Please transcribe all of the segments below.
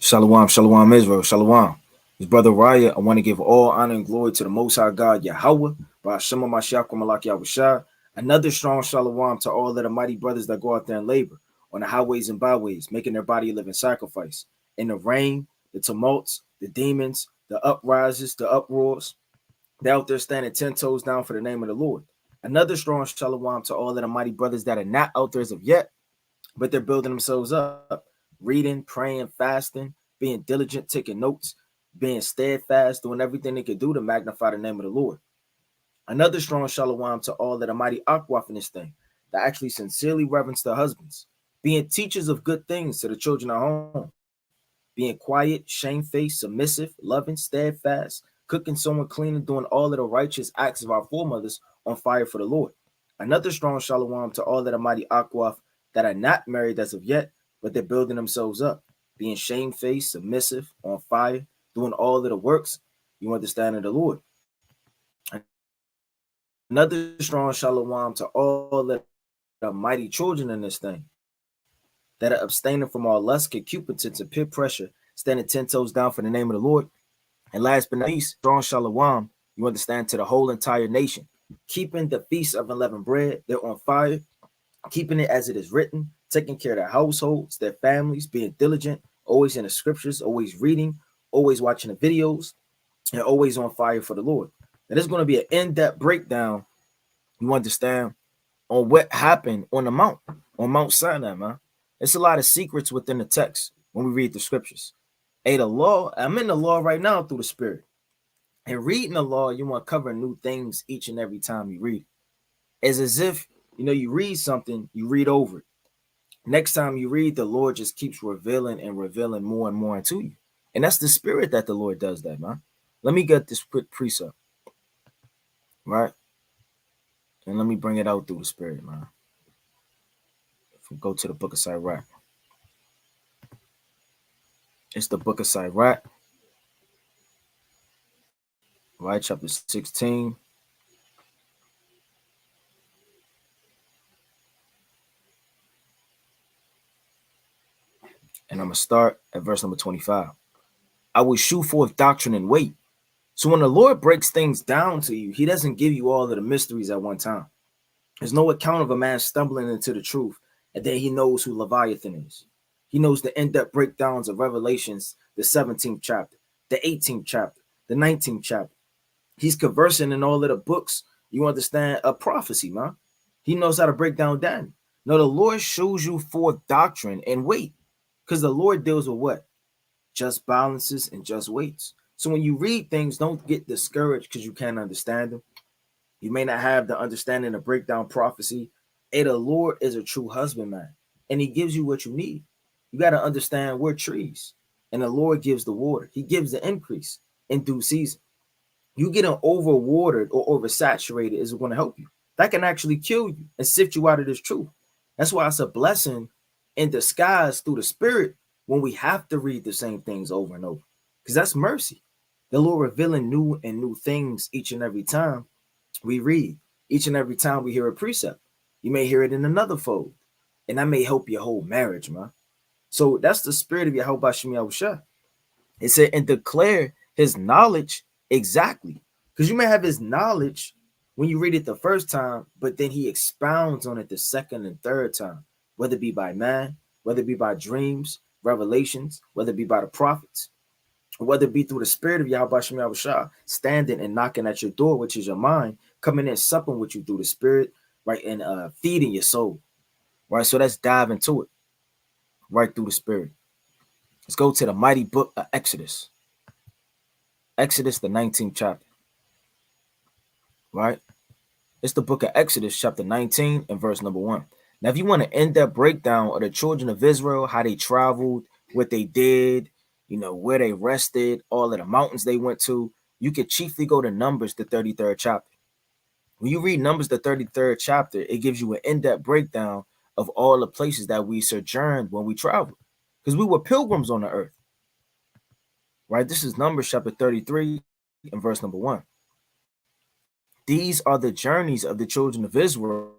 Shalom, shalom, Israel, shalom. His brother Raya, I want to give all honor and glory to the Most High God, Yahweh, by Shema Mashiach, Malak Yahushua. Another strong shalom to all of the mighty brothers that go out there and labor on the highways and byways, making their body a living sacrifice. In the rain, the tumults, the demons, the uprises, the uproars, they're out there standing 10 toes down for the name of the Lord. Another strong shalom to all of the mighty brothers that are not out there as of yet, but they're building themselves up, reading, praying, fasting, being diligent, taking notes, being steadfast, doing everything they can do to magnify the name of the Lord. Another strong shalom to all that are mighty aquaf in this thing, that actually sincerely reverence their husbands, being teachers of good things to the children at home, being quiet, shamefaced, submissive, loving, steadfast, cooking someone clean, and doing all of the righteous acts of our foremothers on fire for the Lord. Another strong shalom to all that are mighty aquaf that are not married as of yet, but they're building themselves up, being shamefaced, submissive, on fire, doing all of the works you understand of the Lord. Another strong shalom to all the mighty children in this thing that are abstaining from all lust, concupiscence, and peer pressure, standing 10 toes down for the name of the Lord. And last but not least, strong shalom, you understand, to the whole entire nation, keeping the feast of unleavened bread. They're on fire, keeping it as it is written, taking care of their households, their families, being diligent, always in the scriptures, always reading, always watching the videos, and always on fire for the Lord. Now, there's going to be an in-depth breakdown, you understand, on what happened on Mount Sinai, man. It's a lot of secrets within the text when we read the scriptures. Hey, the law, I'm in the law right now through the Spirit. And reading the law, you want to cover new things each and every time you read. It's as if, you read something, you read over it. Next time you read, the Lord just keeps revealing and revealing more and more into you. And that's the Spirit that the Lord does that, man. Let me get this quick precept, right? And let me bring it out through the Spirit, man. If we go to the book of Sirach. It's the book of Sirach, right? Chapter 16. And I'm going to start at verse number 25. I will shew forth doctrine and weight. So when the Lord breaks things down to you, he doesn't give you all of the mysteries at one time. There's no account of a man stumbling into the truth, and then he knows who Leviathan is. He knows the in-depth breakdowns of Revelations, the 17th chapter, the 18th chapter, the 19th chapter. He's conversing in all of the books, you understand, a prophecy, man. He knows how to break down Daniel. No, the Lord shows you forth doctrine and weight, because the Lord deals with what? Just balances and just weights. So when you read things, don't get discouraged because you can't understand them. You may not have the understanding to break down prophecy. Hey, the Lord is a true husbandman, and he gives you what you need. You got to understand we're trees, and the Lord gives the water. He gives the increase in due season. You getting overwatered or oversaturated is going to help you. That can actually kill you and sift you out of this truth. That's why it's a blessing in disguise through the Spirit when we have to read the same things over and over, because that's mercy. The Lord revealing new and new things each and every time we read, each and every time we hear a precept. You may hear it in another fold, and that may help your whole marriage, man. So that's the spirit of Yahweh Shem Yahushua. It said, and declare his knowledge exactly. Because you may have his knowledge when you read it the first time, but then he expounds on it the second and third time, whether it be by man, whether it be by dreams, revelations, whether it be by the prophets, or whether it be through the spirit of Yahweh Shem Yahushua standing and knocking at your door, which is your mind, coming in, supping with you through the spirit, right, and feeding your soul, right? So let's dive into it, right through the spirit. Let's go to the mighty book of Exodus. Exodus, the 19th chapter, right? It's the book of Exodus, chapter 19, and verse number 1. Now, if you want an in-depth breakdown of the children of Israel, how they traveled, what they did, where they rested, all of the mountains they went to, you could chiefly go to Numbers, the 33rd chapter. When you read Numbers, the 33rd chapter, it gives you an in-depth breakdown of all the places that we sojourned when we traveled, because we were pilgrims on the earth, right? This is Numbers chapter 33 and verse number 1. These are the journeys of the children of Israel,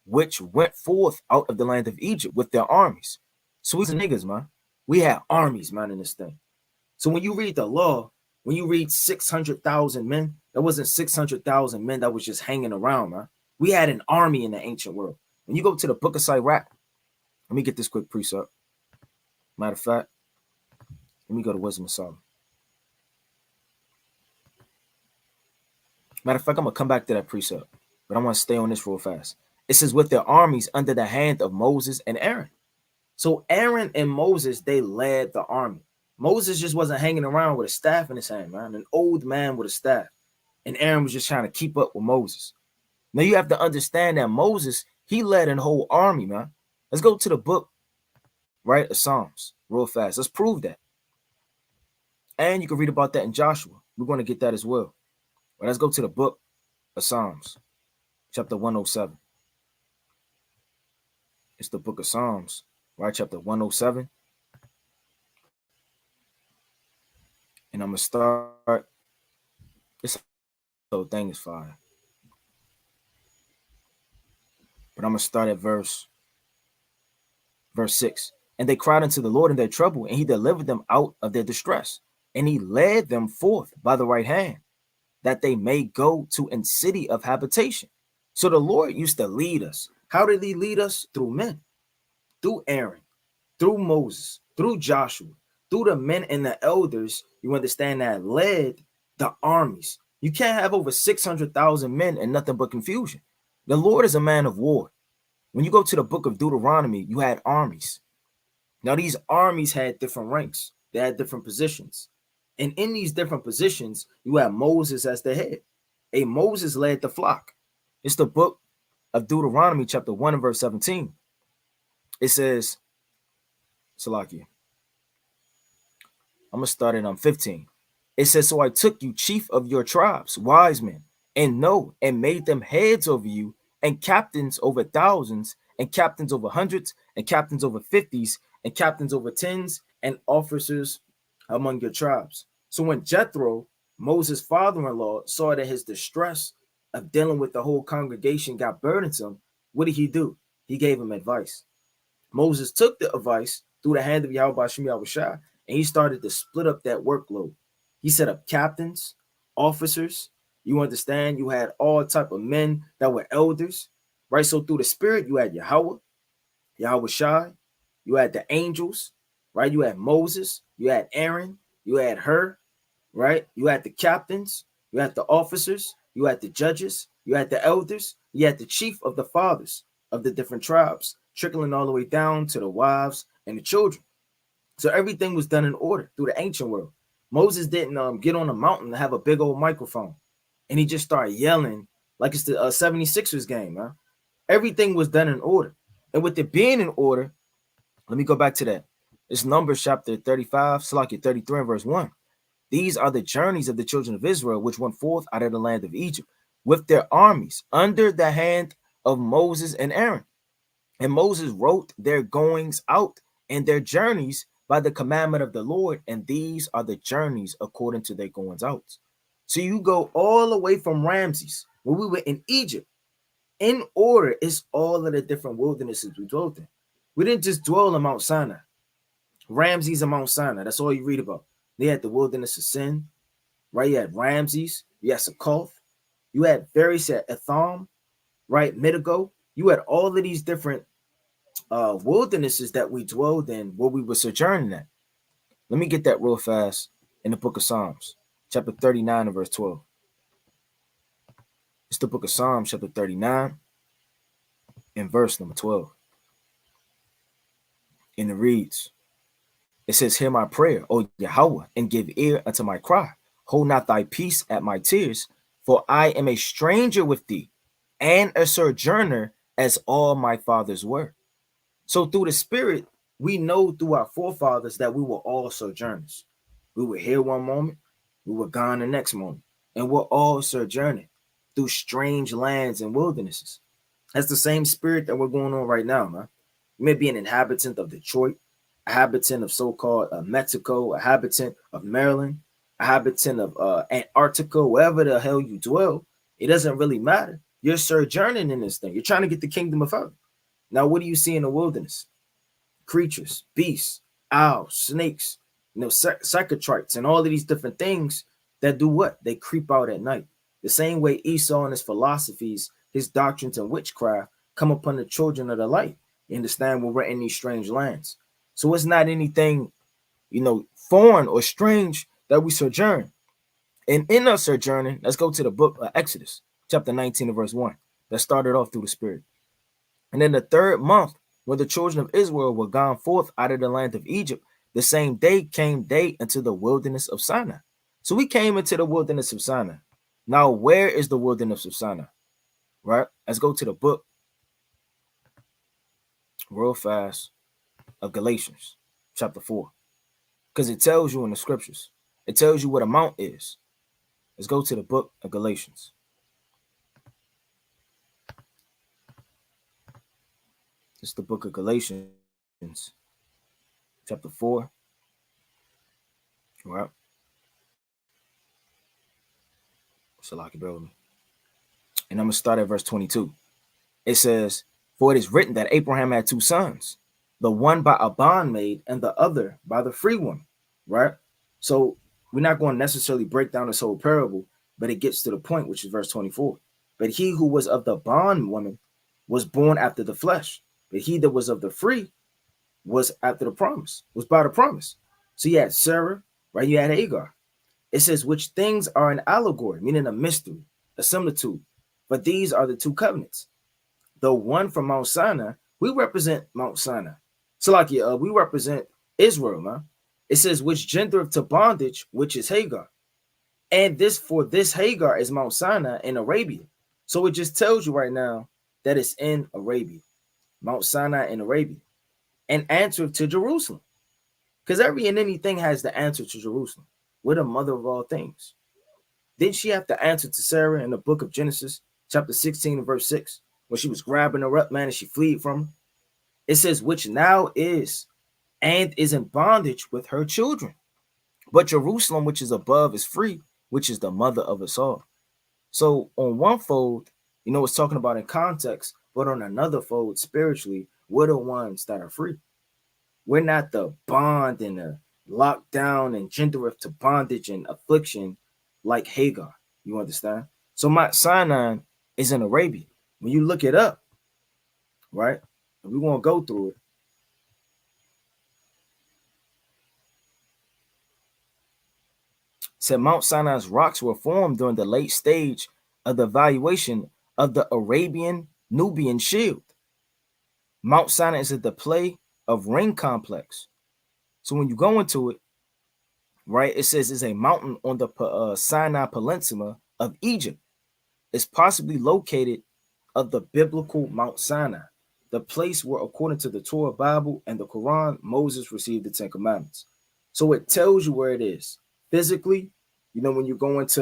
which went forth out of the land of Egypt with their armies, So we some niggas, man. We had armies, man, in this thing. So when you read the law, when you read 600,000 men, that wasn't 600,000 men that was just hanging around, man. We had an army in the ancient world. When you go to the book of Sirach, let me get this quick precept. Matter of fact, let me go to Wisdom of Solomon. Matter of fact, I'm going to come back to that precept, but I want to stay on this real fast. It says, with their armies under the hand of Moses and Aaron. So Aaron and Moses, they led the army. Moses just wasn't hanging around with a staff in his hand, man. An old man with a staff. And Aaron was just trying to keep up with Moses. Now you have to understand that Moses, he led a whole army, man. Let's go to the book, right, of Psalms real fast. Let's prove that. And you can read about that in Joshua. We're going to get that as well. But let's go to the book of Psalms, chapter 107. It's the book of Psalms, right, chapter 107. And I'm going to start. This whole thing is fire. But I'm going to start at verse 6. And they cried unto the Lord in their trouble, and he delivered them out of their distress. And he led them forth by the right hand, that they may go to a city of habitation. So the Lord used to lead us. How did he lead us? Through men, through Aaron, through Moses, through Joshua, through the men and the elders. You understand that led the armies. You can't have over 600,000 men and nothing but confusion. The Lord is a man of war. When you go to the book of Deuteronomy, you had armies. Now these armies had different ranks. They had different positions. And in these different positions, you have Moses as the head. Moses led the flock. It's the book of Deuteronomy, chapter 1 and verse 17. It says, Salakia, I'm going to start it on 15. It says, so I took you chief of your tribes, wise men, and made them heads over you, and captains over thousands, and captains over hundreds, and captains over 50s, and captains over tens, and officers among your tribes. So when Jethro, Moses' father-in-law, saw that his distress of dealing with the whole congregation got burdensome, what did he do? He gave him advice. Moses took the advice through the hand of Yahweh Shem Yahushua, and he started to split up that workload. He set up captains, officers. You understand? You had all type of men that were elders, right? So through the spirit, you had Yahweh Shai, you had the angels, right? You had Moses, you had Aaron, you had her, right? You had the captains, you had the officers, you had the judges, you had the elders, you had the chief of the fathers of the different tribes, trickling all the way down to the wives and the children. So everything was done in order through the ancient world. Moses didn't get on a mountain and have a big old microphone and he just started yelling like it's the 76ers game, man. Everything was done in order. And with it being in order, let me go back to that. It's Numbers chapter 35, Salakia 33 and verse 1. These are the journeys of the children of Israel, which went forth out of the land of Egypt with their armies under the hand of Moses and Aaron. And Moses wrote their goings out and their journeys by the commandment of the Lord. And these are the journeys according to their goings out. So you go all the way from Ramses, when we were in Egypt. In order, it's all of the different wildernesses we dwelt in. We didn't just dwell in Mount Sinai. Ramses and Mount Sinai, that's all you read about. They had the wilderness of Sin, right? You had Ramses, you had Succoth, you had various at Etham, right? Midigo. You had all of these different wildernesses that we dwelled in where we were sojourning at. Let me get that real fast in the book of Psalms, chapter 39 and verse 12. It's the book of Psalms, chapter 39 and verse number 12. And it reads, it says, hear my prayer, O Yahweh, and give ear unto my cry. Hold not thy peace at my tears, for I am a stranger with thee, and a sojourner as all my fathers were. So through the spirit, we know through our forefathers that we were all sojourners. We were here one moment, we were gone the next moment, and we're all sojourning through strange lands and wildernesses. That's the same spirit that we're going on right now, man. You may be an inhabitant of Detroit, a habitant of so-called Mexico, a habitant of Maryland, a habitant of Antarctica, wherever the hell you dwell. It doesn't really matter. You're sojourning in this thing. You're trying to get the kingdom of heaven. Now, what do you see in the wilderness? creatures, beasts, owls, snakes, psychotrites, and all of these different things that do what? They creep out at night. The same way Esau and his philosophies, his doctrines and witchcraft come upon the children of the light. You understand, when we're in these strange lands. So it's not anything, foreign or strange that we sojourn. And in our sojourning, let's go to the book of Exodus, chapter 19 and verse 1. That started off through the Spirit. And in the third month, when the children of Israel were gone forth out of the land of Egypt, the same day came they into the wilderness of Sinai. So we came into the wilderness of Sinai. Now, where is the wilderness of Sinai? Right? Let's go to the book real fast of Galatians, chapter 4. Because it tells you in the scriptures. It tells you what a mount is. Let's go to the book of Galatians. It's the book of Galatians, chapter 4. All right. So like it, bro. And I'm going to start at verse 22. It says, for it is written that Abraham had two sons, the one by a bondmaid and the other by the free one. Right? So we're not going to necessarily break down this whole parable, but it gets to the point, which is verse 24. But he who was of the bondwoman was born after the flesh, but he that was of the free was after the promise, was by the promise. So you had Sarah, right? You had Hagar. It says, which things are an allegory, meaning a mystery, a similitude. But these are the two covenants. The one from Mount Sinai, we represent Mount Sinai. So like we represent Israel, man. It says, which gendereth to bondage, which is Hagar. And this Hagar is Mount Sinai in Arabia. So it just tells you right now that it's in Arabia. Mount Sinai in Arabia. And answereth to Jerusalem. Because every and anything has the answer to Jerusalem. We're the mother of all things. Didn't she have to answer to Sarah in the book of Genesis, chapter 16 and verse 6, when she was grabbing her up, man, and she fled from him? It says, which now is and is in bondage with her children. But Jerusalem, which is above, is free, which is the mother of us all. So on one fold, it's talking about in context, but on another fold, spiritually, we're the ones that are free. We're not the bond and the lockdown and gendereth to bondage and affliction like Hagar. You understand? So Mount Sinai is in Arabia. When you look it up, right? We won't go through it. Said Mount Sinai's rocks were formed during the late stage of the evaluation of the Arabian-Nubian shield. Mount Sinai is at the play of ring complex. So when you go into it, right, it says it's a mountain on the Sinai Peninsula of Egypt. It's possibly located of the biblical Mount Sinai, the place where, according to the Torah Bible and the Quran, Moses received the Ten Commandments. So it tells you where it is. Physically, when you go into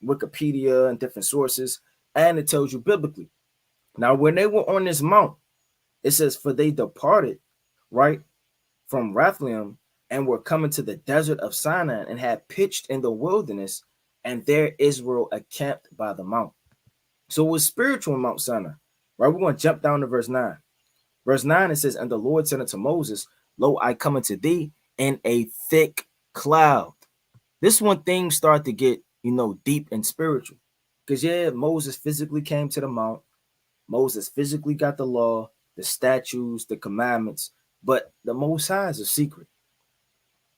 Wikipedia and different sources, and it tells you biblically. Now, when they were on this mount, it says, for they departed, right, from Rephidim and were coming to the desert of Sinai and had pitched in the wilderness, and there Israel encamped by the mount. So it was spiritual in Mount Sinai, right? We're going to jump down to verse 9. Verse 9, it says, and the Lord said unto Moses, lo, I come unto thee in a thick cloud. This one thing start to get, deep and spiritual. Because, Moses physically came to the mount. Moses physically got the law, the statutes, the commandments. But the Most High is a secret.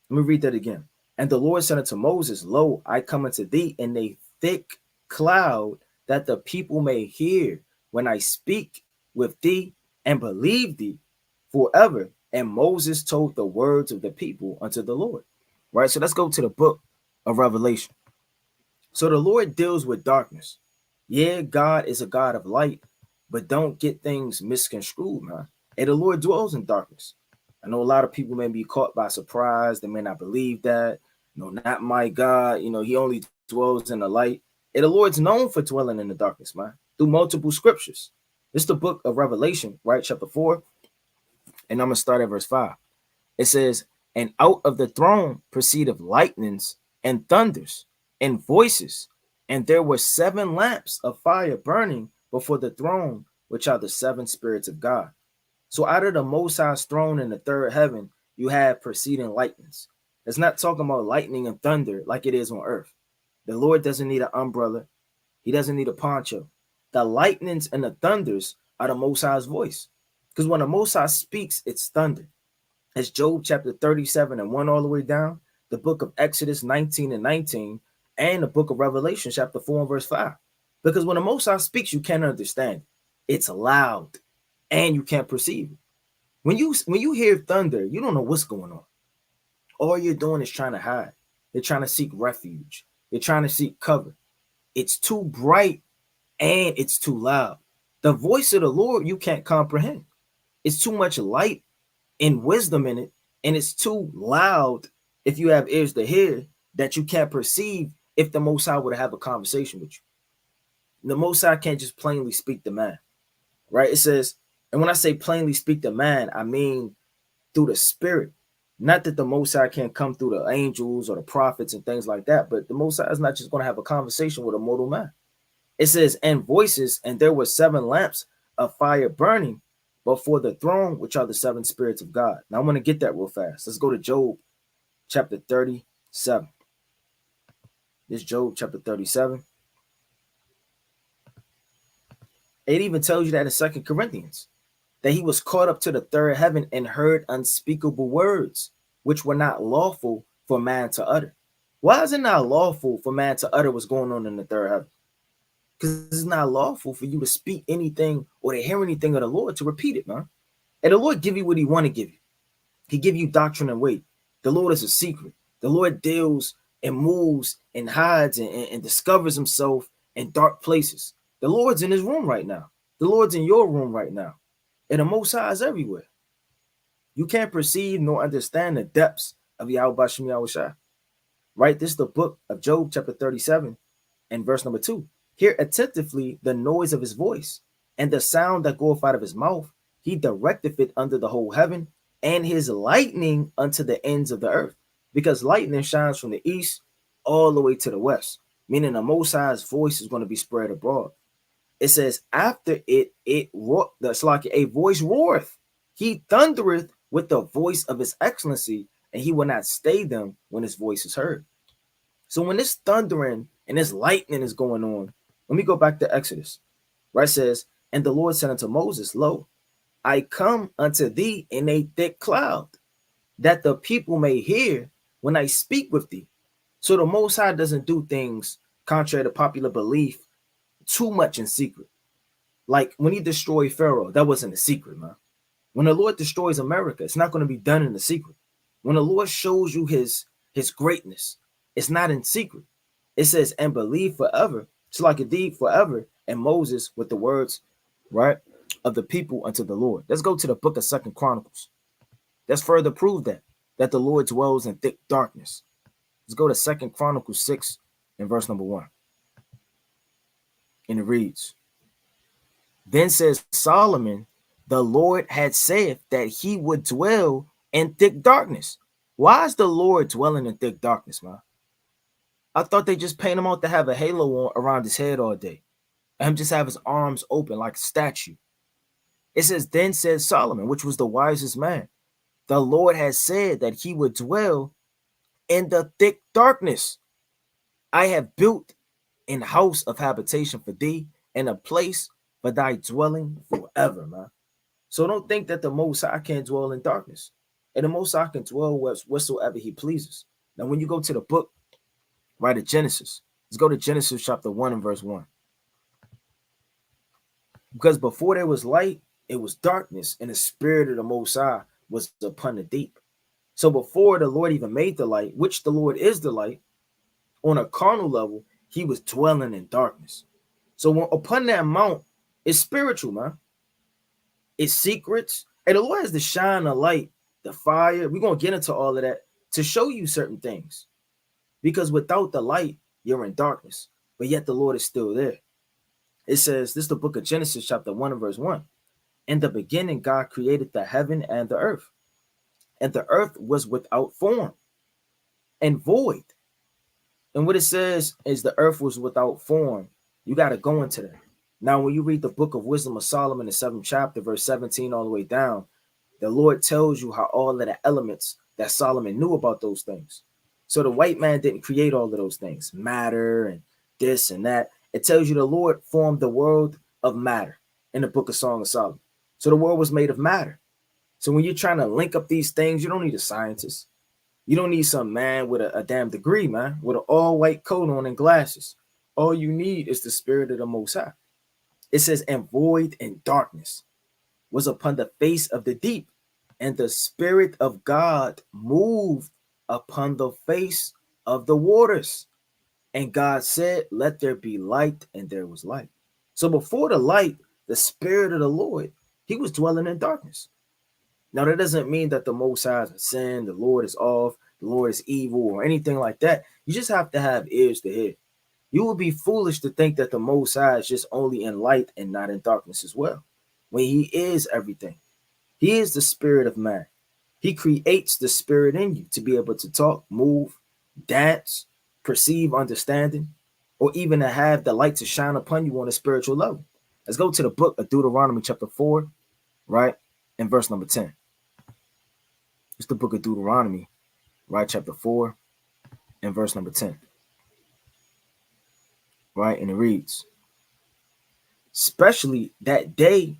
Let me read that again. And the Lord said unto Moses, lo, I come unto thee in a thick cloud, that the people may hear when I speak with thee and believe thee forever. And Moses told the words of the people unto the Lord. Right? So let's go to the book of Revelation. So the Lord deals with darkness. Yeah, God is a God of light, but don't get things misconstrued, man. And the Lord dwells in darkness. I know a lot of people may be caught by surprise. They may not believe that. No, not my God. He only dwells in the light. And the Lord's known for dwelling in the darkness, man, through multiple scriptures. This is the book of Revelation, right? Chapter 4. And I'm going to start at verse 5. It says, and out of the throne proceeded lightnings and thunders and voices. And there were 7 lamps of fire burning before the throne, which are the 7 spirits of God. So out of the Most High's throne in the third heaven, you have proceeding lightnings. It's not talking about lightning and thunder like it is on earth. The Lord doesn't need an umbrella. He doesn't need a poncho. The lightnings and the thunders are the Most High's voice. Because when the Most High speaks, it's thunder. As Job chapter 37 and 1 all the way down, the book of Exodus 19 and 19, and the book of Revelation chapter 4 and verse 5. Because when the Most High speaks, you can't understand. It's loud and you can't perceive it. When you hear thunder, you don't know what's going on. All you're doing is trying to hide. You're trying to seek refuge. You're trying to seek cover. It's too bright and it's too loud. The voice of the Lord you can't comprehend. It's too much light and wisdom in it, and it's too loud if you have ears to hear that you can't perceive if the Most High were to have a conversation with you. The Most High can't just plainly speak to man, right? It says, and when I say plainly speak to man, I mean through the spirit. Not that the Most High can't come through the angels or the prophets and things like that, but the Most High is not just going to have a conversation with a mortal man. It says, and voices, and there were 7 lamps of fire burning before the throne, which are the 7 spirits of God. Now, I want to get that real fast. Let's go to Job chapter 37. This Job chapter 37. It even tells you that in 2 Corinthians, that he was caught up to the third heaven and heard unspeakable words, which were not lawful for man to utter. Why is it not lawful for man to utter what's going on in the third heaven? Because it's not lawful for you to speak anything or to hear anything of the Lord to repeat it, man. And the Lord give you what he want to give you. He give you doctrine and weight. The Lord is a secret. The Lord deals and moves and hides and discovers himself in dark places. The Lord's in his room right now. The Lord's in your room right now. And the Most High is everywhere. You can't perceive nor understand the depths of Yahweh Bashem Yahushua. Right? This is the book of Job chapter 37 and verse number 2. Hear attentively the noise of his voice, and the sound that goeth out of his mouth. He directeth it under the whole heaven, and his lightning unto the ends of the earth. Because lightning shines from the east all the way to the west, meaning the Most High's voice is going to be spread abroad. It says, after it roar, that's like a voice roareth. He thundereth with the voice of his excellency, and he will not stay them when his voice is heard. So when this thundering and this lightning is going on, let me go back to Exodus, where it says, and the Lord said unto Moses, lo, I come unto thee in a thick cloud, that the people may hear when I speak with thee. So the Most High doesn't do things contrary to popular belief too much in secret. Like when he destroyed Pharaoh, that wasn't a secret, man. When the Lord destroys America, it's not going to be done in a secret. When the Lord shows you his greatness, it's not in secret. It says, and believe forever. It's like a deed forever. And Moses with the words, right, of the people unto the Lord. Let's go to the book of 2 Chronicles. Let's further prove that the Lord dwells in thick darkness. Let's go to 2 Chronicles 6 and verse number 1. And it reads, then says Solomon, the Lord had said that he would dwell in thick darkness. Why is the Lord dwelling in thick darkness, man? I thought they just paint him out to have a halo on around his head all day, and him just have his arms open like a statue. It says, then said Solomon, which was the wisest man, the Lord has said that he would dwell in the thick darkness. I have built an house of habitation for thee, and a place for thy dwelling forever, man. So don't think that the Most High can't dwell in darkness. And the Most High can dwell whatsoever he pleases. Now, when you go to the book, right, of Genesis, let's go to Genesis chapter 1 and verse 1. Because before there was light, it was darkness, and the spirit of the Most High was upon the deep. So before the Lord even made the light, which the Lord is the light, on a carnal level, he was dwelling in darkness. So when, upon that mount, it's spiritual, man. It's secrets. And the Lord has to shine the light, the fire. We're going to get into all of that to show you certain things. Because without the light, you're in darkness. But yet the Lord is still there. It says, this is the book of Genesis chapter 1 and verse 1. In the beginning, God created the heaven and the earth. And the earth was without form and void. And what it says is the earth was without form. You got to go into that. Now, when you read the book of Wisdom of Solomon, the 7th chapter, verse 17 all the way down, the Lord tells you how all of the elements that Solomon knew about those things. So the white man didn't create all of those things, matter and this and that. It tells you the Lord formed the world of matter in the book of Song of Solomon. So the world was made of matter. So when you're trying to link up these things, you don't need a scientist. You don't need some man with a damn degree, man, with an all-white coat on and glasses. All you need is the spirit of the Most High. It says, and void and darkness was upon the face of the deep, and the Spirit of God moved upon the face of the waters. And God said, let there be light, and there was light. So before the light, the Spirit of the Lord, he was dwelling in darkness. Now, that doesn't mean that the Most High is sin, the Lord is off, the Lord is evil, or anything like that. You just have to have ears to hear. You would be foolish to think that the Most High is just only in light and not in darkness as well, when he is everything. He is the spirit of man. He creates the spirit in you to be able to talk, move, dance, perceive, understanding, or even to have the light to shine upon you on a spiritual level. Let's go to the book of Deuteronomy chapter 4, right, and verse number 10. It's the book of Deuteronomy, right, chapter 4 and verse number 10. Right, and it reads, especially that day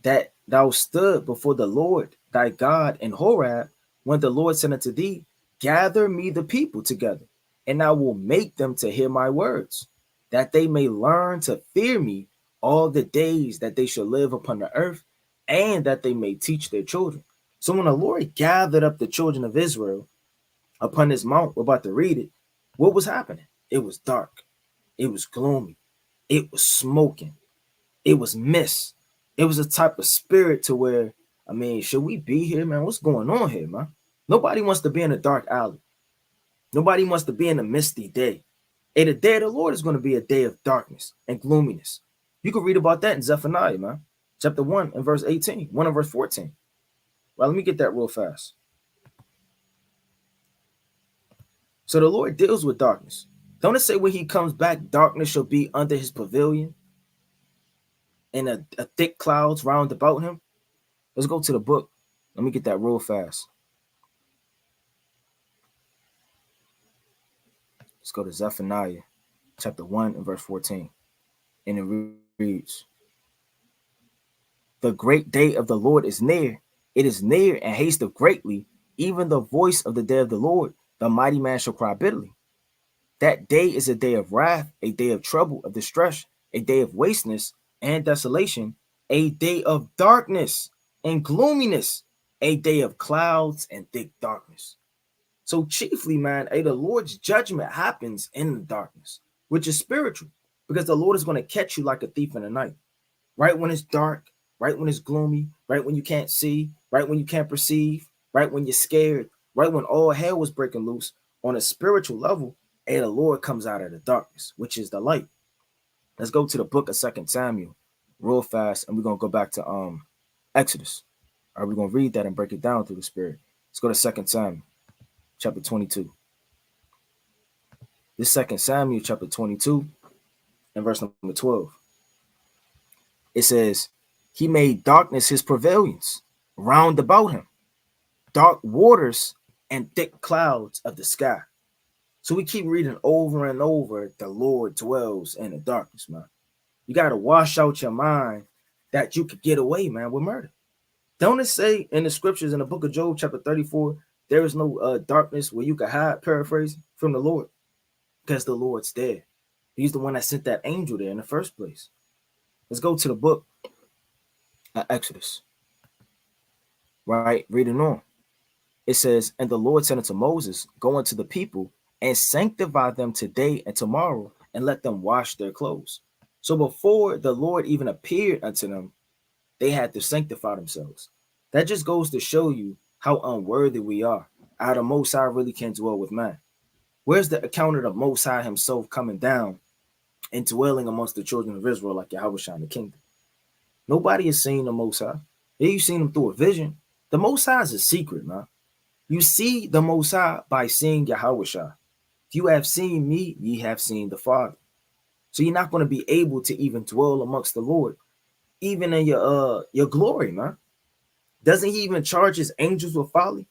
that thou stood before the Lord thy God in Horeb, when the Lord said unto thee, gather me the people together, and I will make them to hear my words, that they may learn to fear me all the days that they shall live upon the earth, and that they may teach their children. So when the Lord gathered up the children of Israel upon this mount, we're about to read it, what was happening? It was dark. It was gloomy. It was smoking. It was mist. It was a type of spirit to where, I mean, should we be here, man? What's going on here, man? Nobody wants to be in a dark alley. Nobody wants to be in a misty day. And the day of the Lord is going to be a day of darkness and gloominess. You can read about that in Zephaniah, man. Chapter 1 and verse 18, 1 and verse 14. Well, let me get that real fast. So the Lord deals with darkness. Don't it say when he comes back, darkness shall be under his pavilion and a thick clouds round about him? Let's go to the book. Let me get that real fast. Let's go to Zephaniah chapter 1 and verse 14. And it reads, the great day of the Lord is near. It is near and hasteth greatly. Even the voice of the day of the Lord, the mighty man shall cry bitterly. That day is a day of wrath, a day of trouble, of distress, a day of wasteness and desolation, a day of darkness and gloominess, a day of clouds and thick darkness. So chiefly, man, the Lord's judgment happens in the darkness, which is spiritual, because the Lord is going to catch you like a thief in the night, right when it's dark, right when it's gloomy, right when you can't see, right when you can't perceive, right when you're scared, right when all hell was breaking loose. On a spiritual level, the Lord comes out of the darkness, which is the light. Let's go to the book of 2 Samuel real fast, and we're going to go back to Exodus. All right, we're going to read that and break it down through the Spirit. Let's go to 2 Samuel chapter 22. This 2 Samuel chapter 22 and verse number 12. It says, he made darkness his pavilions round about him, dark waters and thick clouds of the sky. So we keep reading over and over, the Lord dwells in the darkness, man. You got to wash out your mind that you could get away, man, with murder. Don't it say in the scriptures in the book of Job, chapter 34, there is no darkness where you can hide, paraphrasing, from the Lord, because the Lord's there. He's the one that sent that angel there in the first place. Let's go to the book of Exodus. Right, reading on. It says, and the Lord said unto Moses, go unto the people and sanctify them today and tomorrow, and let them wash their clothes. So before the Lord even appeared unto them, they had to sanctify themselves. That just goes to show you how unworthy we are. How the Most High really can't dwell with man. Where's the account of the Most High himself coming down and dwelling amongst the children of Israel like Yahweh in the kingdom? Nobody has seen the Most High. Yeah, you've seen him through a vision. The Most High is a secret, man. You see the Most High by seeing Yahweh. If you have seen me, ye have seen the Father. So you're not going to be able to even dwell amongst the Lord, even in your glory, man. Doesn't he even charge his angels with folly?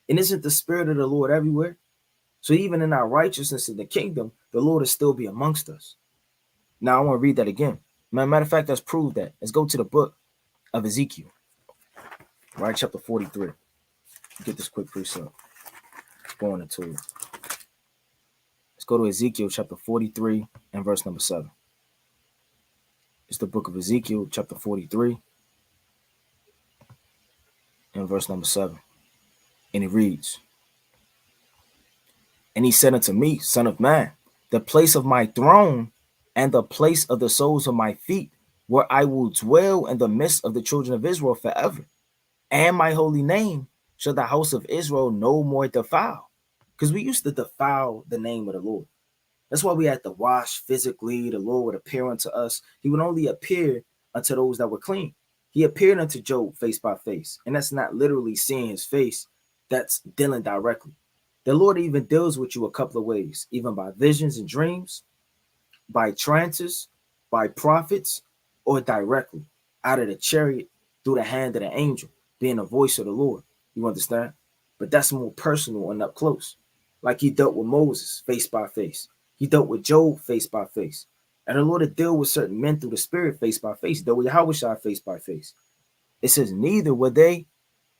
And isn't the spirit of the Lord everywhere? So even in our righteousness in the kingdom, the Lord will still be amongst us. Now I want to read that again. Matter of fact, let's prove that. Let's go to the book of Ezekiel, right? Chapter 43. Get this quick precept. Let's go on into it. Let's go to Ezekiel chapter 43 and verse number 7. It's the book of Ezekiel chapter 43 and verse number 7. And it reads, "And he said unto me, Son of man, the place of my throne and the place of the soles of my feet, where I will dwell in the midst of the children of Israel forever. And my holy name shall the house of Israel no more defile." Because we used to defile the name of the Lord. That's why we had to wash physically. The Lord would appear unto us. He would only appear unto those that were clean. He appeared unto Job face by face. And that's not literally seeing his face. That's dealing directly. The Lord even deals with you a couple of ways, even by visions and dreams, by trances, by prophets, or directly out of the chariot through the hand of the angel, being the voice of the Lord. You understand? But that's more personal and up close. Like he dealt with Moses face by face. He dealt with Job face by face. And the Lord had dealt with certain men through the spirit face by face. He dealt with Yahweh face by face. It says, neither were they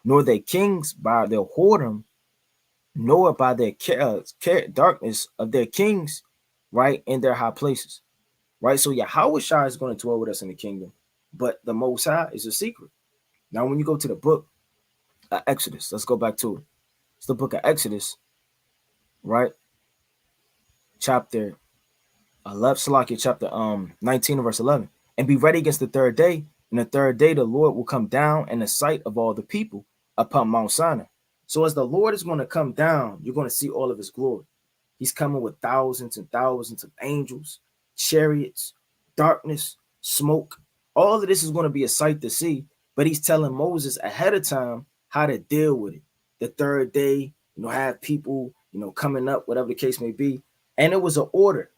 nor their kings by their whoredom, nor by their darkness of their kings, right, in their high places. Right? So Yahweh is going to dwell with us in the kingdom, but the Most High is a secret. Now, when you go to the book of Exodus, let's go back to it. It's the book of Exodus, right? Chapter 11, Salakia, chapter 19 verse 11. "And be ready against the third day. And the third day the Lord will come down in the sight of all the people upon Mount Sinai." So as the Lord is going to come down, you're going to see all of his glory. He's coming with thousands and thousands of angels, chariots, darkness, smoke. All of this is going to be a sight to see, but he's telling Moses ahead of time how to deal with it. The third day, have people, coming up, whatever the case may be. And it was an order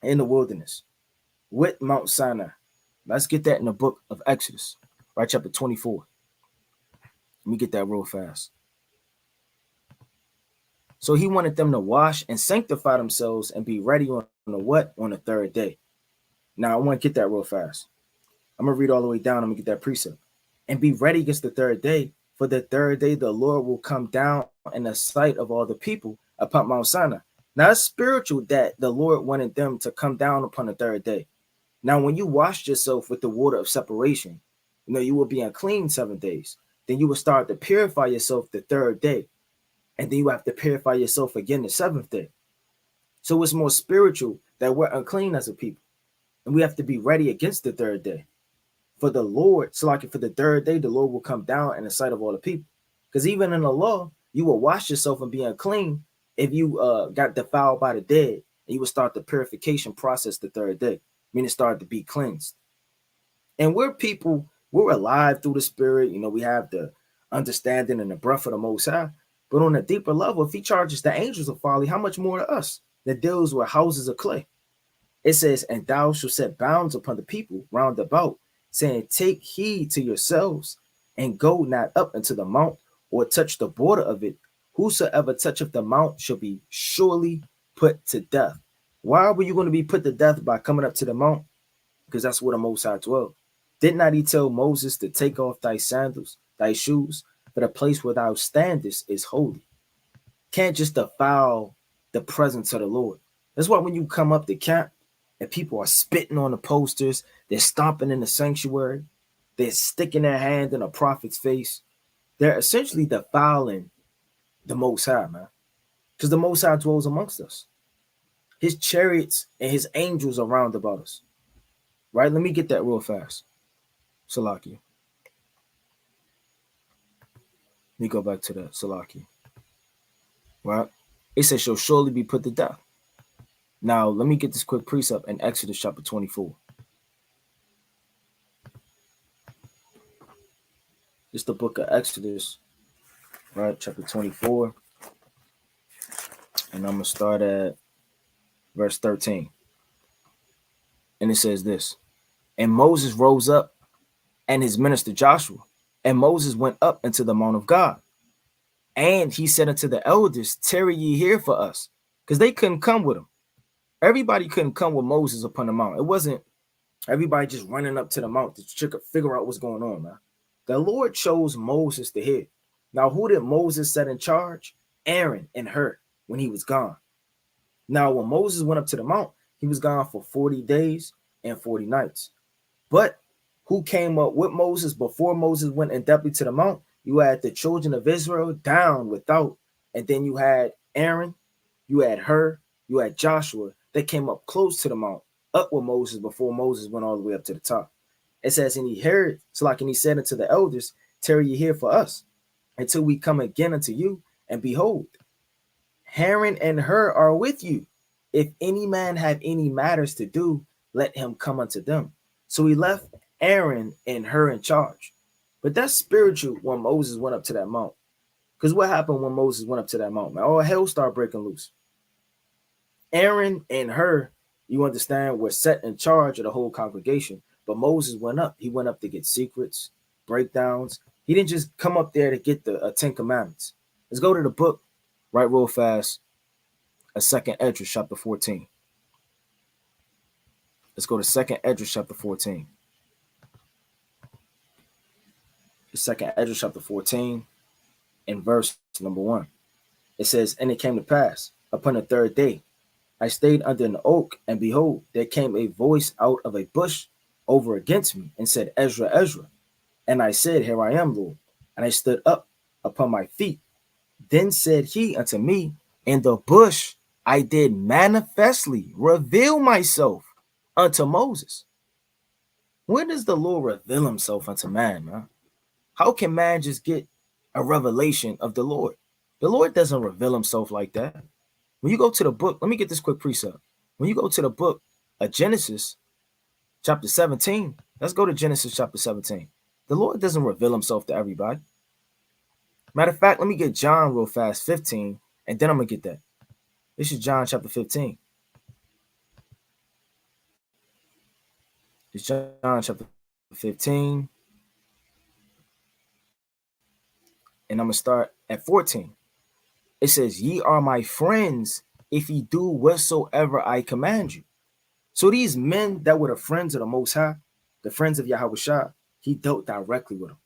in the wilderness with Mount Sinai. Let's get that in the book of Exodus, right? Chapter 24. Let me get that real fast. So he wanted them to wash and sanctify themselves and be ready on the what? On the third day. Now I want to get that real fast. I'm going to read all the way down. I'm going to get that precept. "And be ready against the third day. For the third day the Lord will come down in the sight of all the people upon Mount Sinai." Now it's spiritual that the Lord wanted them to come down upon the third day. Now, when you washed yourself with the water of separation, you will be unclean 7 days. Then you will start to purify yourself the third day. And then you have to purify yourself again the seventh day. So it's more spiritual that we're unclean as a people. And we have to be ready against the third day. For the Lord, so like for the third day, the Lord will come down in the sight of all the people. Because even in the law, you will wash yourself and be unclean if you got defiled by the dead. And you will start the purification process the third day. Meaning start to be cleansed. And we're people, we're alive through the spirit. We have the understanding and the breath of the Most High. But on a deeper level, if he charges the angels of folly, how much more to us that deals with houses of clay? It says, "And thou shalt set bounds upon the people round about, saying, Take heed to yourselves, and go not up into the mount, or touch the border of it. Whosoever toucheth the mount shall be surely put to death." Why were you going to be put to death by coming up to the mount? Because that's where the Most High dwelled. Did not he tell Moses to take off thy sandals, thy shoes, for the place where thou standest is holy? Can't just defile the presence of the Lord. That's why when you come up to camp and people are spitting on the posters, they're stomping in the sanctuary, they're sticking their hand in a prophet's face, they're essentially defiling the Most High, man. Because the Most High dwells amongst us. His chariots and his angels are round about us. Right? Let me get that real fast. Salaki. Let me go back to that. Salaki. Right? It says she'll surely be put to death. Now, let me get this quick precept in Exodus chapter 24. It's the book of Exodus, right? Chapter 24. And I'm going to start at verse 13. And it says this, and Moses rose up and his minister Joshua, and Moses went up into the mount of God. And he said unto the elders, tarry ye here for us, because they couldn't come with him. Everybody couldn't come with Moses upon the mount. It wasn't everybody just running up to the mount to figure out what's going on, man. The Lord chose Moses to hear. Now, who did Moses set in charge? Aaron and Hur when he was gone. Now, when Moses went up to the mount, he was gone for 40 days and 40 nights. But who came up with Moses before Moses went in depthly to the mount? You had the children of Israel down without, and then you had Aaron, you had Hur, you had Joshua. They came up close to the mount, up with Moses before Moses went all the way up to the top. It says, and he heard, so like, and he said unto the elders, tarry ye here for us, until we come again unto you, and behold, Aaron and Hur are with you. If any man have any matters to do, let him come unto them. So he left Aaron and Hur in charge. But that's spiritual when Moses went up to that mount. Because what happened when Moses went up to that mount, man? All hell started breaking loose. Aaron and Hur, you understand, were set in charge of the whole congregation. But Moses went up. He went up to get secrets, breakdowns. He didn't just come up there to get the 10 Commandments. Let's go to the book, right real fast, a Second Esdras chapter 14. Let's go to Second Esdras chapter 14. The Second Esdras chapter 14 and verse number 1. It says, and it came to pass upon the third day, I stayed under an oak, and behold, there came a voice out of a bush over against me, and said, Ezra, Ezra. And I said, here I am, Lord. And I stood up upon my feet. Then said he unto me, in the bush I did manifestly reveal myself unto Moses. When does the Lord reveal himself unto man, man? How can man just get a revelation of the Lord? The Lord doesn't reveal himself like that. When you go to the book, let me get this quick precept. When you go to the book of Genesis, chapter 17, let's go to Genesis chapter 17. The Lord doesn't reveal himself to everybody. Matter of fact, let me get John real fast, 15, and then I'm going to get that. This is John chapter 15. It's John chapter 15. And I'm going to start at 14. It says, ye are my friends if ye do whatsoever I command you. So these men that were the friends of the Most High, the friends of Yahweh, he dealt directly with them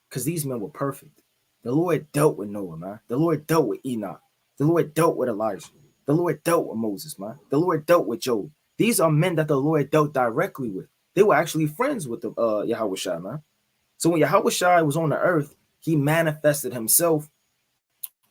because these men were perfect. The Lord dealt with Noah, man. The Lord dealt with Enoch. The Lord dealt with Elijah. The Lord dealt with Moses, man. The Lord dealt with Job. These are men that the Lord dealt directly with. They were actually friends with the Yahweh, man. So when Yahweh was on the earth, he manifested himself,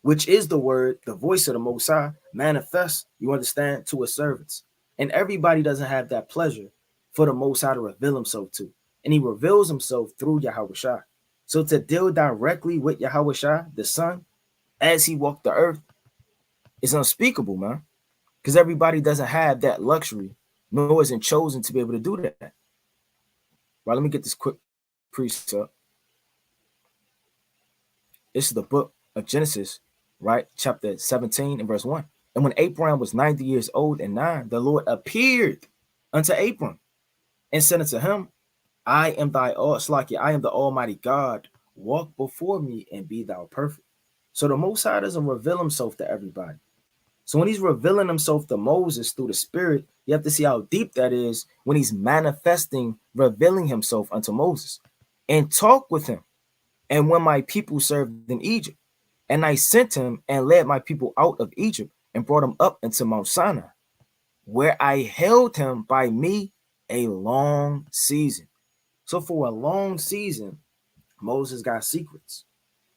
which is the word, the voice of the Most High, manifest, you understand, to his servants. And everybody doesn't have that pleasure for the Most High to reveal himself to. And he reveals himself through Yahweh. So to deal directly with Yahweh, the Son, as he walked the earth, is unspeakable, man. Because everybody doesn't have that luxury, nor isn't chosen to be able to do that. Right, let me get this quick precept. This is the book of Genesis, right? Chapter 17 and verse 1. And when Abraham was 90 years old and 9, the Lord appeared unto Abram and said unto him, I am I am the Almighty God. Walk before me and be thou perfect. So the Most High doesn't reveal himself to everybody. So when he's revealing himself to Moses through the Spirit, you have to see how deep that is when he's manifesting, revealing himself unto Moses. And talk with him. And when my people served in Egypt, and I sent him and led my people out of Egypt and brought him up into Mount Sinai, where I held him by me a long season. So for a long season, Moses got secrets.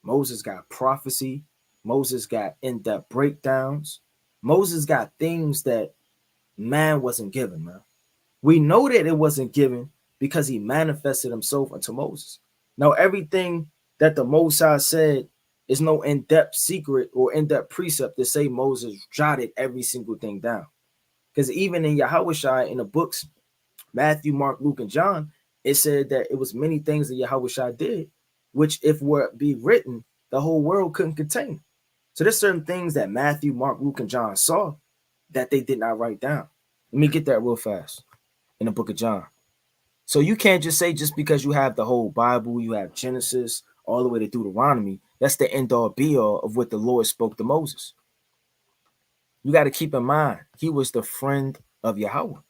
Moses got prophecy. Moses got in-depth breakdowns. Moses got things that man wasn't given, man. We know that it wasn't given because he manifested himself unto Moses. Now, everything that the Most High said is no in-depth secret or in-depth precept to say Moses jotted every single thing down. Because even in Yahweh in the books, Matthew, Mark, Luke, and John, it said that it was many things that Yahweh did, which if were be written, the whole world couldn't contain. So there's certain things that Matthew, Mark, Luke, and John saw that they did not write down. Let me get that real fast. in the book of John. So you can't just say just because you have the whole Bible, you have Genesis all the way to Deuteronomy, that's the end all be all of what the Lord spoke to Moses. You got to keep in mind, he was the friend of Yahweh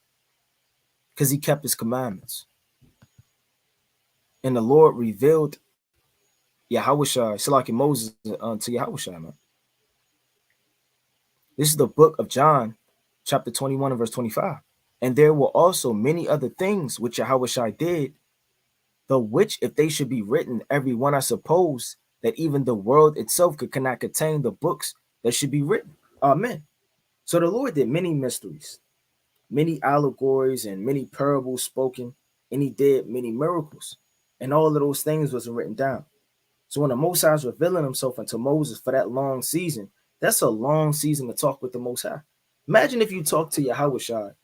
because he kept his commandments. And the Lord revealed Yahushua, Shalaki Moses, to Yahushua, man. This is the book of John, chapter 21 and verse 25. And there were also many other things which Yahushua did, the which, if they should be written, every one, I suppose, that even the world itself cannot contain the books that should be written. Amen. So the Lord did many mysteries, many allegories, and many parables spoken, and he did many miracles. And all of those things wasn't written down. So when the Most High is revealing himself unto Moses for that long season, that's a long season to talk with the Most High. Imagine if you talk to Yahushua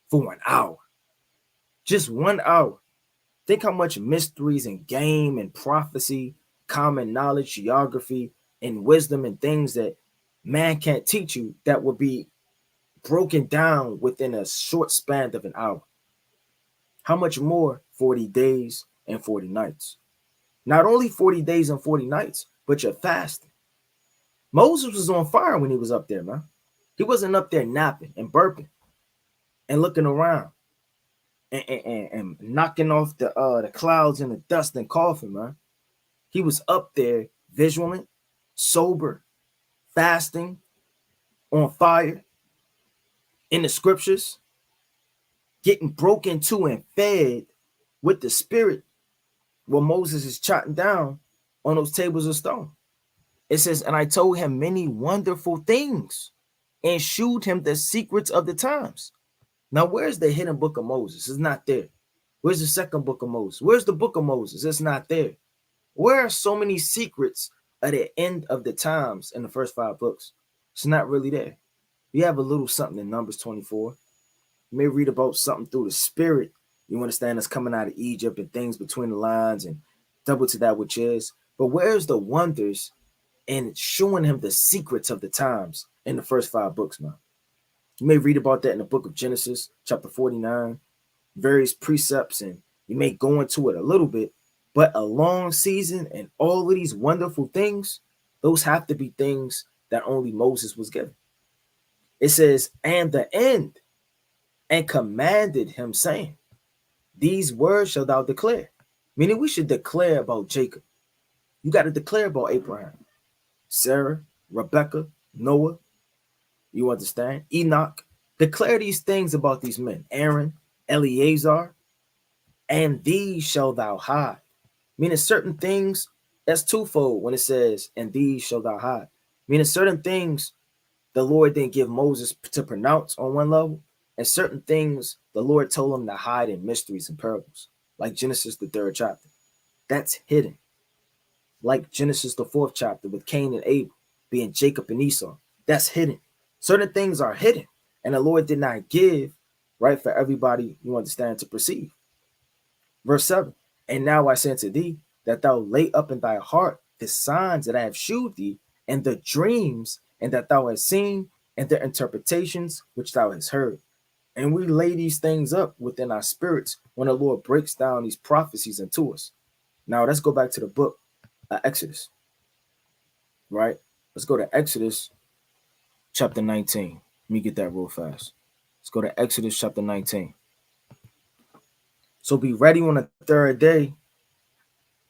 for an hour, just 1 hour. Think how much mysteries and game and prophecy, common knowledge, geography, and wisdom and things that man can't teach you that would be broken down within a short span of an hour. How much more 40 days and 40 nights? Not only 40 days and 40 nights, but you're fasting. Moses was on fire when he was up there, man. He wasn't up there napping and burping and looking around and knocking off the clouds and the dust and coughing, man. He was up there vigilant, sober, fasting, on fire, in the scriptures, getting broken to and fed with the spirit while Moses is jotting down on those tables of stone. It says, and I told him many wonderful things and shewed him the secrets of the times. Now, where's the hidden book of Moses? It's not there. Where's the second book of Moses? Where's the book of Moses? It's not there. Where are so many secrets at the end of the times in the first 5 books? It's not really there. You have a little something in Numbers 24. You may read about something through the spirit. You understand us coming out of Egypt and things between the lines and double to that which is. But where's the wonders and showing him the secrets of the times in the first 5 books, man? You may read about that in the book of Genesis, chapter 49, various precepts, and you may go into it a little bit, but a long season and all of these wonderful things, those have to be things that only Moses was given. It says, and the end, and commanded him, saying, these words shall thou declare. Meaning we should declare about Jacob. You got to declare about Abraham, Sarah, Rebecca, Noah. You understand? Enoch. Declare these things about these men. Aaron, Eleazar, and these shall thou hide. Meaning certain things, that's twofold when it says, and these shall thou hide. Meaning certain things the Lord didn't give Moses to pronounce on one level, and certain things the Lord told him to hide in mysteries and parables, like Genesis, the 3rd chapter. That's hidden. Like Genesis, the 4th chapter with Cain and Abel, being Jacob and Esau. That's hidden. Certain things are hidden, and the Lord did not give, right, for everybody, you understand, to perceive. Verse 7, and now I say unto thee, that thou lay up in thy heart the signs that I have shewed thee, and the dreams, and that thou hast seen, and the interpretations which thou hast heard. And we lay these things up within our spirits when the Lord breaks down these prophecies into us. Now let's go back to the book of Exodus, right? Let's go to Exodus chapter 19. Let me get that real fast. Let's go to Exodus chapter 19. So be ready on the 3rd day,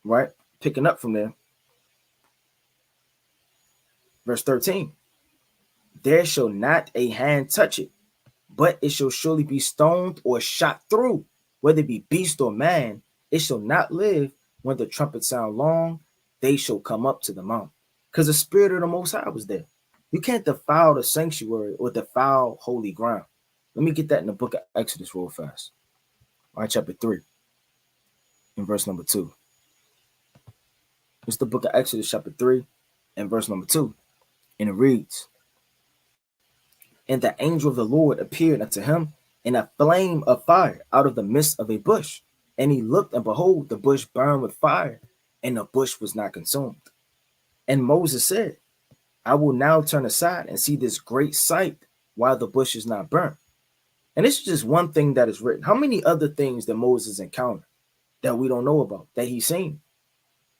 right? Picking up from there. Verse 13. There shall not a hand touch it, but it shall surely be stoned or shot through, whether it be beast or man. It shall not live. When the trumpet sound long, they shall come up to the mount. Because the spirit of the Most High was there. You can't defile the sanctuary or defile holy ground. Let me get that in the book of Exodus real fast. All right, chapter 3, in verse number 2. It's the book of Exodus, chapter 3, and verse number 2. And it reads, and the angel of the Lord appeared unto him in a flame of fire out of the midst of a bush. And he looked, and behold, the bush burned with fire, and the bush was not consumed. And Moses said, I will now turn aside and see this great sight, while the bush is not burnt. And this is just one thing that is written. How many other things that Moses encountered that we don't know about, that he's seen?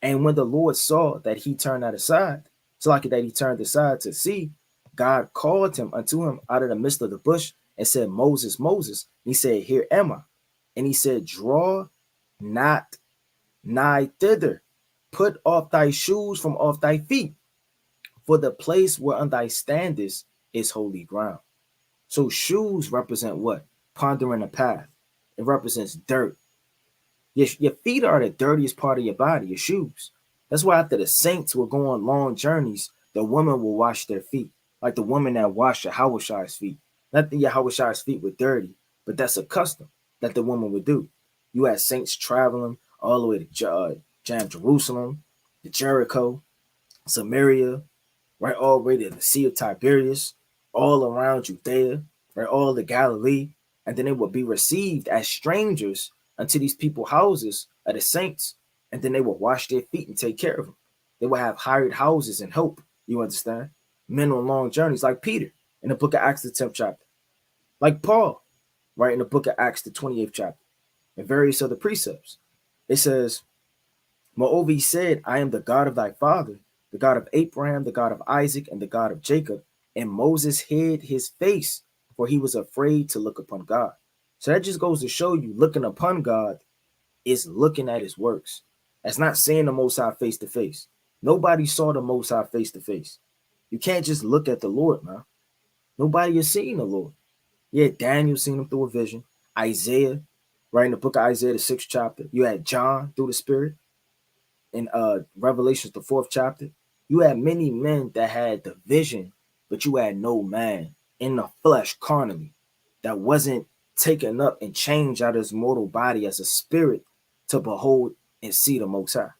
And when the Lord saw that he turned that aside, so like that he turned aside to see, God called him unto him out of the midst of the bush and said, Moses, Moses. And he said, here am I. And he said, draw not nigh thither. Put off thy shoes from off thy feet, for the place whereon thou standest is holy ground. So shoes represent what? Pondering a path. It represents dirt. Your feet are the dirtiest part of your body, your shoes. That's why after the saints will go on long journeys, the women will wash their feet. Like the woman that washed Yahushua's feet. Not that Yahushua's feet were dirty, but that's a custom that the woman would do. You had saints traveling all the way to Jerusalem, to Jericho, Samaria, right all the way to the Sea of Tiberias, all around Judea, right all the Galilee, and then they would be received as strangers unto these people's houses of the saints, and then they would wash their feet and take care of them. They would have hired houses and help, you understand? Men on long journeys, like Peter in the book of Acts, the 10th chapter, like Paul, right, in the book of Acts, the 28th chapter, and various other precepts. It says, moreover, he said, I am the God of thy father, the God of Abraham, the God of Isaac, and the God of Jacob. And Moses hid his face, for he was afraid to look upon God. So that just goes to show you, looking upon God is looking at his works. That's not seeing the Most High face to face. Nobody saw the Most High face to face. You can't just look at the Lord, man. Nobody has seen the Lord. Yeah, Daniel seen him through a vision. Isaiah, right in the book of Isaiah, the 6th chapter. You had John through the Spirit in Revelations, the 4th chapter. You had many men that had the vision, but you had no man in the flesh carnally that wasn't taken up and changed out of his mortal body as a spirit to behold and see the Most High.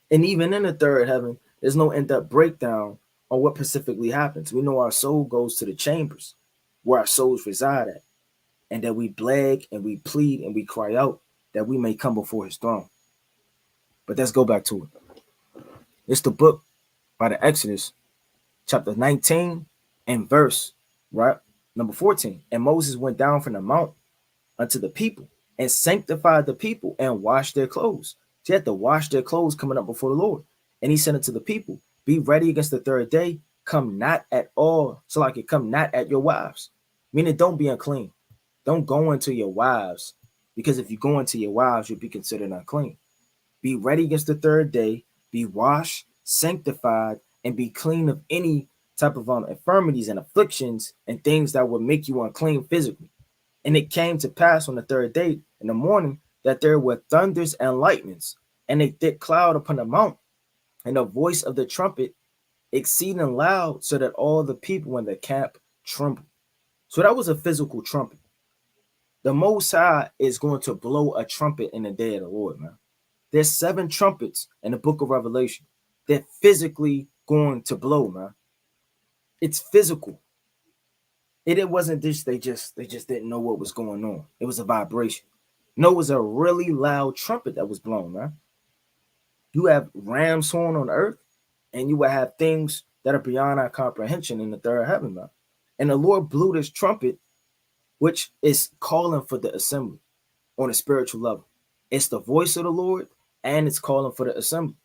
And even in the third heaven, there's no in-depth breakdown on what specifically happens. We know our soul goes to the chambers where our souls reside at, and that we beg and we plead and we cry out that we may come before his throne. But let's go back to it. It's the book by the Exodus, chapter 19 and verse, right, number 14. And Moses went down from the mount unto the people and sanctified the people and washed their clothes. So he had to wash their clothes coming up before the Lord. And he said unto the people, be ready against the third day. Come not at all, so like it come not at your wives. Meaning don't be unclean. Don't go into your wives, because if you go into your wives, you'll be considered unclean. Be ready against the third day, be washed, sanctified, and be clean of any type of infirmities and afflictions and things that would make you unclean physically. And it came to pass on the third day in the morning that there were thunders and lightnings, and a thick cloud upon the mount, and a voice of the trumpet exceeding loud, so that all the people in the camp trembled. So that was a physical trumpet. The Most High is going to blow a trumpet in the day of the Lord, man. There's 7 trumpets in the book of Revelation. They're physically going to blow, man. It's physical. It wasn't this, they just didn't know what was going on. It was a vibration. No, it was a really loud trumpet that was blown, man. You have ram's horn on earth, and you will have things that are beyond our comprehension in the third heaven, man. And the Lord blew this trumpet, which is calling for the assembly on a spiritual level. It's the voice of the Lord, and it's calling for the assembly.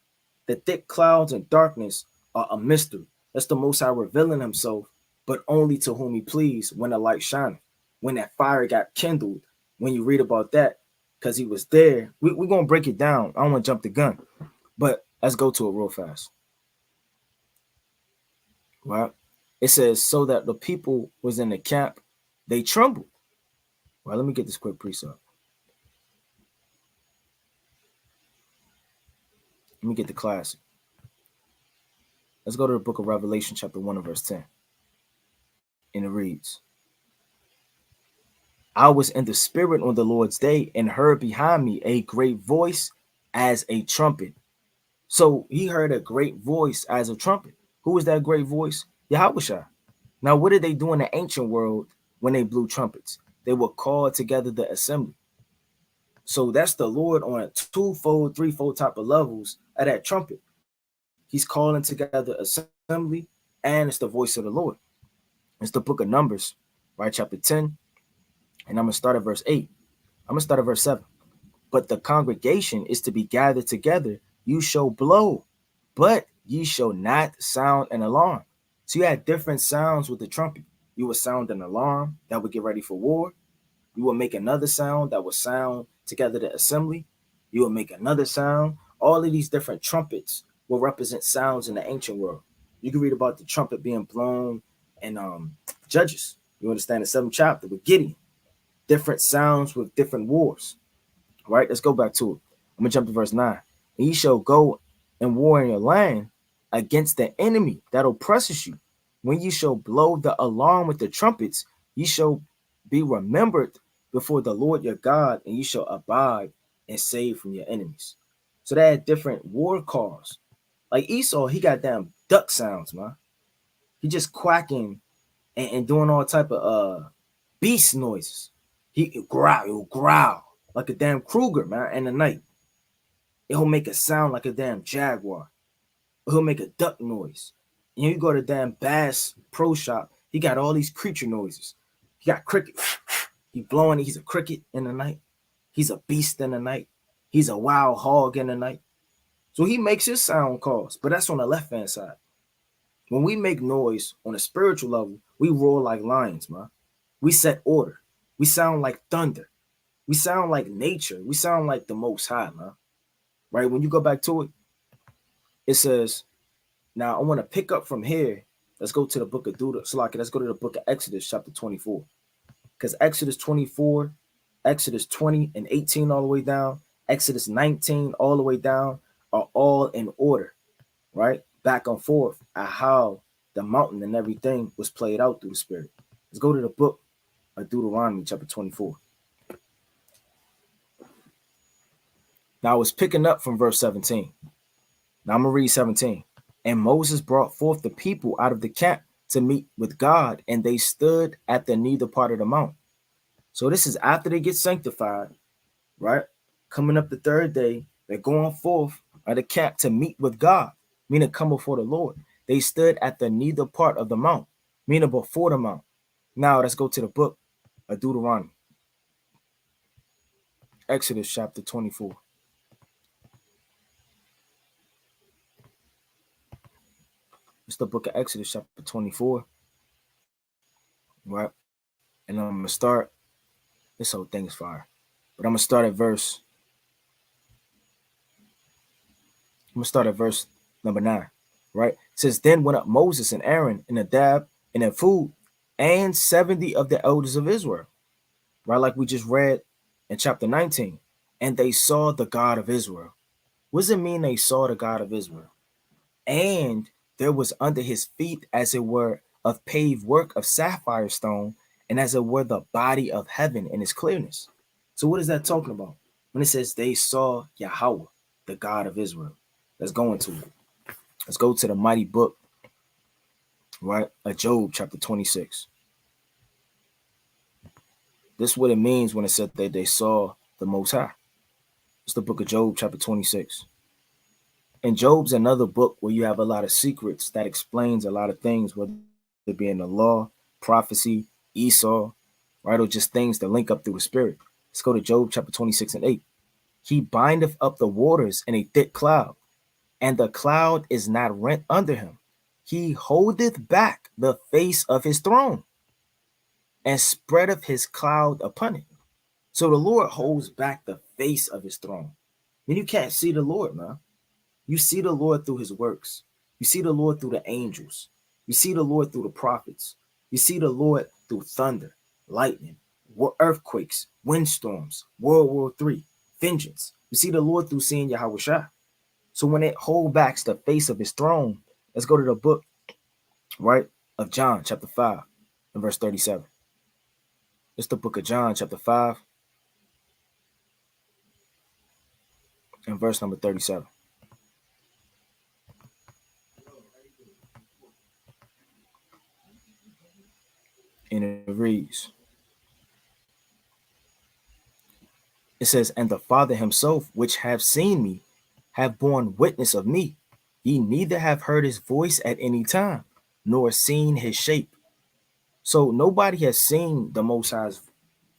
The thick clouds and darkness are a mystery. That's the Most High revealing himself, but only to whom he please when the light shined. When that fire got kindled, when you read about that, because he was there. We're going to break it down. I don't want to jump the gun, but let's go to it real fast. Right? It says, so that the people was in the camp, they trembled. Well, let me get this quick precept. Let me get the classic. Let's go to the book of Revelation, chapter 1 and verse 10. And it reads, I was in the spirit on the Lord's day and heard behind me a great voice as a trumpet. So he heard a great voice as a trumpet. Who was that great voice? Yahushua. Now, what did they do in the ancient world when they blew trumpets? They would call together the assembly. So that's the Lord on a twofold, threefold type of levels of that trumpet. He's calling together assembly, and it's the voice of the Lord. It's the book of Numbers, right? Chapter 10 And I'm going to start at verse 8. I'm going to start at verse 7. But the congregation is to be gathered together. You shall blow, but ye shall not sound an alarm. So you had different sounds with the trumpet. You would sound an alarm that would get ready for war. You would make another sound that would sound together the assembly. You would make another sound. All of these different trumpets will represent sounds in the ancient world. You can read about the trumpet being blown in Judges. You understand the 7th chapter with Gideon. Different sounds with different wars. Right? Let's go back to it. I'm going to jump to verse 9. And ye shall go and war in your land against the enemy that oppresses you. When ye shall blow the alarm with the trumpets, ye shall be remembered before the Lord your God, and ye shall abide and save from your enemies. So they had different war calls. Like Esau, he got damn duck sounds, man. He just quacking and doing all type of beast noises. He'll growl like a damn Kruger, man, in the night. He'll make a sound like a damn jaguar. He'll make a duck noise. And you go to damn Bass Pro Shop, he got all these creature noises. He got cricket. He blowing it. He's a cricket in the night. He's a beast in the night. He's a wild hog in the night. So he makes his sound calls, but that's on the left-hand side. When we make noise on a spiritual level, we roar like lions, man. We set order. We sound like thunder. We sound like nature. We sound like the Most High, man. Right? When you go back to it, it says, now I want to pick up from here. Let's go to the book of Deuteronomy. Let's go to the book of Exodus, chapter 24. Because Exodus 24, Exodus 20 and 18 all the way down, Exodus 19 all the way down are all in order, right? Back and forth at how the mountain and everything was played out through the Spirit. Let's go to the book of Deuteronomy, chapter 24. Now I was picking up from verse 17. Now I'm going to read 17. And Moses brought forth the people out of the camp to meet with God, and they stood at the neither part of the mount. So this is after they get sanctified, right? Coming up the third day, they're going forth at the camp to meet with God, meaning come before the Lord. They stood at the neither part of the mount, meaning before the mount. Now let's go to the book of Deuteronomy. Exodus chapter 24. It's the book of Exodus chapter 24. Right? And I'm going to start. This whole thing is fire. But I'm going to start at verse. I'm going to start at verse number 9. Right? It says, then went up Moses and Aaron and Nadab and Abihu and 70 of the elders of Israel. Right? Like we just read in chapter 19. And they saw the God of Israel. What does it mean they saw the God of Israel? And there was under his feet, as it were, of paved work of sapphire stone, and as it were the body of heaven in its clearness. So what is that talking about? When it says they saw Yahweh, the God of Israel. Let's go into it. Let's go to the mighty book, right, of Job, chapter 26. This is what it means when it said that they saw the Most High. It's the book of Job, chapter 26. And Job's another book where you have a lot of secrets that explains a lot of things, whether it be in the law, prophecy, Esau, right, or just things that link up through the Spirit. Let's go to Job chapter 26 and 8. He bindeth up the waters in a thick cloud, and the cloud is not rent under him. He holdeth back the face of his throne, and spreadeth his cloud upon it. So the Lord holds back the face of his throne. I mean, you can't see the Lord, man. You see the Lord through his works. You see the Lord through the angels. You see the Lord through the prophets. You see the Lord through thunder, lightning, earthquakes, windstorms, World War III, vengeance. You see the Lord through seeing Yahweh Shai. So when it holds back the face of his throne, let's go to the book, right, of John, chapter 5, and verse 37. It's the book of John, chapter 5, and verse number 37. And it reads, it says, and the Father himself, which have seen me, have borne witness of me. Ye neither have heard his voice at any time, nor seen his shape. So nobody has seen the Most High's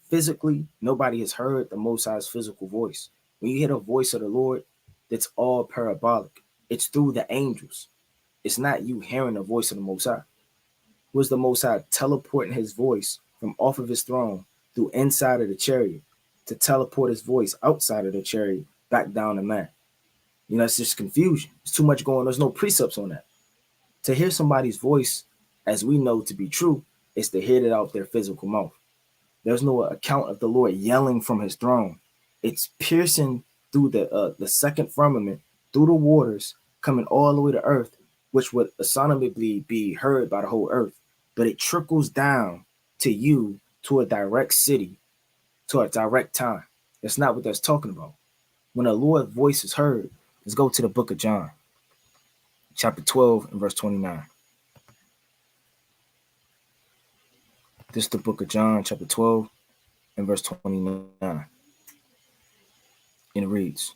Physically, nobody has heard the Most High's physical voice. When you hear the voice of the Lord, that's all parabolic. It's through the angels. It's not you hearing the voice of the Most High. Was the Most High teleporting his voice from off of his throne through inside of the chariot to teleport his voice outside of the chariot back down to man? You know, it's just confusion. It's too much going on. There's no precepts on that. To hear somebody's voice, as we know to be true, is to hear it out their physical mouth. There's no account of the Lord yelling from his throne. It's piercing through the second firmament, through the waters, coming all the way to earth, which would astronomically be heard by the whole earth. But it trickles down to you, to a direct city, to a direct time. That's not what that's talking about. When the Lord's voice is heard, let's go to the book of John, chapter 12 and verse 29. This is the book of John, chapter 12 and verse 29. And it reads,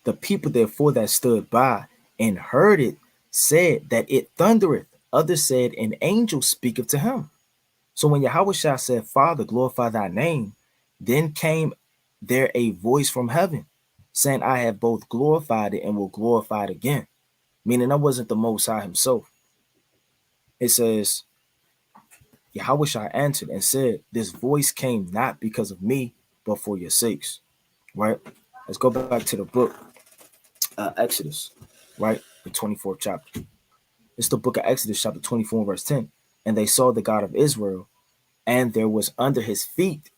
"The people therefore that stood by and heard it said that it thundereth. Others said, an angel speaketh to him." So when Yahushua said, "Father, glorify thy name," then came there a voice from heaven saying, "I have both glorified it and will glorify it again." Meaning that wasn't the Most High himself. It says, Yahushua answered and said, "This voice came not because of me, but for your sakes." Right? Let's go back to the book, Exodus, right? The 24th chapter. It's the book of Exodus, chapter 24, verse 10. "And they saw the God of Israel, and there was under his feet,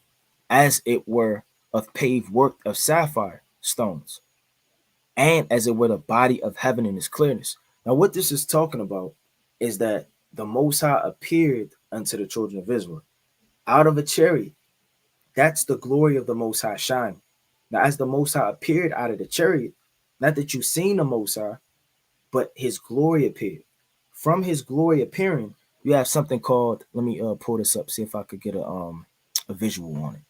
as it were, of paved work of sapphire stones, and as it were the body of heaven in its clearness." Now, what this is talking about is that the Most High appeared unto the children of Israel out of a chariot. That's the glory of the Most High shining. Now, as the Most High appeared out of the chariot, not that you've seen the Most High, but his glory appeared. From his glory appearing, you have something called, let me pull this up, see if I could get a visual on it.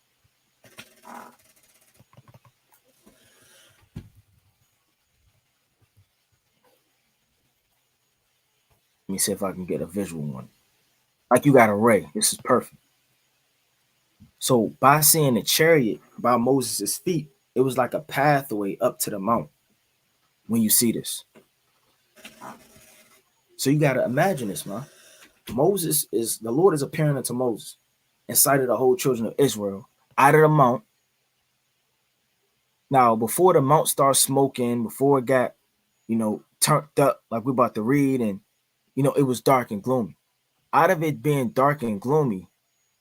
Let me see if I can get a visual on it. Like you got a ray. This is perfect. So by seeing the chariot by Moses' feet, it was like a pathway up to the mount when you see this. So you got to imagine this, man. The Lord is appearing unto Moses in sight of the whole children of Israel out of the mount. Now, before the mount starts smoking, before it got, turned up like we're about to read, and, it was dark and gloomy. Out of it being dark and gloomy,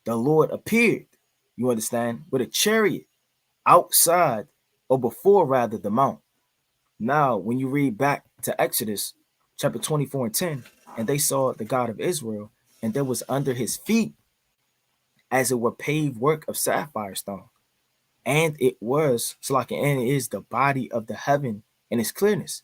the Lord appeared, you understand, with a chariot outside, or before rather, the mount. Now, when you read back to Exodus chapter 24 and 10, "And they saw the God of Israel, and there was under his feet, as it were paved work of sapphire stone. And it was, so like, and it is the body of the heaven in its clearness.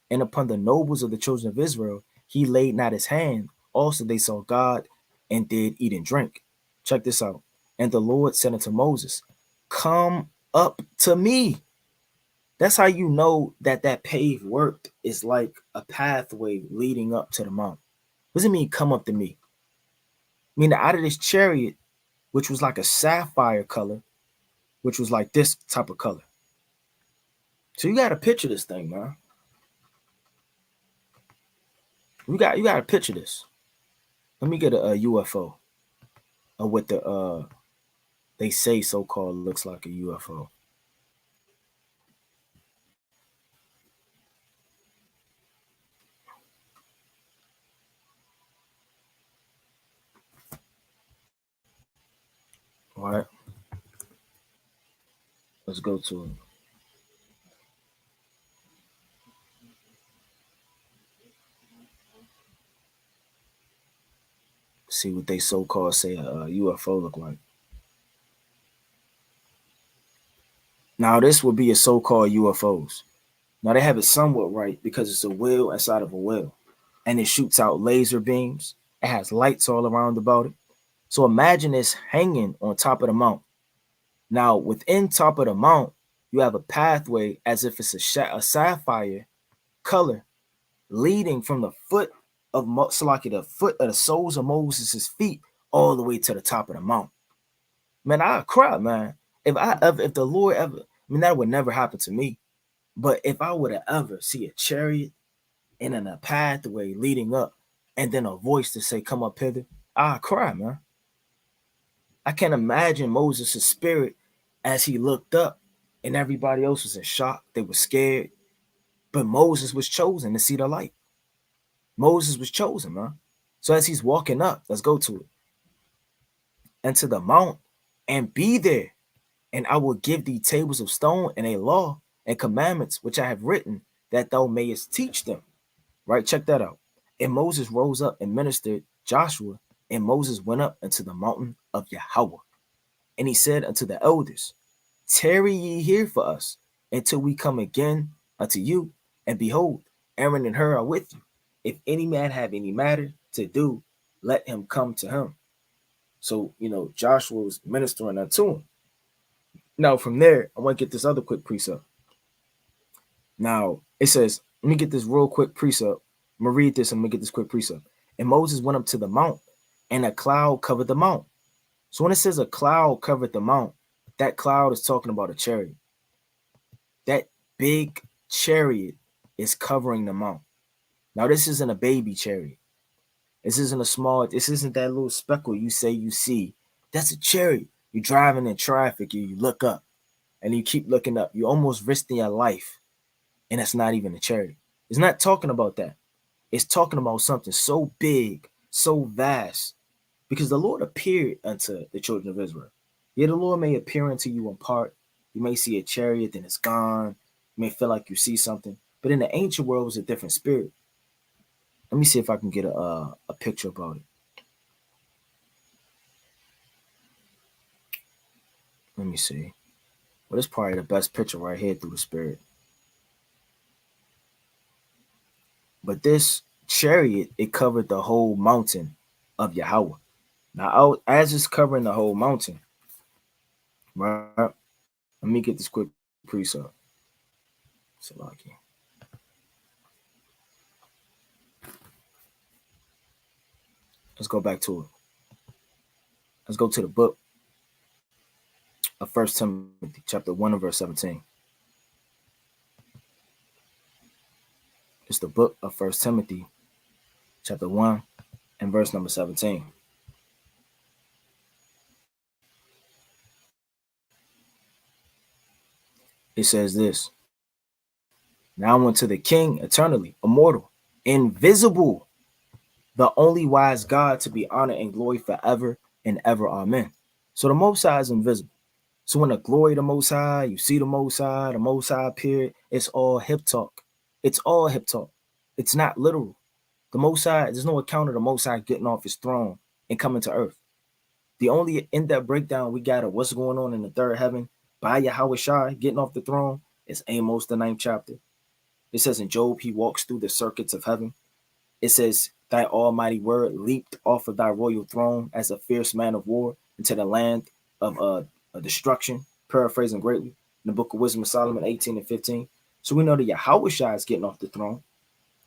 And upon the nobles of the children of Israel, he laid not his hand. Also they saw God, and did eat and drink." Check this out. "And the Lord said unto Moses, Come up to me." That's how you know that paved work is like a pathway leading up to the mount. What does it mean, come up to me? I mean, out of this chariot, which was like a sapphire color, which was like this type of color. So you got to picture this thing, man. You got to picture this. Let me get a UFO, or what they say so-called looks like a UFO. All right, let's go to it. See what they so-called say a UFO look like. Now this would be a so-called UFOs. Now they have it somewhat right because it's a wheel inside of a wheel, and it shoots out laser beams. It has lights all around about it. So imagine this hanging on top of the mount. Now within top of the mount, you have a pathway as if it's a sapphire color leading from the foot of Salaki, the foot of the soles of Moses' feet, all the way to the top of the mount. Man, I'll cry, man. If the Lord ever, I mean, that would never happen to me. But if I would have ever see a chariot and in a pathway leading up, and then a voice to say, "Come up hither," I'll cry, man. I can't imagine Moses' spirit as he looked up, and everybody else was in shock. They were scared, but Moses was chosen to see the light. Moses was chosen, man. So as he's walking up, let's go to it, into the mount, and be there, and I will give thee tables of stone and a law and commandments which I have written, that thou mayest teach them. Right? Check that out. And Moses rose up and ministered Joshua, and Moses went up into the mountain of Yahweh. And he said unto the elders, tarry ye here for us until we come again unto you. And behold, Aaron and Hur are with you. If any man have any matter to do, let him come to him. So, Joshua was ministering unto him. Now, from there, I want to get this other quick precept. Now, it says, let me get this real quick precept. I'm going to read this and I'm going to get this quick precept. And Moses went up to the mount, and a cloud covered the mount. So when it says a cloud covered the mount, that cloud is talking about a chariot. That big chariot is covering the mount. Now, this isn't a baby chariot. This isn't this isn't that little speckle you say you see. That's a chariot. You're driving in traffic, you look up, and you keep looking up. You almost risking your life, and that's not even a chariot. It's not talking about that. It's talking about something so big, so vast, because the Lord appeared unto the children of Israel. Yeah, the Lord may appear unto you in part. You may see a chariot, then it's gone. You may feel like you see something. But in the ancient world, it was a different spirit. Let me see if I can get a picture about it. Let me see. Well, this is probably the best picture right here through the spirit. But this chariot, it covered the whole mountain of Yahweh. Now, as it's covering the whole mountain, right? Let me get this quick precept. Salaki. Let's go back to it. Let's go to the book of 1 Timothy, chapter 1 and verse 17. It's the book of 1 Timothy, chapter 1 and verse number 17. It says this. Now unto the King, eternally, immortal, invisible, the only wise God, to be honored and glory forever and ever. Amen. So the Most High is invisible. So when the glory of the Most High, you see the Most High appeared, it's all hip talk. It's all hip talk. It's not literal. The Most High, there's no account of the Most High getting off his throne and coming to earth. The only in-depth breakdown we got of what's going on in the third heaven by Yahweh Shai getting off the throne is Amos, the 9th chapter. It says in Job, he walks through the circuits of heaven. It says, thy almighty word leaped off of thy royal throne as a fierce man of war into the land of destruction, paraphrasing greatly, in the book of Wisdom of Solomon 18 and 15. So we know that Yahweh Shai is getting off the throne.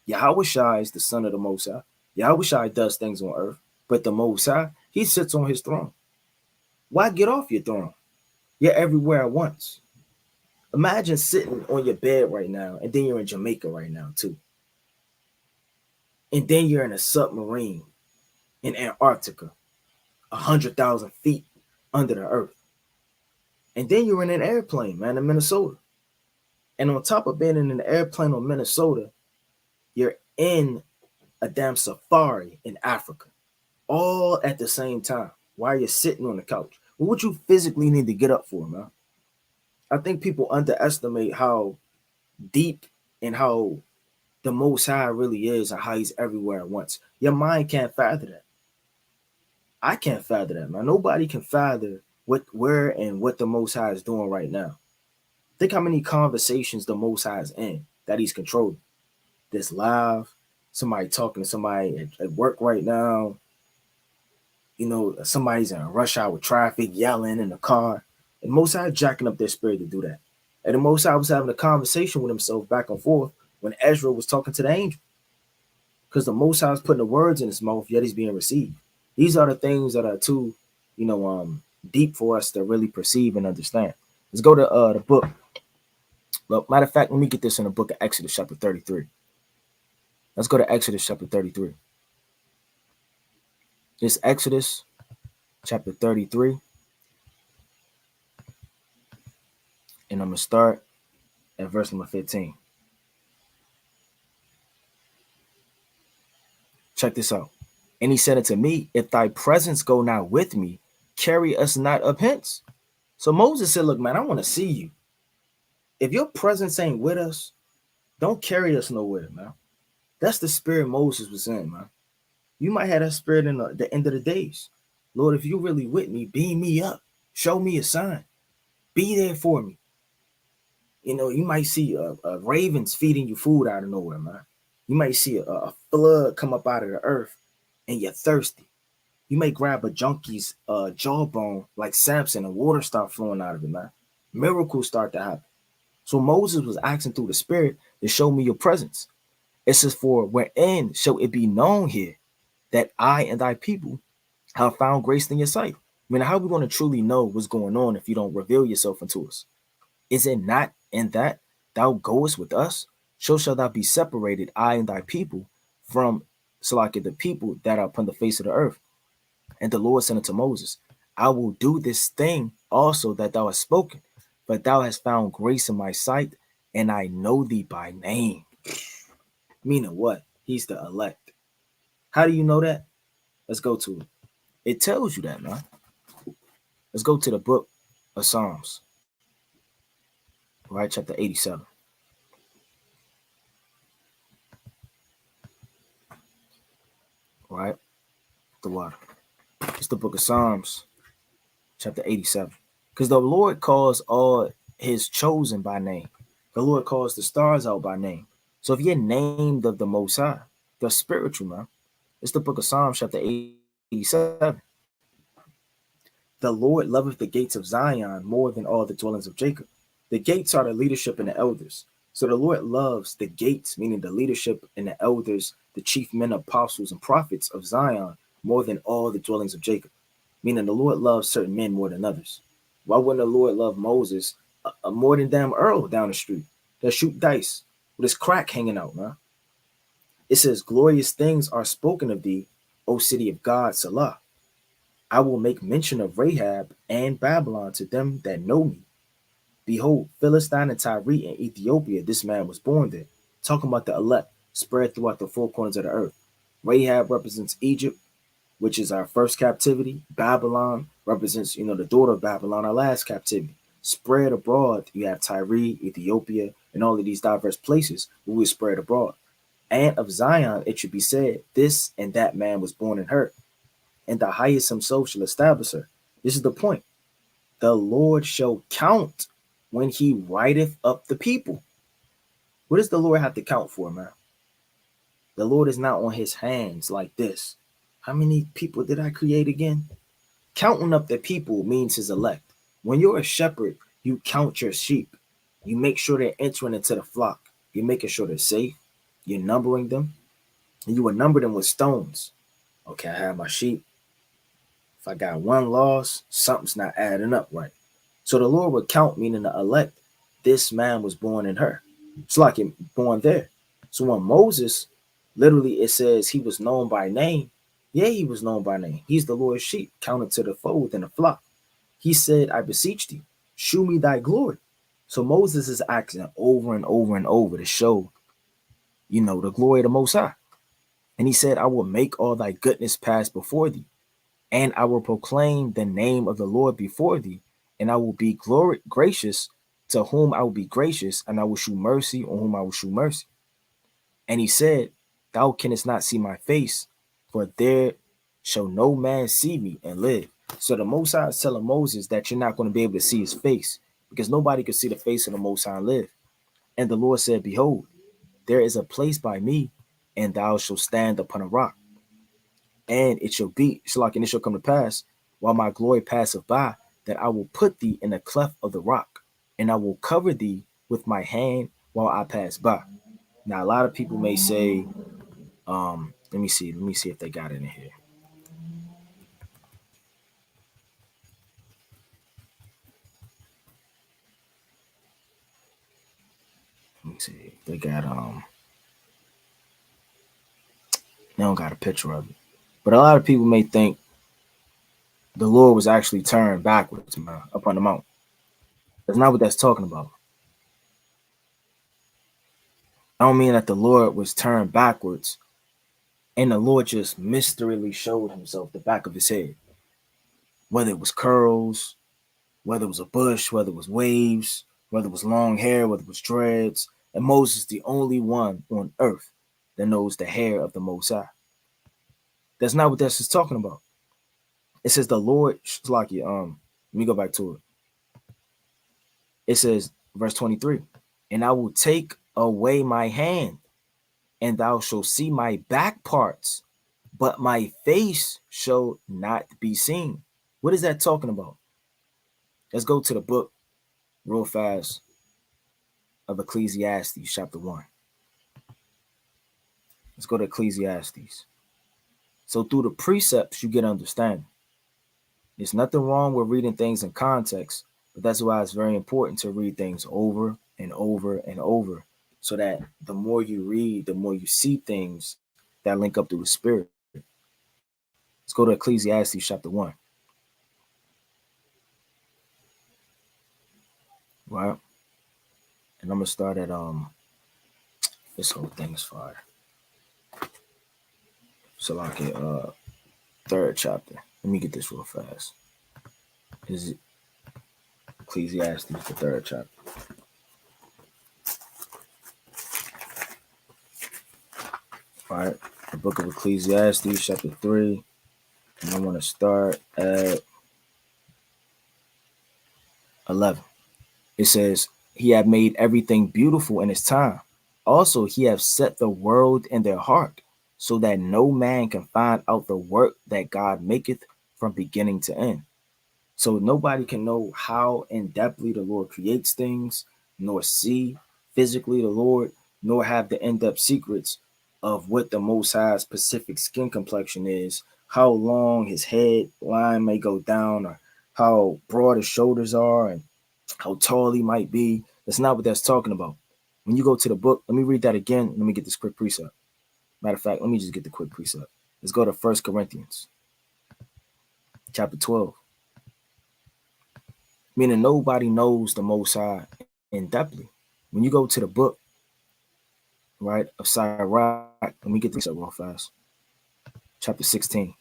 Yahweh Shai is the son of the Most High. Yahweh Shai does things on earth, but the Most High, he sits on his throne. Why get off your throne? You're everywhere at once. Imagine sitting on your bed right now, and then you're in Jamaica right now too. And then you're in a submarine in Antarctica, 100,000 feet under the earth. And then you're in an airplane, man, in Minnesota. And on top of being in an airplane on Minnesota, you're in a damn safari in Africa, all at the same time while you're sitting on the couch. What would you physically need to get up for, man? I think people underestimate how deep and how the Most High really is and how he's everywhere at once. Your mind can't fathom that. I can't fathom that, man. Nobody can fathom where and what the Most High is doing right now. Think how many conversations the Most High is in that he's controlling. This live, somebody talking to somebody at work right now. Somebody's in a rush hour traffic, yelling in the car. And Most High jacking up their spirit to do that. And the Most High was having a conversation with himself back and forth when Ezra was talking to the angel. Because the Most High is putting the words in his mouth, yet he's being received. These are the things that are too, deep for us to really perceive and understand. Let's go to the book. Look, matter of fact, let me get this in the book of Exodus chapter 33. Let's go to Exodus chapter 33. It's Exodus chapter 33. And I'm going to start at verse number 15. Check this out. And he said unto me, if thy presence go not with me, carry us not up hence. So Moses said, look, man, I want to see you. If your presence ain't with us, don't carry us nowhere, man. That's the spirit Moses was in, man. You might have that spirit in the end of the days. Lord, if you really with me, beam me up. Show me a sign. Be there for me. You know, you might see ravens feeding you food out of nowhere, man. You might see a flood come up out of the earth and you're thirsty. You may grab a junkie's jawbone like Samson and water start flowing out of it, man. Miracles start to happen. So Moses was asking through the spirit to show me your presence. It says, for wherein shall it be known here that I and thy people have found grace in your sight? I mean, how are we going to truly know what's going on if you don't reveal yourself unto us? Is it not in that thou goest with us? So shall thou be separated, I and thy people, from Salaki, the people that are upon the face of the earth. And the Lord said unto Moses, I will do this thing also that thou hast spoken, but thou hast found grace in my sight, and I know thee by name. Meaning what? He's the elect. How do you know that? Let's go to it. It tells you that, man. Let's go to the book of Psalms, right? Chapter 87. Right? The water. It's the book of Psalms, chapter 87. Because the Lord calls all his chosen by name. The Lord calls the stars out by name. So if you're named of the Most High, the spiritual, man, it's the book of Psalms, chapter 87. The Lord loveth the gates of Zion more than all the dwellings of Jacob. The gates are the leadership and the elders. So the Lord loves the gates, meaning the leadership and the elders, the chief men, apostles, and prophets of Zion more than all the dwellings of Jacob. Meaning the Lord loves certain men more than others. Why wouldn't the Lord love Moses more than damn Earl down the street that shoot dice with his crack hanging out, man? It says, glorious things are spoken of thee, O city of God, Salah. I will make mention of Rahab and Babylon to them that know me. Behold, Philistine and Tyre and Ethiopia, this man was born there. Talking about the elect spread throughout the four corners of the earth. Rahab represents Egypt, which is our first captivity. Babylon represents, the daughter of Babylon, our last captivity. Spread abroad, you have Tyre, Ethiopia, and all of these diverse places where we spread abroad. And of Zion, it should be said, this and that man was born in her, and the highest himself shall establish her. This is the point. The Lord shall count when he writeth up the people. What does the Lord have to count for, man? The Lord is not on his hands like this. How many people did I create again? Counting up the people means his elect. When you're a shepherd, you count your sheep. You make sure they're entering into the flock. You're making sure they're safe. You're numbering them. And you will number them with stones. Okay, I have my sheep. If I got one loss, something's not adding up right. So the Lord would count, meaning the elect. This man was born in her. It's like him born there. So when Moses, literally it says he was known by name. Yeah, he was known by name. He's the Lord's sheep, counted to the fold in the flock. He said, I beseech thee, shew me thy glory. So Moses is asking over and over and over to show, the glory of the Most High. And he said, I will make all thy goodness pass before thee, and I will proclaim the name of the Lord before thee, and I will be gracious to whom I will be gracious, and I will shew mercy on whom I will shew mercy. And he said, thou canst not see my face, for there shall no man see me and live. So the Most High is telling Moses that you're not going to be able to see his face, because nobody could see the face of the Most High and live. And the Lord said, behold, there is a place by me, and thou shalt stand upon a rock. And it shall be, and it shall come to pass, while my glory passeth by, that I will put thee in a cleft of the rock, and I will cover thee with my hand while I pass by. Now, a lot of people may say, let me see if they got it in here. They got they don't got a picture of it. But a lot of people may think the Lord was actually turned backwards, man, up on the mount. That's not what that's talking about. I don't mean that the Lord was turned backwards and the Lord just mysteriously showed himself the back of his head. Whether it was curls, whether it was a bush, whether it was waves, whether it was long hair, whether it was dreads. And Moses is the only one on earth that knows the hair of the Most High. That's not what this is talking about. It says the Lord, let me go back to it. It says, verse 23, and I will take away my hand, and thou shalt see my back parts, but my face shall not be seen. What is that talking about? Let's go to the book real fast of Ecclesiastes, chapter 1. Let's go to Ecclesiastes. So through the precepts, you get understanding. There's nothing wrong with reading things in context, but that's why it's very important to read things over and over and over, so that the more you read, the more you see things that link up to the Spirit. Let's go to Ecclesiastes chapter 1. Right? And I'm going to start at, this whole thing is fire. So like third chapter. Let me get this real fast. Is it Ecclesiastes, the third chapter? All right, the book of Ecclesiastes, chapter 3, and I want to start at 11. It says, he had made everything beautiful in his time. Also, he have set the world in their heart, so that no man can find out the work that God maketh from beginning to end. So nobody can know how in depthly the Lord creates things, nor see physically the Lord, nor have the in-depth secrets of what the Most High's specific skin complexion is, how long his head line may go down, or how broad his shoulders are, and how tall he might be. That's not what that's talking about. When you go to the book, let me read that again. Let me get this quick precept. Matter of fact, let me just get the quick precept. Let's go to 1 Corinthians chapter 12. Meaning nobody knows the Most High in depthly. When you go to the book, right, of Sinai, let me get this up real fast. Chapter 16.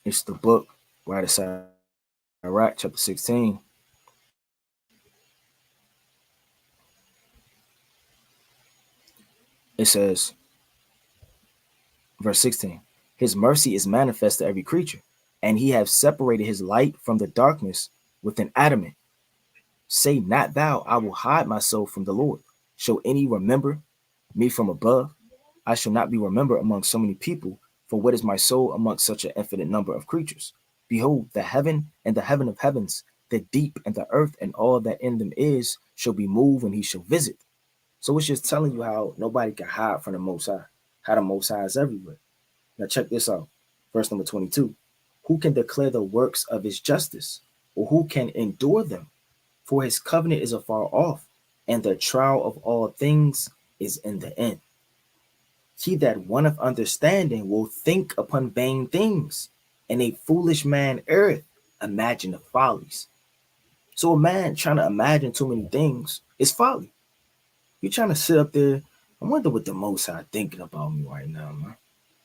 It's the book, right, of Sinai, chapter 16. It says, verse 16, his mercy is manifest to every creature, and he have separated his light from the darkness with an adamant. Say not thou, I will hide myself from the Lord. Shall any remember me from above? I shall not be remembered among so many people, for what is my soul amongst such an infinite number of creatures? Behold, the heaven and the heaven of heavens, the deep and the earth and all that in them is, shall be moved when he shall visit. So it's just telling you how nobody can hide from the Most High, how the Most High is everywhere. Now check this out. Verse number 22. Who can declare the works of his justice, or who can endure them? For his covenant is afar off, and the trial of all things is in the end. He that wanteth understanding will think upon vain things, and a foolish man erreth, imagine the follies. So a man trying to imagine too many things is folly. You're trying to sit up there. I wonder what the Most High thinking about me right now, man.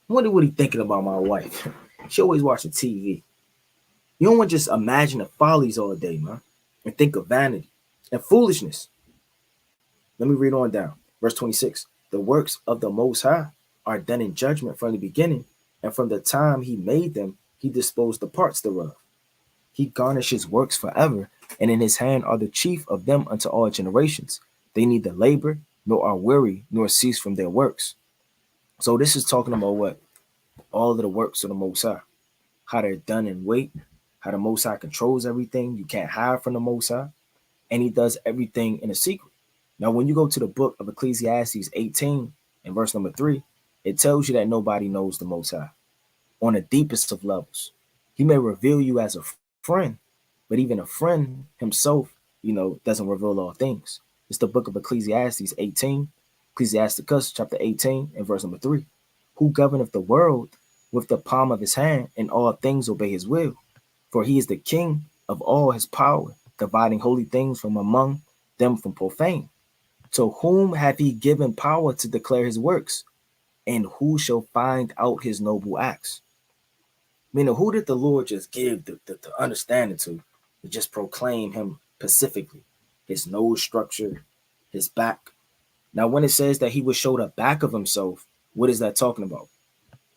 I wonder what he thinking about my wife. She always watching TV. You don't want to just imagine the follies all day, man, and think of vanity and foolishness. Let me read on down. Verse 26. The works of the Most High are done in judgment from the beginning, and from the time he made them, he disposed the parts thereof. He garnishes works forever, and in his hand are the chief of them unto all generations. They neither labor, nor are weary, nor cease from their works. So this is talking about what? All of the works of the Most High. How they're done in weight, how the Most High controls everything. You can't hide from the Most High. And he does everything in a secret. Now, when you go to the book of Ecclesiastes 18 and verse number 3, it tells you that nobody knows the Most High on the deepest of levels. He may reveal you as a friend, But even a friend himself, doesn't reveal all things. It's the book of Ecclesiastes 18, Ecclesiasticus chapter 18 and verse number 3. Who governeth the world with the palm of his hand, and all things obey his will? For he is the king of all his power, dividing holy things from among them from profane. To whom hath he given power to declare his works? And who shall find out his noble acts? Meaning, who did the Lord just give the understanding to just proclaim him specifically? His nose structure, his back. Now, when it says that he would show the back of himself, what is that talking about?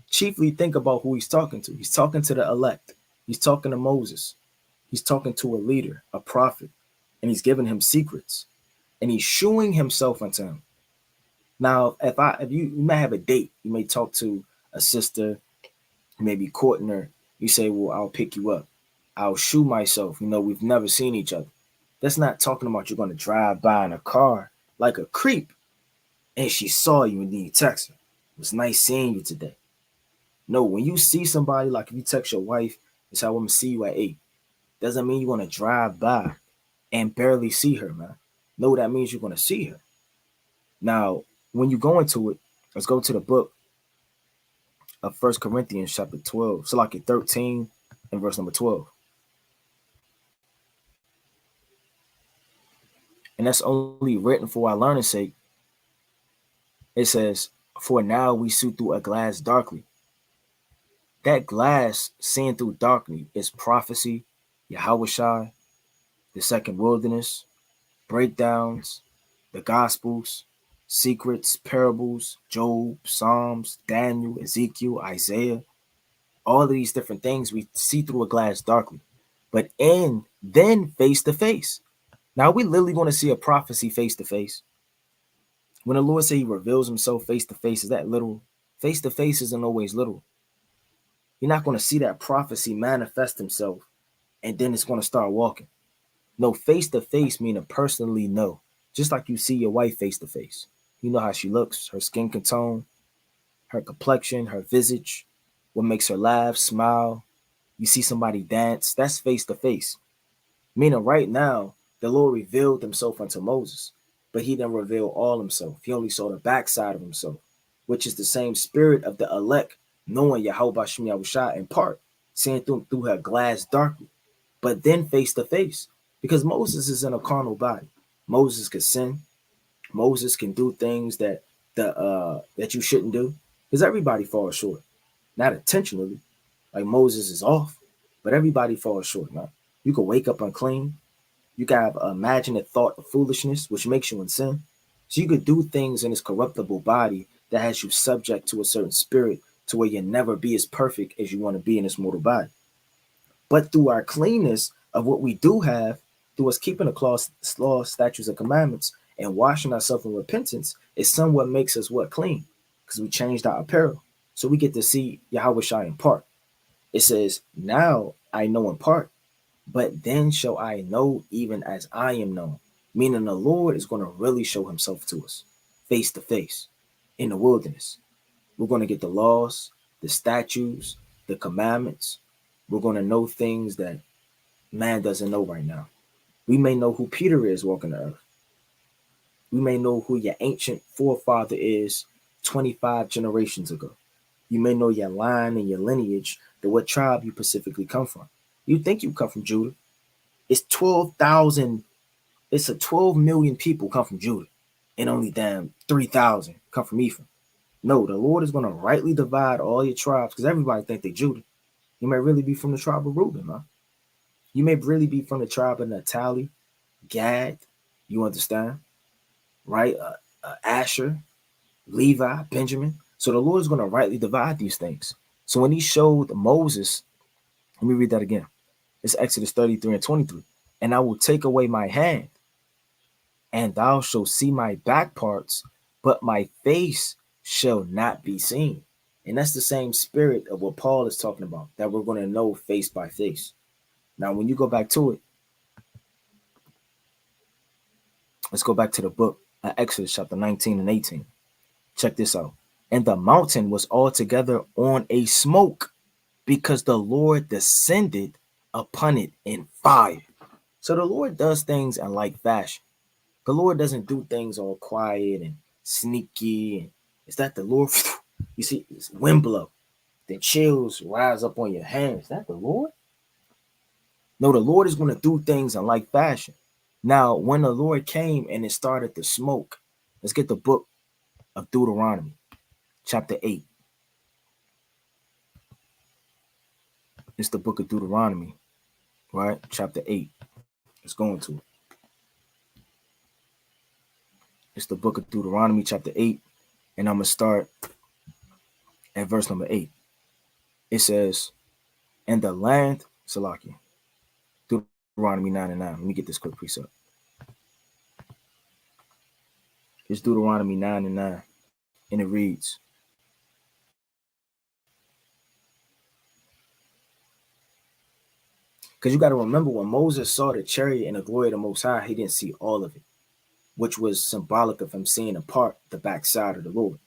Chiefly think about who he's talking to. He's talking to the elect. He's talking to Moses. He's talking to a leader, a prophet, and he's giving him secrets. And he's showing himself unto him. Now, if you may have a date, you may talk to a sister, you may be courting her. You say, well, I'll pick you up. I'll shoe myself. We've never seen each other. That's not talking about you're going to drive by in a car like a creep and she saw you and then you text her. It was nice seeing you today. No, when you see somebody, like if you text your wife and say, I want to see you at 8, doesn't mean you're going to drive by and barely see her, man. No, that means you're going to see her. Now, when you go into it, let's go to the book of 1 Corinthians chapter 12. So like 13 and verse number 12. And that's only written for our learning's sake. It says, for now we see through a glass darkly. That glass seen through darkly is prophecy, Yahushua, the second wilderness, breakdowns, the gospels, secrets, parables, Job, Psalms, Daniel, Ezekiel, Isaiah. All of these different things we see through a glass darkly. But then face to face. Now, are we literally going to see a prophecy face to face? When the Lord say he reveals himself face to face, is that literal? Face to face isn't always literal. You're not going to see that prophecy manifest himself and then it's going to start walking. No, face to face meaning personally know. Just like you see your wife face to face. You know how she looks, her skin tone, her complexion, her visage, what makes her laugh, smile. You see somebody dance, that's face to face. Meaning right now, the Lord revealed himself unto Moses, but he didn't reveal all himself. He only saw the backside of himself, which is the same spirit of the elect, knowing Yahweh Shem Yahushua in part, seeing through her glass darkly, but then face to face. Because Moses is in a carnal body. Moses can sin. Moses can do things that you shouldn't do. Because everybody falls short. Not intentionally. Like Moses is off. But everybody falls short, man. You can wake up unclean. You can have imagined thought of foolishness, which makes you in sin. So you could do things in this corruptible body that has you subject to a certain spirit to where you'll never be as perfect as you want to be in this mortal body. But through our cleanness of what we do have, through us keeping the laws, statutes, and commandments, and washing ourselves in repentance, is somewhat makes us what? Clean. Because we changed our apparel. So we get to see Yahushua in part. It says, now I know in part, but then shall I know even as I am known. Meaning the Lord is going to really show himself to us, face to face, in the wilderness. We're going to get the laws, the statutes, the commandments. We're going to know things that man doesn't know right now. We may know who Peter is walking the earth. We may know who your ancient forefather is 25 generations ago. You may know your line and your lineage, to what tribe you specifically come from. You think you come from Judah. It's 12,000. It's a 12 million people come from Judah. And only damn 3,000 come from Ephraim. No, the Lord is going to rightly divide all your tribes because everybody think they Judah. You may really be from the tribe of Reuben, man. You may really be from the tribe of Naphtali, Gad, you understand, right? Asher, Levi, Benjamin. So the Lord is going to rightly divide these things. So when he showed Moses, let me read that again. It's Exodus 33 and 23. And I will take away my hand, and thou shalt see my back parts, but my face shall not be seen. And that's the same spirit of what Paul is talking about, that we're going to know face by face. Now, when you go back to it, let's go back to the book of Exodus chapter 19 and 18. Check this out. And the mountain was altogether on a smoke, because the Lord descended upon it in fire. So the Lord does things in like fashion. The Lord doesn't do things all quiet and sneaky. And it's that the Lord, you see, it's wind blow. The chills rise up on your hands. Is that the Lord? No, the Lord is going to do things in like fashion. Now, when the Lord came and it started to smoke, let's get the book of Deuteronomy, chapter 8. It's the book of Deuteronomy, right? Chapter 8. It's going to. It's the book of Deuteronomy, chapter 8. And I'm going to start at verse number 8. It says, and the land, Salaki, Deuteronomy 9 and 9. Let me get this quick precept. It's Deuteronomy 9 and 9. And it reads, because you got to remember when Moses saw the chariot and the glory of the Most High, he didn't see all of it, which was symbolic of him seeing apart the backside of the Lord.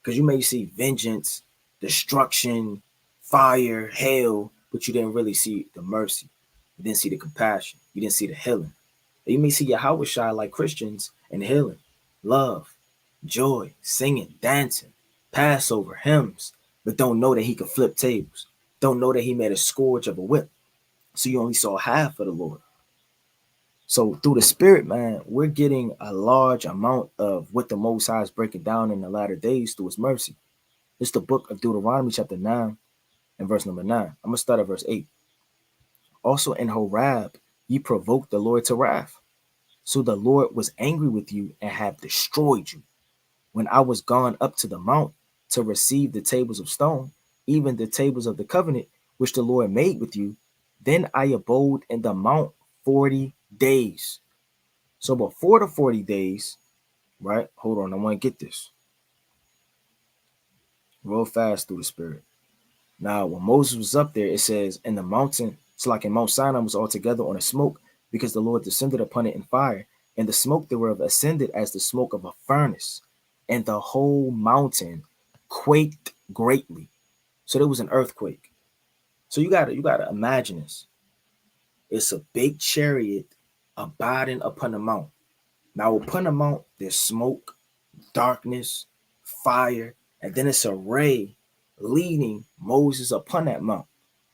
Because you may see vengeance, destruction, fire, hell, but you didn't really see the mercy. You didn't see the compassion. You didn't see the healing. You may see Yahweh Shai like Christians in healing, love, joy, singing, dancing, Passover, hymns, but don't know that he could flip tables. Don't know that he made a scourge of a whip. So you only saw half of the Lord. So through the Spirit, man, we're getting a large amount of what the Most High is breaking down in the latter days through his mercy. It's the book of Deuteronomy, chapter 9, and verse number 9. I'm going to start at verse 8. Also in Horeb, ye provoked the Lord to wrath. So the Lord was angry with you and have destroyed you. When I was gone up to the mount to receive the tables of stone, even the tables of the covenant, which the Lord made with you, then I abode in the mount 40 days. So before the 40 days, right? Hold on, I want to get this real fast through the Spirit. Now, when Moses was up there, it says, in the mountain, it's like in Mount Sinai was altogether on a smoke, because the Lord descended upon it in fire, and the smoke thereof ascended as the smoke of a furnace, and the whole mountain quaked greatly. So there was an earthquake. So you gotta imagine this. It's a big chariot abiding upon the mount. Now upon the mount, there's smoke, darkness, fire, and then it's a ray leading Moses upon that mount.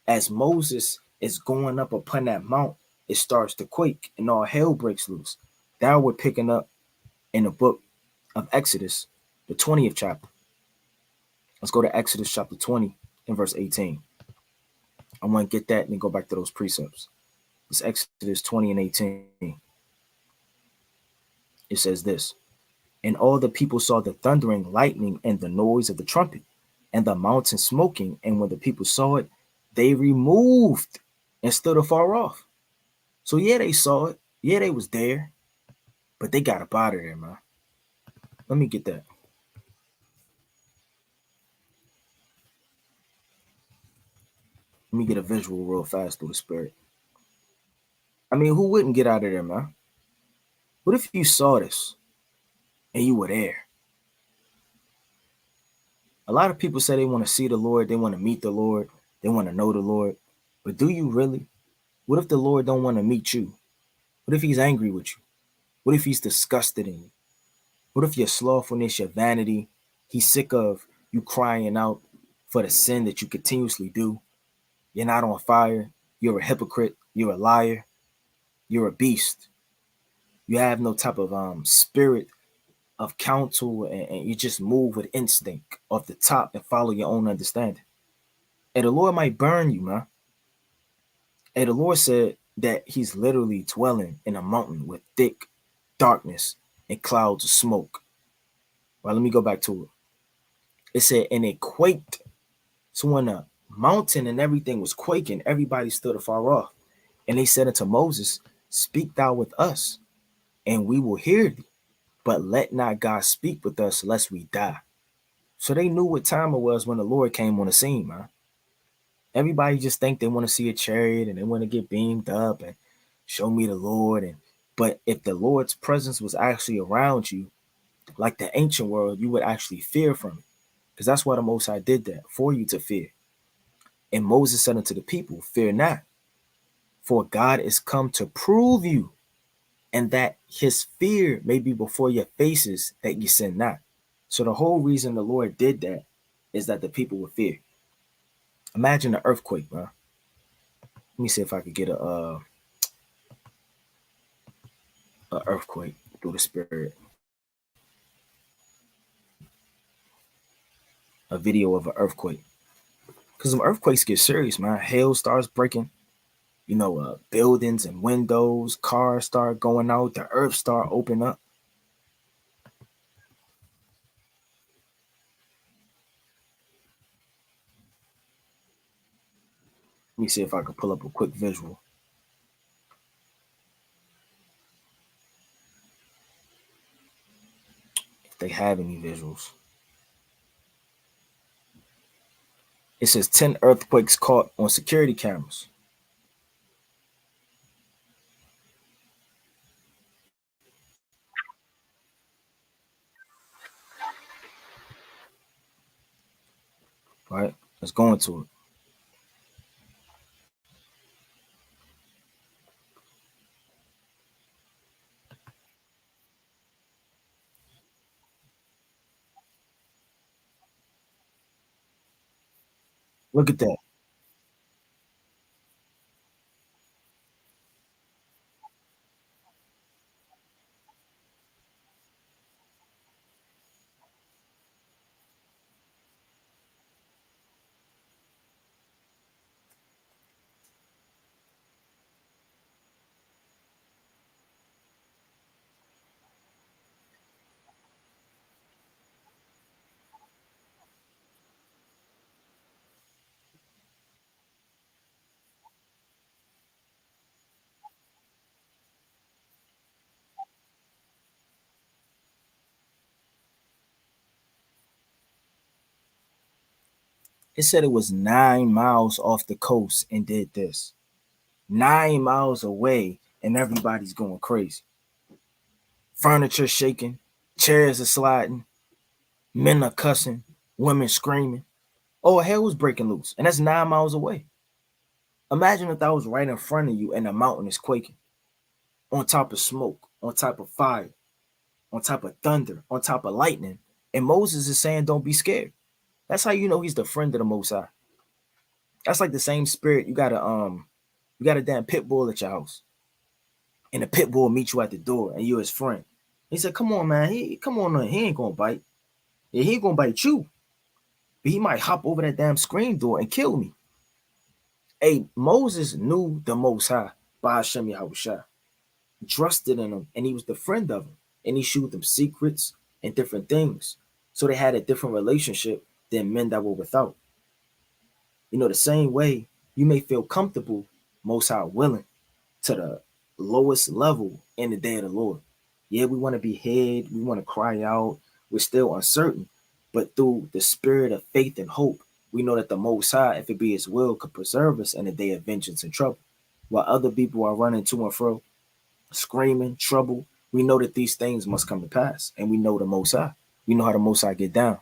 As Moses is going up upon that mount, it starts to quake and all hell breaks loose. That we're picking up in the book of Exodus, the 20th chapter. Let's go to Exodus chapter 20 and verse 18. I want to get that and then go back to those precepts. It's Exodus 20 and 18. It says this, and all the people saw the thundering, lightning, and the noise of the trumpet, and the mountain smoking. And when the people saw it, they removed and stood afar off. So yeah, they saw it. Yeah, they was there. But they got up out of there, man. Let me get that. Let me get a visual real fast through the Spirit. I mean, who wouldn't get out of there, man? What if you saw this and you were there? A lot of people say they want to see the Lord, they want to meet the Lord, they want to know the Lord. But do you really? What if the Lord don't want to meet you? What if he's angry with you? What if he's disgusted in you? What if your slothfulness, your vanity, he's sick of you crying out for the sin that you continuously do? You're not on fire. You're a hypocrite. You're a liar. You're a beast. You have no type of spirit of counsel, and you just move with instinct off the top and follow your own understanding. And the Lord might burn you, man. And the Lord said that he's literally dwelling in a mountain with thick darkness and clouds of smoke. Well, let me go back to it. It said, and it quaked. So when the mountain and everything was quaking, everybody stood afar off. And they said unto Moses, speak thou with us, and we will hear thee. But let not God speak with us, lest we die. So they knew what time it was when the Lord came on the scene, man. Everybody just think they want to see a chariot and they want to get beamed up and show me the Lord. But if the Lord's presence was actually around you, like the ancient world, you would actually fear from it. Because that's why the Most High did that, for you to fear. And Moses said unto the people, fear not. For God is come to prove you, and that his fear may be before your faces, that you sin not. So the whole reason the Lord did that is that the people would fear. Imagine an earthquake, bro. Let me see if I could get a earthquake through the spirit. A video of an earthquake. Because some earthquakes get serious, man. Hail starts breaking, buildings and windows, cars start going out, the earth start opening up. Let me see if I can pull up a quick visual. If they have any visuals. It says 10 earthquakes caught on security cameras. Right? Let's go into it. Look at that. It said it was 9 miles off the coast and did this. 9 miles away, and everybody's going crazy. Furniture shaking, chairs are sliding, men are cussing, women screaming. Oh, hell was breaking loose, and that's 9 miles away. Imagine if that was right in front of you and the mountain is quaking, on top of smoke, on top of fire, on top of thunder, on top of lightning. And Moses is saying, don't be scared. That's how you know he's the friend of the Most High. That's like the same spirit. You got a damn pit bull at your house, and the pit bull meets you at the door, and you're his friend. He said, "Come on, man. Come on. He ain't gonna bite. Yeah, he ain't gonna bite you, but he might hop over that damn screen door and kill me." Hey, Moses knew the Most High, by Hashem Yahushua, trusted in him, and he was the friend of him, and he showed them secrets and different things. So they had a different relationship than men that were without. The same way you may feel comfortable, Most High willing, to the lowest level in the day of the Lord. Yeah, we want to be hid, we want to cry out, we're still uncertain, but through the spirit of faith and hope, we know that the Most High, if it be His will, could preserve us in the day of vengeance and trouble. While other people are running to and fro, screaming, trouble, we know that these things must come to pass, and we know the Most High. We know how the Most High get down.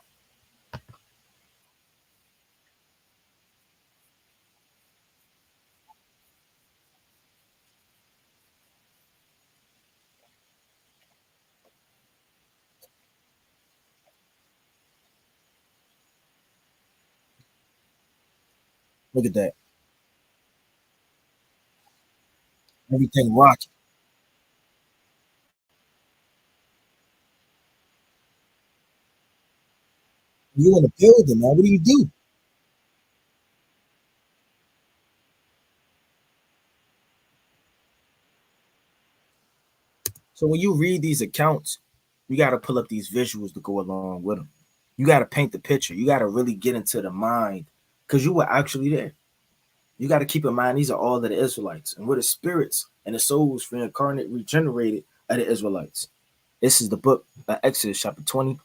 Look at that. Everything rocking. You in the building, man. What do you do? So when you read these accounts, you got to pull up these visuals to go along with them. You got to paint the picture. You got to really get into the mind because you were actually there. You got to keep in mind these are all of the Israelites, and we're the spirits and the souls reincarnate, regenerated of the Israelites. This is the book of Exodus, chapter 20,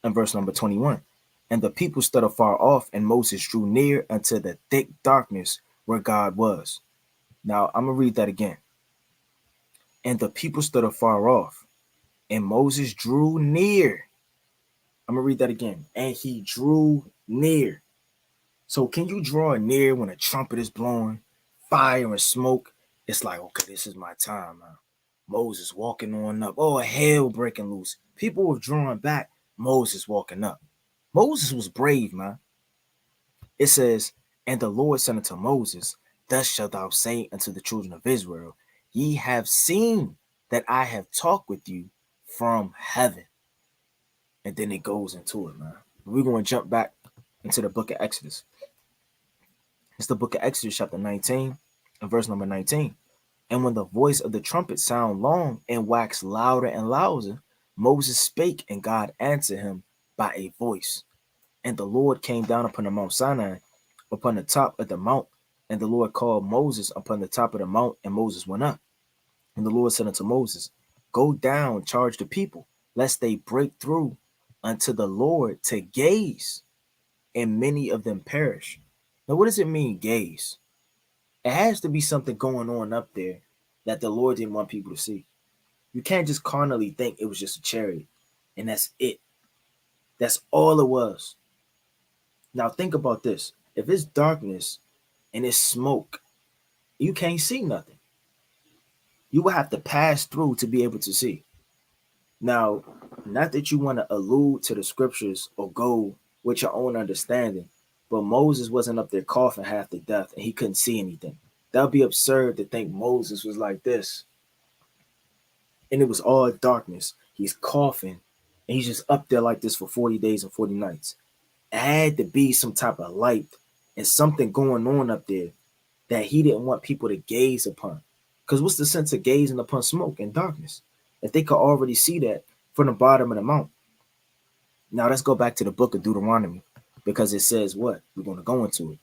and verse number 21. And the people stood afar off, and Moses drew near unto the thick darkness where God was. Now I'm gonna read that again. And the people stood afar off, and Moses drew near. I'm gonna read that again. And he drew near. So can you draw near when a trumpet is blowing, fire and smoke? It's like, okay, this is my time, man. Moses walking on up. Oh, hell breaking loose. People were drawing back. Moses walking up. Moses was brave, man. It says, and the Lord said unto Moses, thus shalt thou say unto the children of Israel, ye have seen that I have talked with you from heaven. And then it goes into it, man. We're going to jump back into the book of Exodus. It's the book of Exodus, chapter 19, and verse number 19. And when the voice of the trumpet sound long and waxed louder and louder, Moses spake, and God answered him by a voice. And the Lord came down upon the Mount Sinai, upon the top of the mount, and the Lord called Moses upon the top of the mount, and Moses went up. And the Lord said unto Moses, go down, charge the people, lest they break through unto the Lord to gaze, and many of them perish. Now, what does it mean, gaze? It has to be something going on up there that the Lord didn't want people to see. You can't just carnally think it was just a chariot and that's it. That's all it was. Now think about this. If it's darkness and it's smoke, you can't see nothing. You will have to pass through to be able to see. Now, not that you want to allude to the scriptures or go with your own understanding, but Moses wasn't up there coughing half to death and he couldn't see anything. That would be absurd to think Moses was like this and it was all darkness. He's coughing and he's just up there like this for 40 days and 40 nights. It had to be some type of light and something going on up there that he didn't want people to gaze upon. Because what's the sense of gazing upon smoke and darkness if they could already see that from the bottom of the mount? Now let's go back to the book of Deuteronomy, because it says what? We're going to go into it.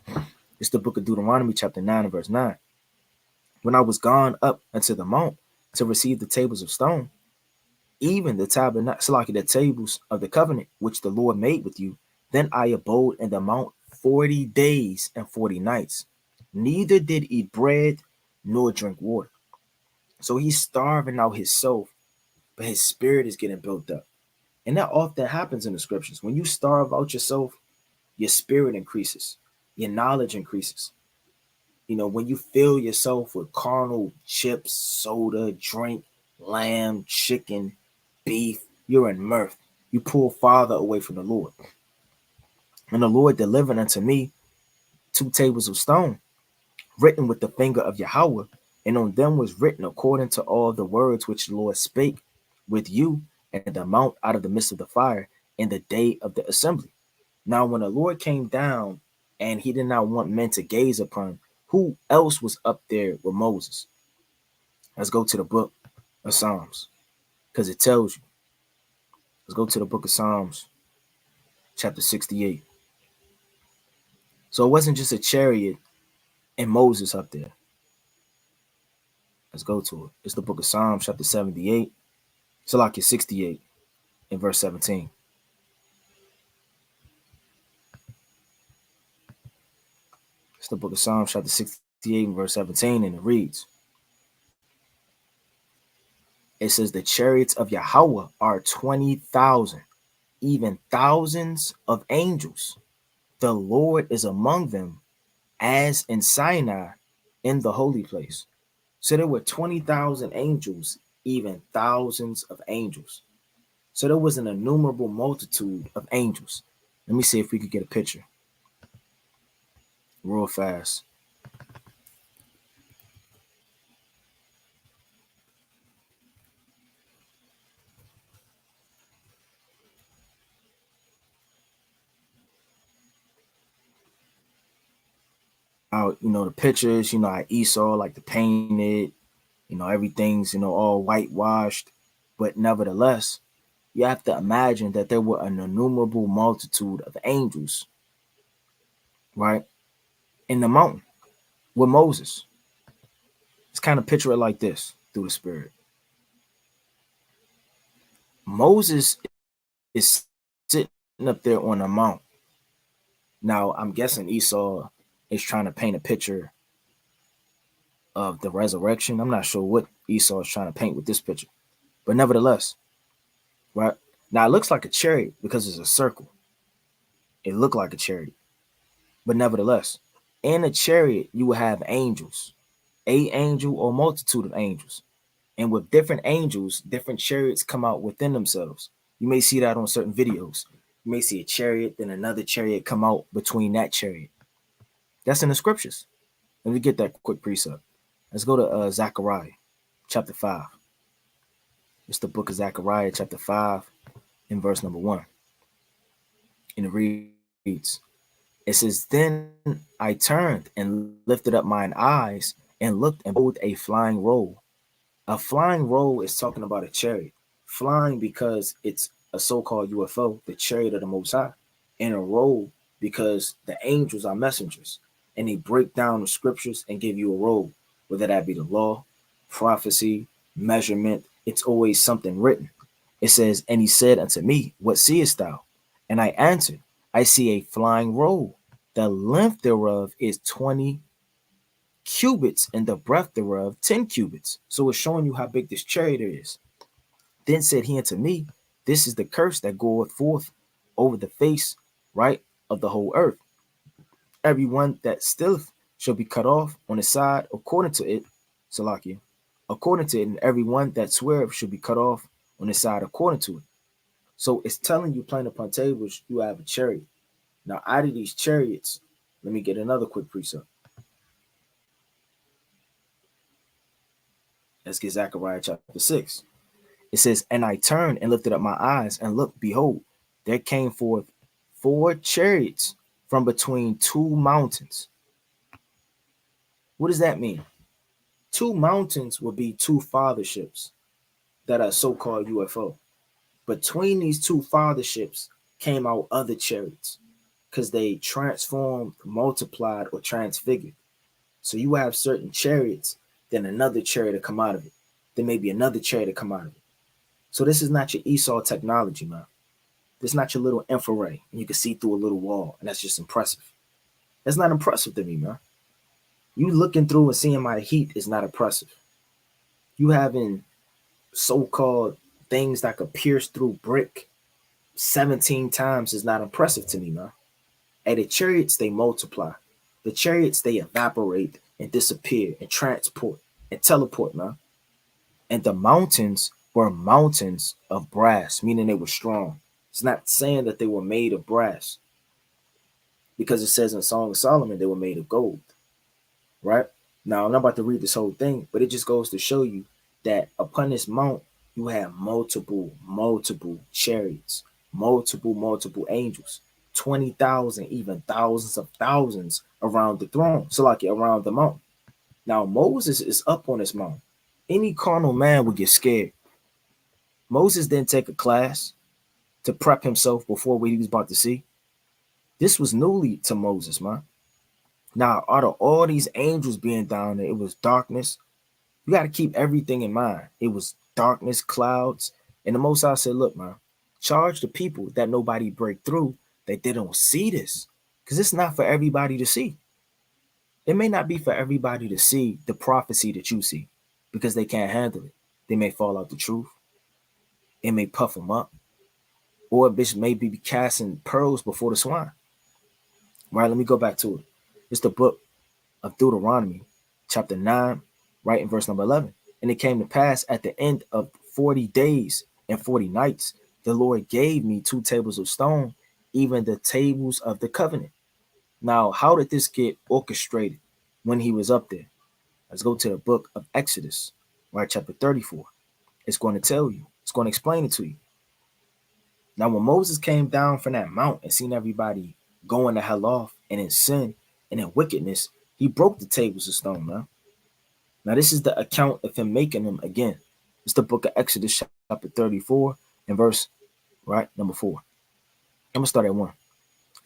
It's the book of Deuteronomy, chapter 9 and verse 9. When I was gone up unto the mount to receive the tables of stone, even the tabernacle, like the tables of the covenant, which the Lord made with you, then I abode in the mount 40 days and 40 nights, neither did eat bread nor drink water. So he's starving out his soul, but his spirit is getting built up. And that often happens in the scriptures. When you starve out yourself, your spirit increases, your knowledge increases. You know, when you fill yourself with carnal chips, soda, drink, lamb, chicken, beef, you're in mirth. You pull farther away from the Lord. And the Lord delivered unto me 2 tables of stone, written with the finger of Yahweh, and on them was written according to all the words which the Lord spake with you and the mount out of the midst of the fire in the day of the assembly. Now, when the Lord came down and he did not want men to gaze upon, who else was up there with Moses? Let's go to the book of Psalms, because it tells you. Let's go to the book of Psalms, chapter 68. So it wasn't just a chariot and Moses up there. Let's go to it. It's the book of Psalms, chapter 78. So like it's 68 in verse 17. It's the book of Psalms, chapter 68 and verse 17, and it reads, it says, the chariots of Yahweh are 20,000, even thousands of angels. The Lord is among them, as in Sinai, in the holy place. So there were 20,000 angels, even thousands of angels. So there was an innumerable multitude of angels. Let me see if we could get a picture real fast. Out, the pictures, how Esau like to paint it, everything's, all whitewashed. But nevertheless, you have to imagine that there were an innumerable multitude of angels, right, in the mountain with Moses. Let's kind of picture it like this through the Spirit. Moses is sitting up there on a mount. Now, I'm guessing Esau is trying to paint a picture of the resurrection. I'm not sure what Esau is trying to paint with this picture. But nevertheless, right? Now, it looks like a chariot because it's a circle. It looked like a chariot. But nevertheless, in a chariot, you will have angels. a angel or multitude of angels. And with different angels, different chariots come out within themselves. You may see that on certain videos. You may see a chariot, then another chariot come out between that chariot. That's in the scriptures. Let me get that quick precept. Let's go to Zechariah chapter 5. It's the book of Zechariah chapter 5 in verse number 1. And it reads, it says, Then I turned and lifted up mine eyes and looked, and behold, a flying roll. A flying roll is talking about a chariot. Flying because it's a so-called UFO, the chariot of the Most High. And a roll because the angels are messengers. And they break down the scriptures and give you a roll, whether that be the law, prophecy, measurement. It's always something written. It says, And he said unto me, What seest thou? And I answered, I see a flying roll. The length thereof is 20 cubits, and the breadth thereof 10 cubits. So it's showing you how big this chariot is. Then said he unto me, This is the curse that goeth forth over the face, right, of the whole earth. Everyone that stilleth shall be cut off on the side according to it, Salakia, according to it, and everyone that sweareth shall be cut off on the side according to it. So it's telling you, plain upon tables, you have a chariot. Now, out of these chariots, let me get another quick precept. Let's get Zechariah chapter 6. It says, And I turned and lifted up my eyes, and looked, behold, there came forth 4 chariots from between 2 mountains. What does that mean? 2 mountains would be 2 fatherships that are so-called UFO. Between these 2 fatherships came out other chariots because they transformed, multiplied, or transfigured. So you have certain chariots, then another chariot to come out of it. Then maybe another chariot to come out of it. So this is not your Esau technology, man. This is not your little infrared, and you can see through a little wall, and that's just impressive. That's not impressive to me, man. You looking through and seeing my heat is not impressive. You having so-called things that could pierce through brick 17 times is not impressive to me, man. And the chariots, they multiply. The chariots, they evaporate and disappear and transport and teleport, man. And the mountains were mountains of brass, meaning they were strong. It's not saying that they were made of brass, because it says in Song of Solomon they were made of gold, right? Now, I'm not about to read this whole thing, but it just goes to show you that upon this mount, you have multiple chariots, multiple angels, 20,000, even thousands of thousands around the throne. So like around the mountain. Now, Moses is up on this mountain. Any carnal man would get scared. Moses didn't take a class to prep himself before what he was about to see. This was newly to Moses, man. Now, out of all these angels being down there, it was darkness. You got to keep everything in mind. It was darkness, clouds. And the Most High said, look, man, charge the people that nobody break through, that they don't see this. Because it's not for everybody to see. It may not be for everybody to see the prophecy that you see, because they can't handle it. They may fall out the truth. It may puff them up. Or a bitch may be casting pearls before the swine. Right, let me go back to it. It's the book of Deuteronomy, chapter 9, right in verse number 11. And it came to pass at the end of 40 days and 40 nights, the Lord gave me 2 tables of stone, even the tables of the covenant. Now, how did this get orchestrated when he was up there? Let's go to the book of Exodus, right, chapter 34. It's going to tell you. It's going to explain it to you. Now, when Moses came down from that mount and seen everybody going to hell off and in sin and in wickedness, he broke the tables of stone, man. Now, this is the account of him making them again. It's the book of Exodus, chapter 34, and verse, right, number 4. I'm going to start at 1.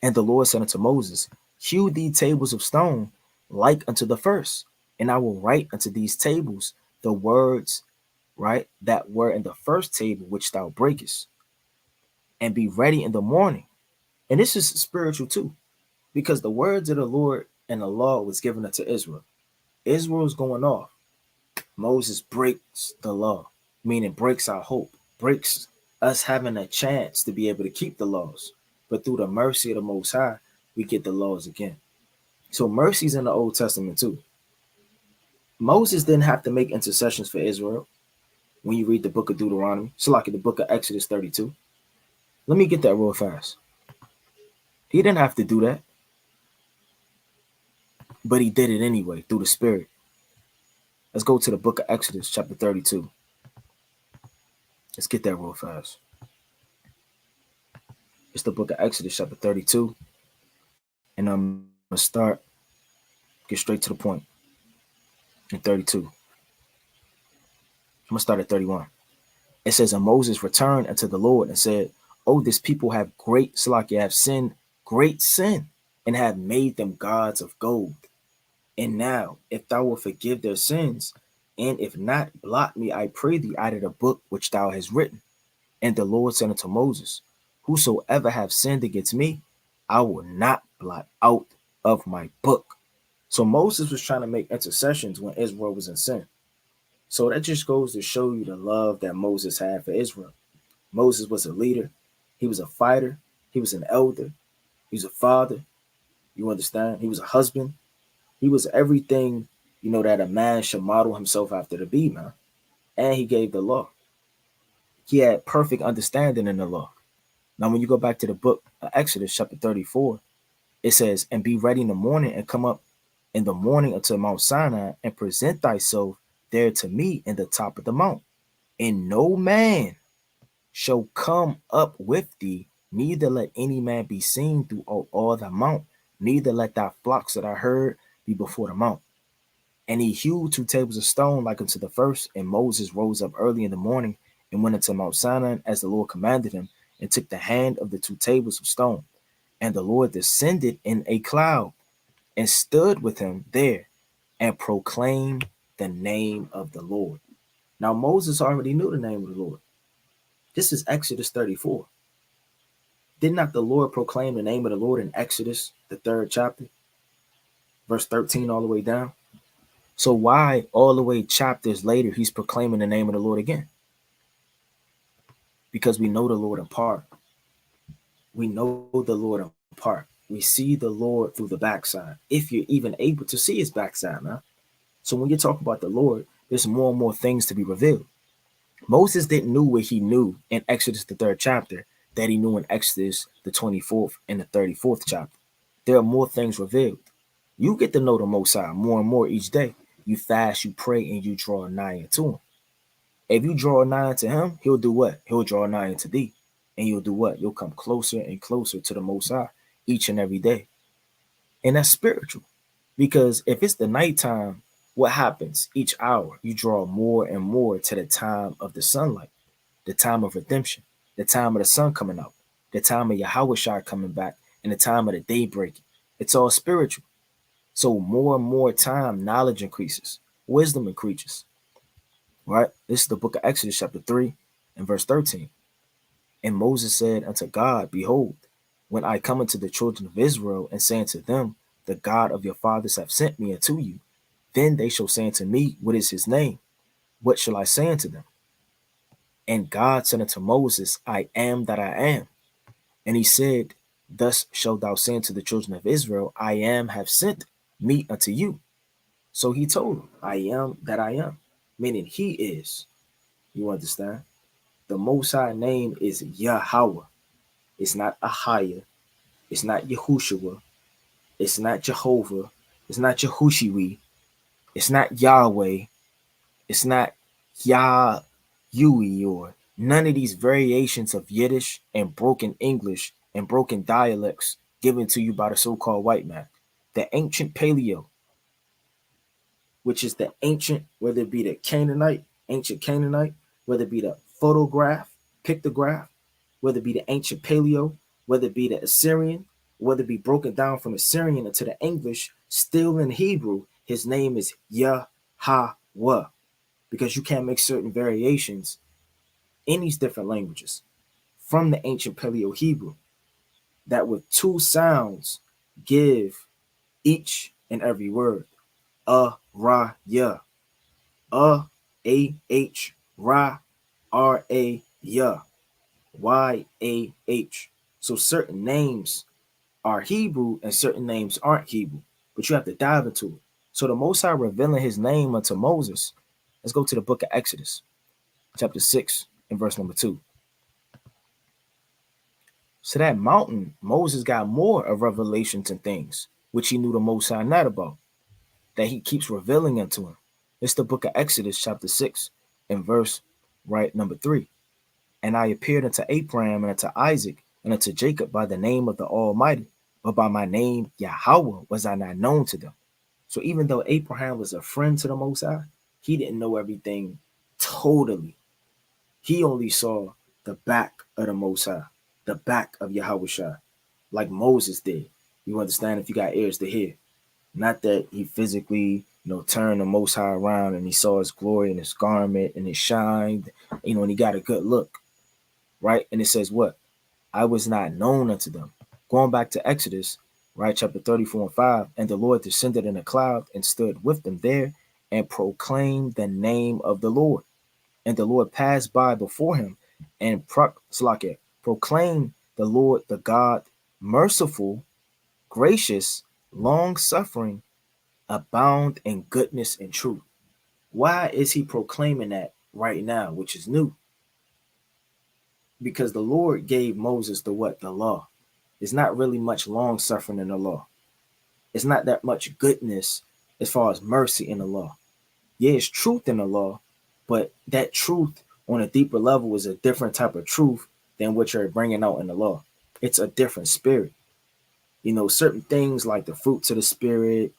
And the Lord said unto Moses, Hew thee tables of stone like unto the first, and I will write unto these tables the words, right, that were in the first table which thou breakest, and be ready in the morning. And this is spiritual too, because the words of the Lord and the law was given unto Israel. Israel's going off. Moses breaks the law, meaning breaks our hope, breaks us having a chance to be able to keep the laws. But through the mercy of the Most High, we get the laws again. So mercy's in the Old Testament too. Moses didn't have to make intercessions for Israel when you read the book of Deuteronomy. So like in the book of Exodus 32. Let me get that real fast. He didn't have to do that, but he did it anyway through the Spirit. Let's go to the book of Exodus chapter 32. Let's get that real fast. It's the book of Exodus chapter 32. And I'm going to start, get straight to the point in 32. I'm going to start at 31. It says, and Moses returned unto the Lord and said, oh, this people have great, Salakia, have sinned, great sin, and have made them gods of gold. And now, if thou wilt forgive their sins, and if not, blot me, I pray thee, out of the book which thou hast written. And the Lord said unto Moses, whosoever have sinned against me, I will not blot out of my book. So Moses was trying to make intercessions when Israel was in sin. So that just goes to show you the love that Moses had for Israel. Moses was a leader. He was a fighter. He was an elder. He was a father. You understand? He was a husband. He was everything, that a man should model himself after to be, man. And he gave the law. He had perfect understanding in the law. Now, when you go back to the book of Exodus, chapter 34, it says, and be ready in the morning and come up in the morning unto Mount Sinai and present thyself there to me in the top of the mount. And no man shall come up with thee, neither let any man be seen through all the mount, neither let thy flocks that I heard be before the mount. And he hewed 2 tables of stone like unto the first, and Moses rose up early in the morning and went unto Mount Sinai as the Lord commanded him, and took the hand of the 2 tables of stone. And the Lord descended in a cloud and stood with him there and proclaimed the name of the Lord. Now Moses already knew the name of the Lord. This is Exodus 34. Did not the Lord proclaim the name of the Lord in Exodus, the 3rd chapter, verse 13 all the way down? So why all the way chapters later he's proclaiming the name of the Lord again? Because we know the Lord in part. We know the Lord in part. We see the Lord through the backside, if you're even able to see his backside, man. So when you talk about the Lord, there's more and more things to be revealed. Moses didn't know what he knew in Exodus, the 3rd chapter, that he knew in Exodus, the 24th and the 34th chapter. There are more things revealed. You get to know the Most High more and more each day. You fast, you pray, and you draw nigh unto him. If you draw nigh unto him, he'll do what? He'll draw nigh unto thee. And you'll do what? You'll come closer and closer to the Most High each and every day. And that's spiritual. Because if it's the nighttime, what happens? Each hour, you draw more and more to the time of the sunlight, the time of redemption, the time of the sun coming out, the time of Yahweh coming back, and the time of the day breaking. It's all spiritual. So more and more time, knowledge increases, wisdom increases. Right? This is the book of Exodus, chapter 3 and verse 13. And Moses said unto God, behold, when I come unto the children of Israel and say unto them, the God of your fathers have sent me unto you, then they shall say unto me, what is his name? What shall I say unto them? And God said unto Moses, I am that I am. And he said, thus shalt thou say unto the children of Israel, I am have sent me unto you. So he told them, I am that I am, meaning he is. You understand? The Most High name is Yahweh. It's not Ahia. It's not Yahushua. It's not Jehovah. It's not Yahushiwi. It's not Yahweh. It's not Yah-Yui or none of these variations of Yiddish and broken English and broken dialects given to you by the so-called white man. The ancient Paleo, which is the ancient, whether it be the ancient Canaanite, whether it be the photograph, pictograph, whether it be the ancient Paleo, whether it be the Assyrian, whether it be broken down from Assyrian into the English, still in Hebrew, his name is Yahweh, because you can't make certain variations in these different languages from the ancient Paleo Hebrew that with 2 sounds give each and every word. Ra, ya. A-H, Ra, R-A, ya. Y-A-H. So certain names are Hebrew and certain names aren't Hebrew, but you have to dive into it. So the Most High revealing his name unto Moses. Let's go to the book of Exodus, chapter 6, and verse number 2. So that mountain, Moses got more of revelations and things, which he knew the Most High not about, that he keeps revealing unto him. It's the book of Exodus, chapter 6, and verse number 3. And I appeared unto Abraham and unto Isaac and unto Jacob by the name of the Almighty, but by my name Yahweh was I not known to them. So even though Abraham was a friend to the Most High, he didn't know everything totally. He only saw the back of the Most High, the back of Yahweh, like Moses did. You understand, if you got ears to hear. Not that he physically, turned the Most High around and he saw his glory in his garment and it shined, and he got a good look, right? And it says what? I was not known unto them. Going back to Exodus, right, chapter 34 and 5, and the Lord descended in a cloud and stood with them there and proclaimed the name of the Lord. And the Lord passed by before him and proclaimed the Lord, the God, merciful, gracious, long-suffering, abound in goodness and truth. Why is he proclaiming that right now, which is new? Because the Lord gave Moses the what? The law. There's not really much long-suffering in the law. It's not that much goodness as far as mercy in the law. Yeah, it's truth in the law, but that truth on a deeper level is a different type of truth than what you're bringing out in the law. It's a different spirit. Certain things like the fruits of the spirit,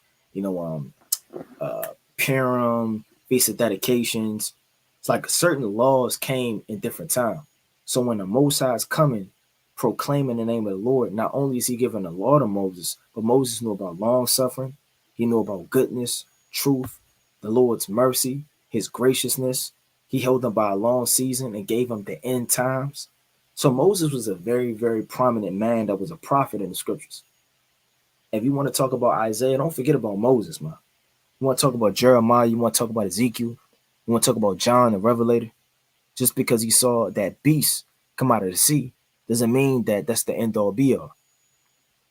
Purim, Feast of Dedications. It's like certain laws came in different time. So when the Most High is coming, proclaiming the name of the Lord, not only is he giving the law to Moses, but Moses knew about long suffering. He knew about goodness, truth, the Lord's mercy, his graciousness. He held them by a long season and gave them the end times. So Moses was a very, very prominent man that was a prophet in the scriptures. If you want to talk about Isaiah, don't forget about Moses, man. You want to talk about Jeremiah, you want to talk about Ezekiel, you want to talk about John the Revelator. Just because he saw that beast come out of the sea doesn't mean that that's the end all be all.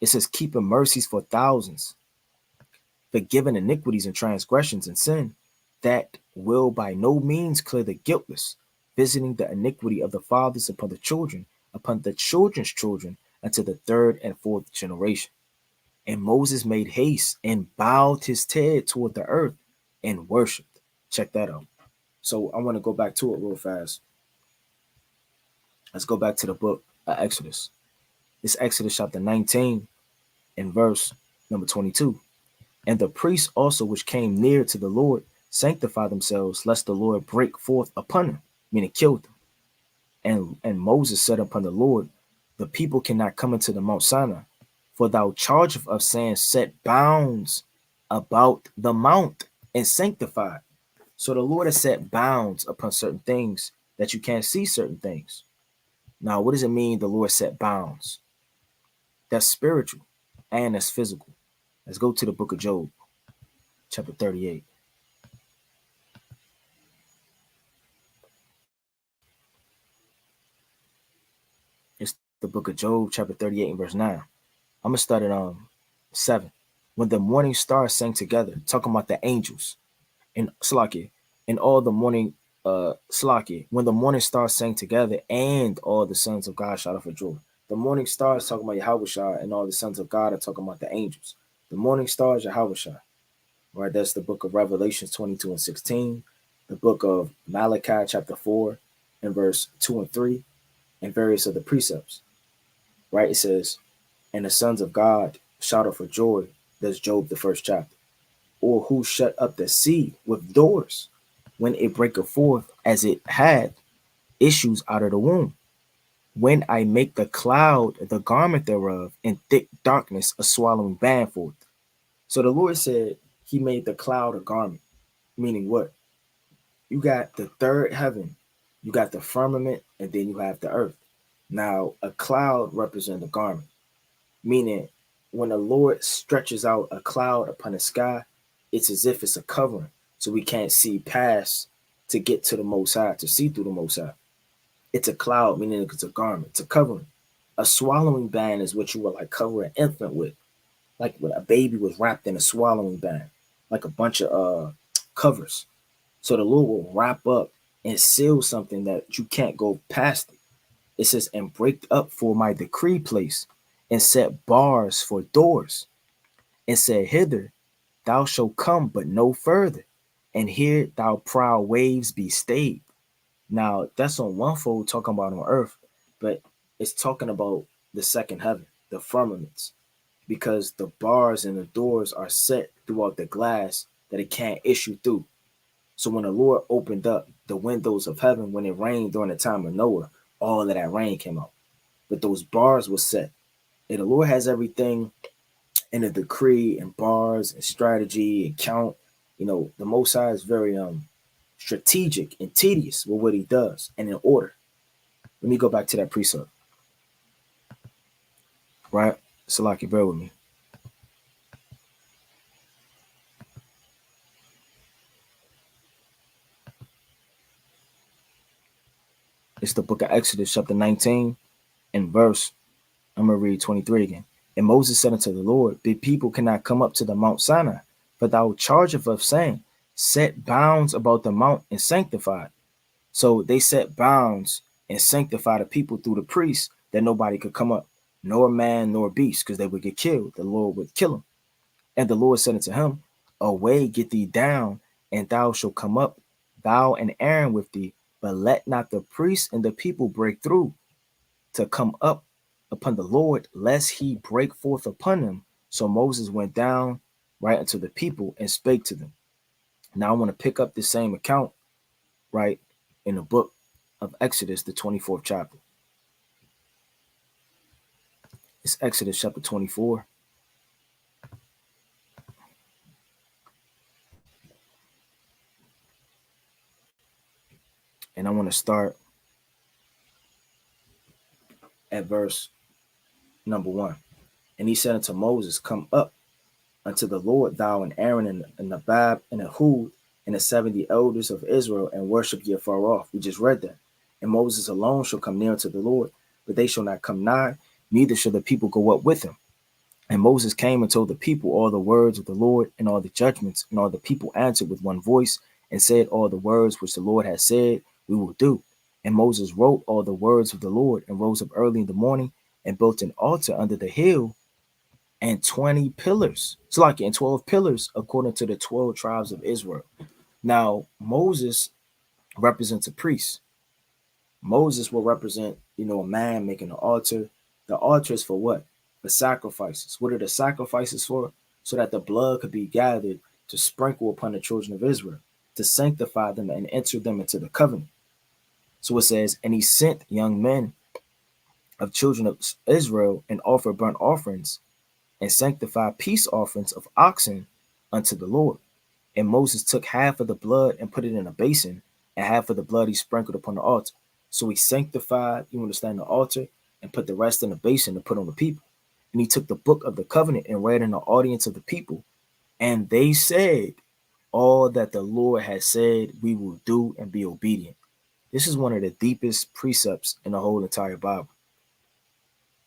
It says keeping mercies for thousands, forgiving iniquities and transgressions and sin, that will by no means clear the guiltless, visiting the iniquity of the fathers upon the children's children, unto the third and fourth generation. And Moses made haste and bowed his head toward the earth and worshipped. Check that out. So I want to go back to it real fast. Let's go back to the book of Exodus. It's Exodus chapter 19 and verse number 22. And the priests also which came near to the Lord sanctified themselves, lest the Lord break forth upon them, meaning killed them. And Moses said upon the Lord, the people cannot come into the Mount Sinai, for thou chargest of saying, set bounds about the mount and sanctify. So the Lord has set bounds upon certain things that you can't see certain things. Now, what does it mean the Lord set bounds? That's spiritual and that's physical. Let's go to the book of Job, chapter 38. It's the book of Job, chapter 38 and verse 9. I'm going to start at 7. When the morning stars sang together, talking about the angels, and Slakia, and all the morning Slakia, when the morning stars sang together, and all the sons of God shouted for joy. The morning stars talking about Yahweh, and all the sons of God are talking about the angels. The morning stars, Yahweh, right? That's the book of Revelations 22 and 16, the book of Malachi chapter 4 and verse 2 and 3, and various other precepts, right? It says, and the sons of God shouted for joy. That's Job, the first chapter. Or who shut up the sea with doors when it breaketh forth as it had issues out of the womb. When I make the cloud the garment thereof, and thick darkness a swallowing band forth. So the Lord said he made the cloud a garment, meaning what? You got the third heaven, you got the firmament, and then you have the earth. Now, a cloud represents a garment, meaning when the Lord stretches out a cloud upon the sky, it's as if it's a covering, so we can't see past to get to the Most High, to see through the Most High. It's a cloud, meaning it's a garment, it's a covering. A swallowing band is what you would like cover an infant with, like when a baby was wrapped in a swallowing band. like a bunch of covers. So the Lord will wrap up and seal something that you can't go past it. It says, and break up for my decree place, and set bars for doors, and said, hither thou shalt come, but no further, and here thou proud waves be stayed. Now that's on one fold talking about on earth, but it's talking about the second heaven, the firmaments, because the bars and the doors are set throughout the glass that it can't issue through. So when the Lord opened up the windows of heaven when it rained during the time of Noah, all of that rain came out. But those bars were set. And the Lord has everything in a decree and bars and strategy and count. You know, the Most High is very strategic and tedious with what he does and in order. Let me go back to that precept, right? Salaki, bear with me. It's the book of Exodus, chapter 19, and verse, I'm going to read 23 again. And Moses said unto the Lord, the people cannot come up to the Mount Sinai, but thou chargest us, saying, set bounds about the mount and sanctify it. So they set bounds and sanctify the people through the priests that nobody could come up, nor man nor beast, because they would get killed. The Lord would kill them. And the Lord said unto him, away, get thee down, and thou shalt come up, thou and Aaron with thee, but let not the priests and the people break through to come up upon the Lord, lest he break forth upon them. So Moses went down right unto the people and spake to them. Now I want to pick up the same account, right, in the book of Exodus, the 24th chapter. It's Exodus chapter 24. And I want to start at verse number 1. And he said unto Moses, come up unto the Lord, thou and Aaron and Nadab and Ehud and the 70 elders of Israel, and worship ye afar off. We just read that. And Moses alone shall come near to the Lord, but they shall not come nigh, neither shall the people go up with him. And Moses came and told the people all the words of the Lord and all the judgments, and all the people answered with one voice and said, all the words which the Lord has said, we will do. And Moses wrote all the words of the Lord and rose up early in the morning and built an altar under the hill and 20 pillars. So like in 12 pillars according to the 12 tribes of Israel. Now, Moses represents a priest. Moses will represent, a man making an altar. The altar is for what? For sacrifices. What are the sacrifices for? So that the blood could be gathered to sprinkle upon the children of Israel, to sanctify them and enter them into the covenant. So it says, and he sent young men of children of Israel and offer burnt offerings and sanctify peace offerings of oxen unto the Lord. And Moses took half of the blood and put it in a basin, and half of the blood he sprinkled upon the altar. So he sanctified, you understand, the altar, and put the rest in a basin to put on the people. And he took the book of the covenant and read in the audience of the people. And they said, all that the Lord has said, we will do and be obedient. This is one of the deepest precepts in the whole entire Bible.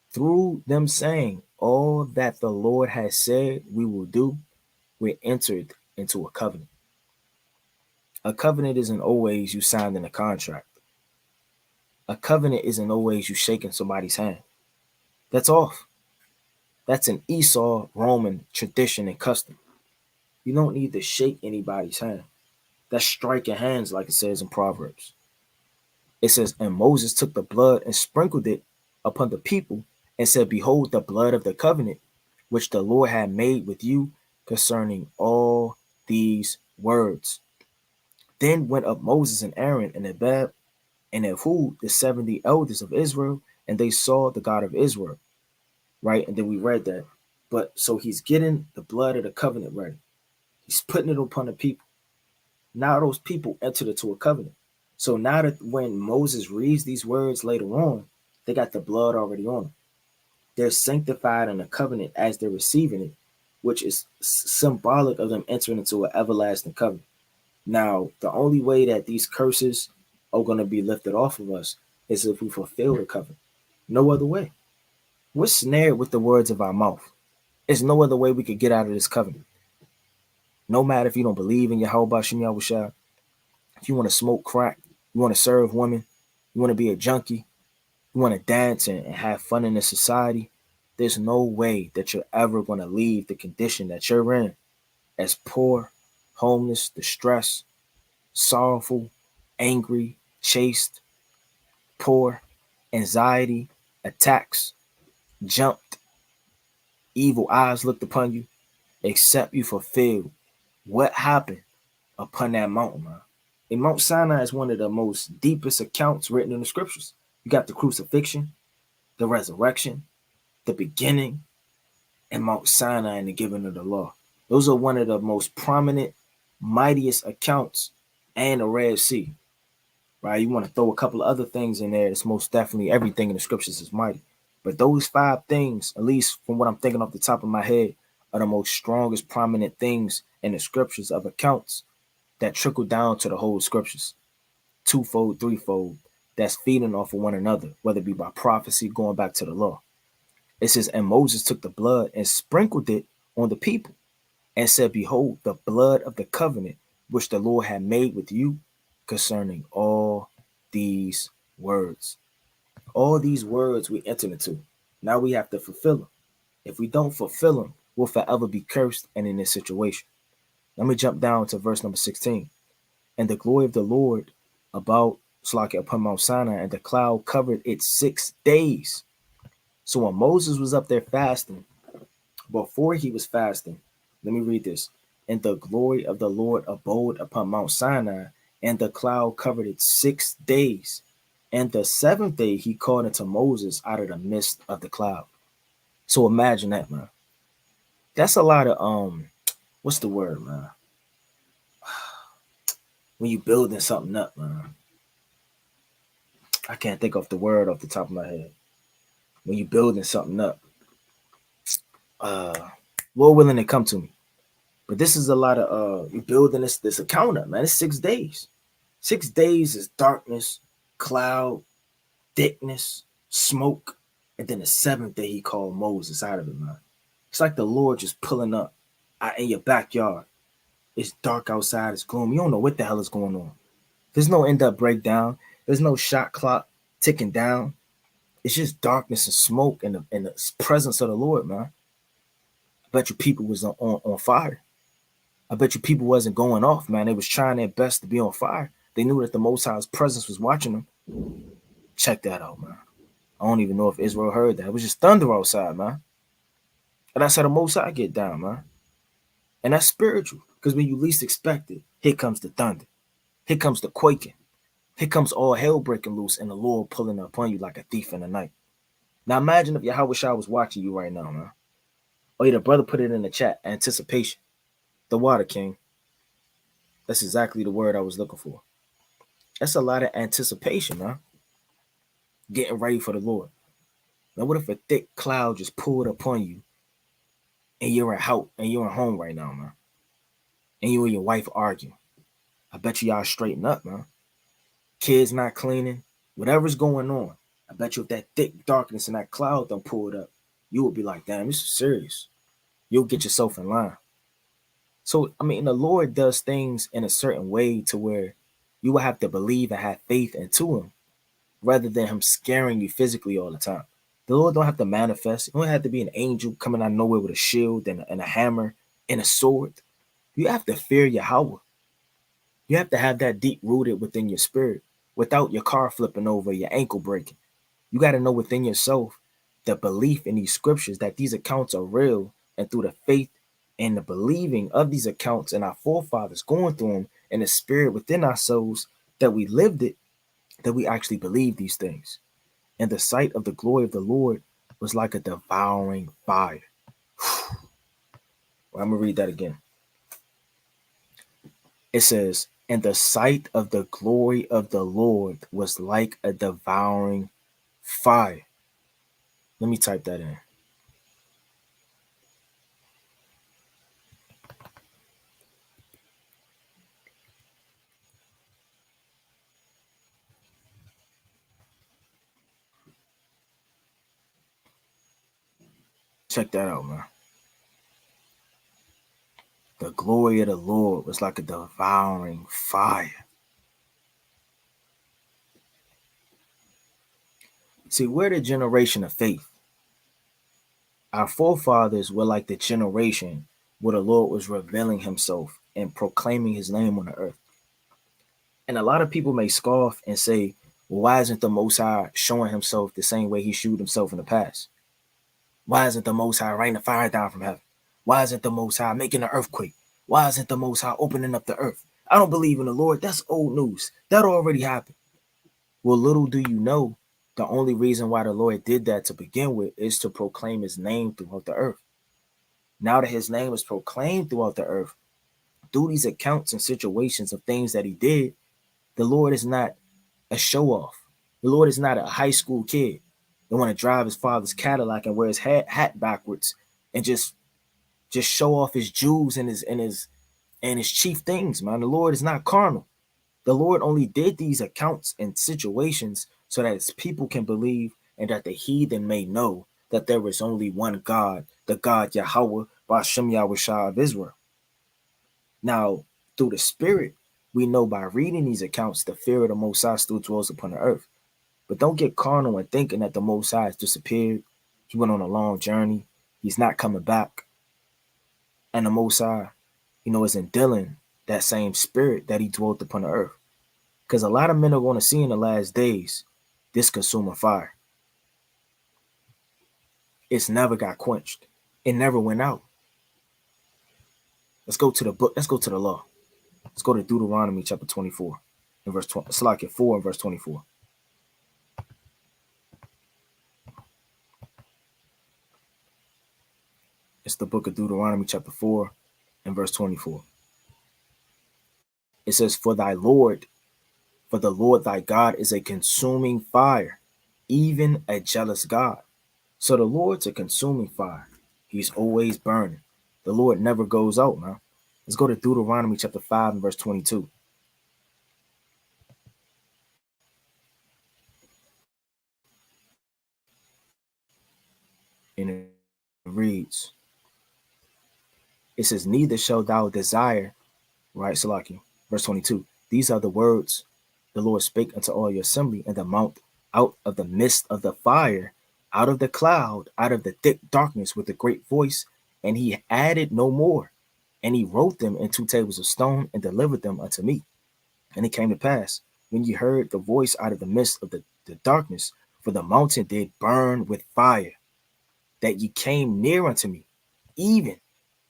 Through them saying, all that the Lord has said we will do, we entered into a covenant. A covenant isn't always you signed in a contract. A covenant isn't always you shaking somebody's hand. That's off. That's an Esau Roman tradition and custom. You don't need to shake anybody's hand. That's striking hands, like it says in Proverbs. It says, and Moses took the blood and sprinkled it upon the people and said, behold, the blood of the covenant, which the Lord had made with you concerning all these words. Then went up Moses and Aaron and Nadab and Ehud, the 70 elders of Israel, and they saw the God of Israel. Right? And then we read that. But so he's getting the blood of the covenant ready. He's putting it upon the people. Now those people entered into a covenant. So now that when Moses reads these words later on, they got the blood already on them. They're sanctified in a covenant as they're receiving it, which is symbolic of them entering into an everlasting covenant. Now, the only way that these curses are going to be lifted off of us is if we fulfill the covenant. No other way. We're snared with the words of our mouth. There's no other way we could get out of this covenant. No matter if you don't believe in Yahweh Shem Yahushua, if you want to smoke crack, you want to serve women, you want to be a junkie, you want to dance and have fun in this society, there's no way that you're ever going to leave the condition that you're in as poor, homeless, distressed, sorrowful, angry, chased, poor, anxiety, attacks, jumped, evil eyes looked upon you, except you fulfilled what happened upon that mountain, man. And Mount Sinai is one of the most deepest accounts written in the scriptures. You got the crucifixion, the resurrection, the beginning, and Mount Sinai and the giving of the law. Those are one of the most prominent, mightiest accounts, and the Red Sea. Right? You want to throw a couple of other things in there. It's most definitely everything in the scriptures is mighty. But those five things, at least from what I'm thinking off the top of my head, are the most strongest, prominent things in the scriptures of accounts that trickle down to the whole scriptures. Twofold, threefold, that's feeding off of one another, whether it be by prophecy, going back to the law. It says, and Moses took the blood and sprinkled it on the people and said, behold, the blood of the covenant which the Lord had made with you concerning all these words. All these words we entered into. Now we have to fulfill them. If we don't fulfill them, we'll forever be cursed and in this situation. Let me jump down to verse number 16. And the glory of the Lord about Slack upon Mount Sinai, and the cloud covered it 6 days. So when Moses was up there fasting, before he was fasting, let me read this. And the glory of the Lord abode upon Mount Sinai, and the cloud covered it 6 days. And the seventh day he called unto Moses out of the midst of the cloud. So imagine that, man. That's a lot of what's the word, man? When you building something up, man. I can't think of the word off the top of my head. When you building something up, Lord willing to come to me. But this is a lot of you building this account up, man. It's 6 days. 6 days is darkness, cloud, thickness, smoke, and then the seventh day he called Moses out of it, man. It's like the Lord just pulling up out in your backyard. It's dark outside, it's gloomy. You don't know what the hell is going on. There's no end-up breakdown. There's no shot clock ticking down. It's just darkness and smoke and the presence of the Lord, man. I bet you people was on fire. I bet you people wasn't going off, man. They was trying their best to be on fire. They knew that the Most High's presence was watching them. Check that out, man. I don't even know if Israel heard that. It was just thunder outside, man. And that's how the Most High get down, man. And that's spiritual. Because when you least expect it, here comes the thunder. Here comes the quaking. Here comes all hell breaking loose and the Lord pulling upon you like a thief in the night. Now imagine if Yahweh Shah was watching you right now, man. Oh yeah, the brother put it in the chat. Anticipation. The water king. That's exactly the word I was looking for. That's a lot of anticipation, man. Getting ready for the Lord. Now, what if a thick cloud just pulled upon you and you're at home right now, man? And you and your wife arguing. I bet you y'all straighten up, man. Kids not cleaning, whatever's going on. I bet you if that thick darkness and that cloud done pulled up, you would be like, damn, this is serious. You'll get yourself in line. So, I mean, the Lord does things in a certain way to where you will have to believe and have faith into him rather than him scaring you physically all the time. The Lord don't have to manifest. You don't have to be an angel coming out of nowhere with a shield and a hammer and a sword. You have to fear Yahweh. You have to have that deep rooted within your spirit without your car flipping over, your ankle breaking. You got to know within yourself the belief in these scriptures that these accounts are real, and through the faith and the believing of these accounts and our forefathers going through them and the spirit within our souls that we lived it, that we actually believe these things. And the sight of the glory of the Lord was like a devouring fire. Well, I'm going to read that again. It says, and the sight of the glory of the Lord was like a devouring fire. Let me type that in. Check that out, man. The glory of the Lord was like a devouring fire. See, we're the generation of faith. Our forefathers were like the generation where the Lord was revealing himself and proclaiming his name on the earth. And a lot of people may scoff and say, well, why isn't the Most High showing himself the same way he showed himself in the past? Why isn't the Most High raining fire down from heaven? Why isn't the Most High making an earthquake? Why isn't the Most High opening up the earth? I don't believe in the Lord. That's old news. That already happened. Well, little do you know, the only reason why the Lord did that to begin with is to proclaim his name throughout the earth. Now that his name is proclaimed throughout the earth, through these accounts and situations of things that he did, the Lord is not a show off. The Lord is not a high school kid that want to drive his father's Cadillac and wear his hat backwards and just show off his jewels and his chief things, man. The Lord is not carnal. The Lord only did these accounts and situations so that his people can believe and that the heathen may know that there is only one God, the God Yahweh, Bashem Yahushua of Israel. Now, through the Spirit, we know by reading these accounts, the fear of the Most High still dwells upon the earth. But don't get carnal and thinking that the Most High has disappeared. He went on a long journey. He's not coming back. And the Most High, isn't dealing that same spirit that he dwelt upon the earth. Because a lot of men are going to see in the last days this consuming fire. It's never got quenched. It never went out. Let's go to the book. Let's go to the law. Let's go to Deuteronomy chapter 24 and verse 20. It's like 4 and verse 24. It's the book of Deuteronomy chapter 4 and verse 24. It says, for the Lord thy God is a consuming fire, even a jealous God. So the Lord's a consuming fire. He's always burning. The Lord never goes out, man. Let's go to Deuteronomy chapter 5 and verse 22. And it reads, it says, neither shalt thou desire, right, Salaki, verse 22. These are the words the Lord spake unto all your assembly in the mount, out of the midst of the fire, out of the cloud, out of the thick darkness with a great voice, and he added no more. And he wrote them in 2 tables of stone and delivered them unto me. And it came to pass, when ye heard the voice out of the midst of the darkness, for the mountain did burn with fire, that ye came near unto me, even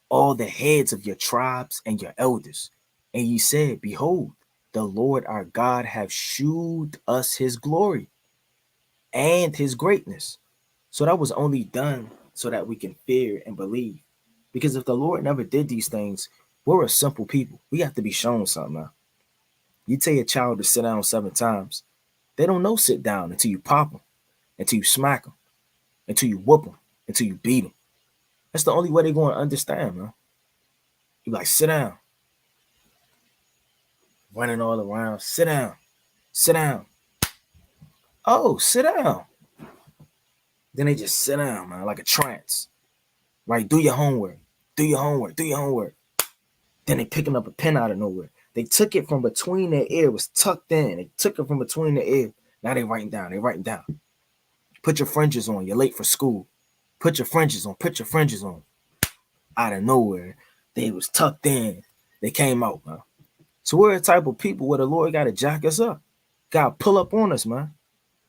all the heads of your tribes and your elders. And ye said, behold, the Lord our God hath shewed us his glory and his greatness. So that was only done so that we can fear and believe. Because if the Lord never did these things, we're a simple people. We have to be shown something now. You tell your child to sit down 7 times. They don't know sit down until you pop them, until you smack them, until you whoop them, until you beat them. That's the only way they're going to understand, man. You like, sit down. Running all around. Sit down. Sit down. Oh, sit down. Then they just sit down, man, like a trance. Right? Do your homework. Do your homework. Do your homework. Then they picking up a pen out of nowhere. They took it from between their ear. It was tucked in. They took it from between their ear. Now they writing down. They writing down. Put your fringes on. You're late for school. Put your fringes on. Put your fringes on. Out of nowhere, they was tucked in. They came out, man. So we're a type of people where the Lord got to jack us up. Got to pull up on us, man.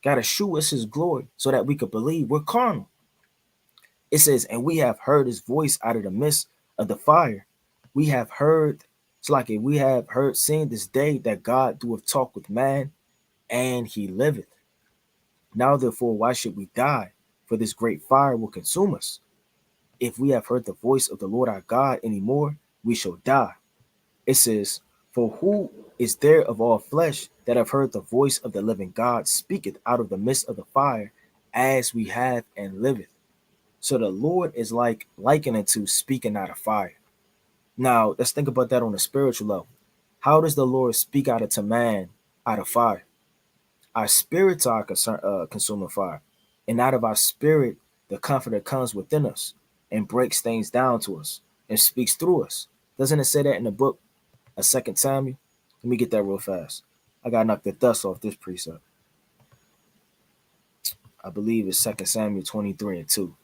Got to show us his glory so that we could believe we're carnal. It says, and we have heard his voice out of the midst of the fire. We have heard, it's like if we have heard, seen this day that God doeth talk with man, and he liveth. Now, therefore, why should we die? For this great fire will consume us. If we have heard the voice of the Lord our God anymore, we shall die. It says, for who is there of all flesh that have heard the voice of the living God speaketh out of the midst of the fire, as we have and liveth? So the Lord is like likened to speaking out of fire. Now, let's think about that on a spiritual level. How does the Lord speak out to man out of fire? Our spirits are consuming fire. And out of our spirit, the comforter comes within us and breaks things down to us and speaks through us. Doesn't it say that in the book of 2 Samuel? Let me get that real fast. I gotta knock the dust off this precept. I believe it's 2 Samuel 23 and 2.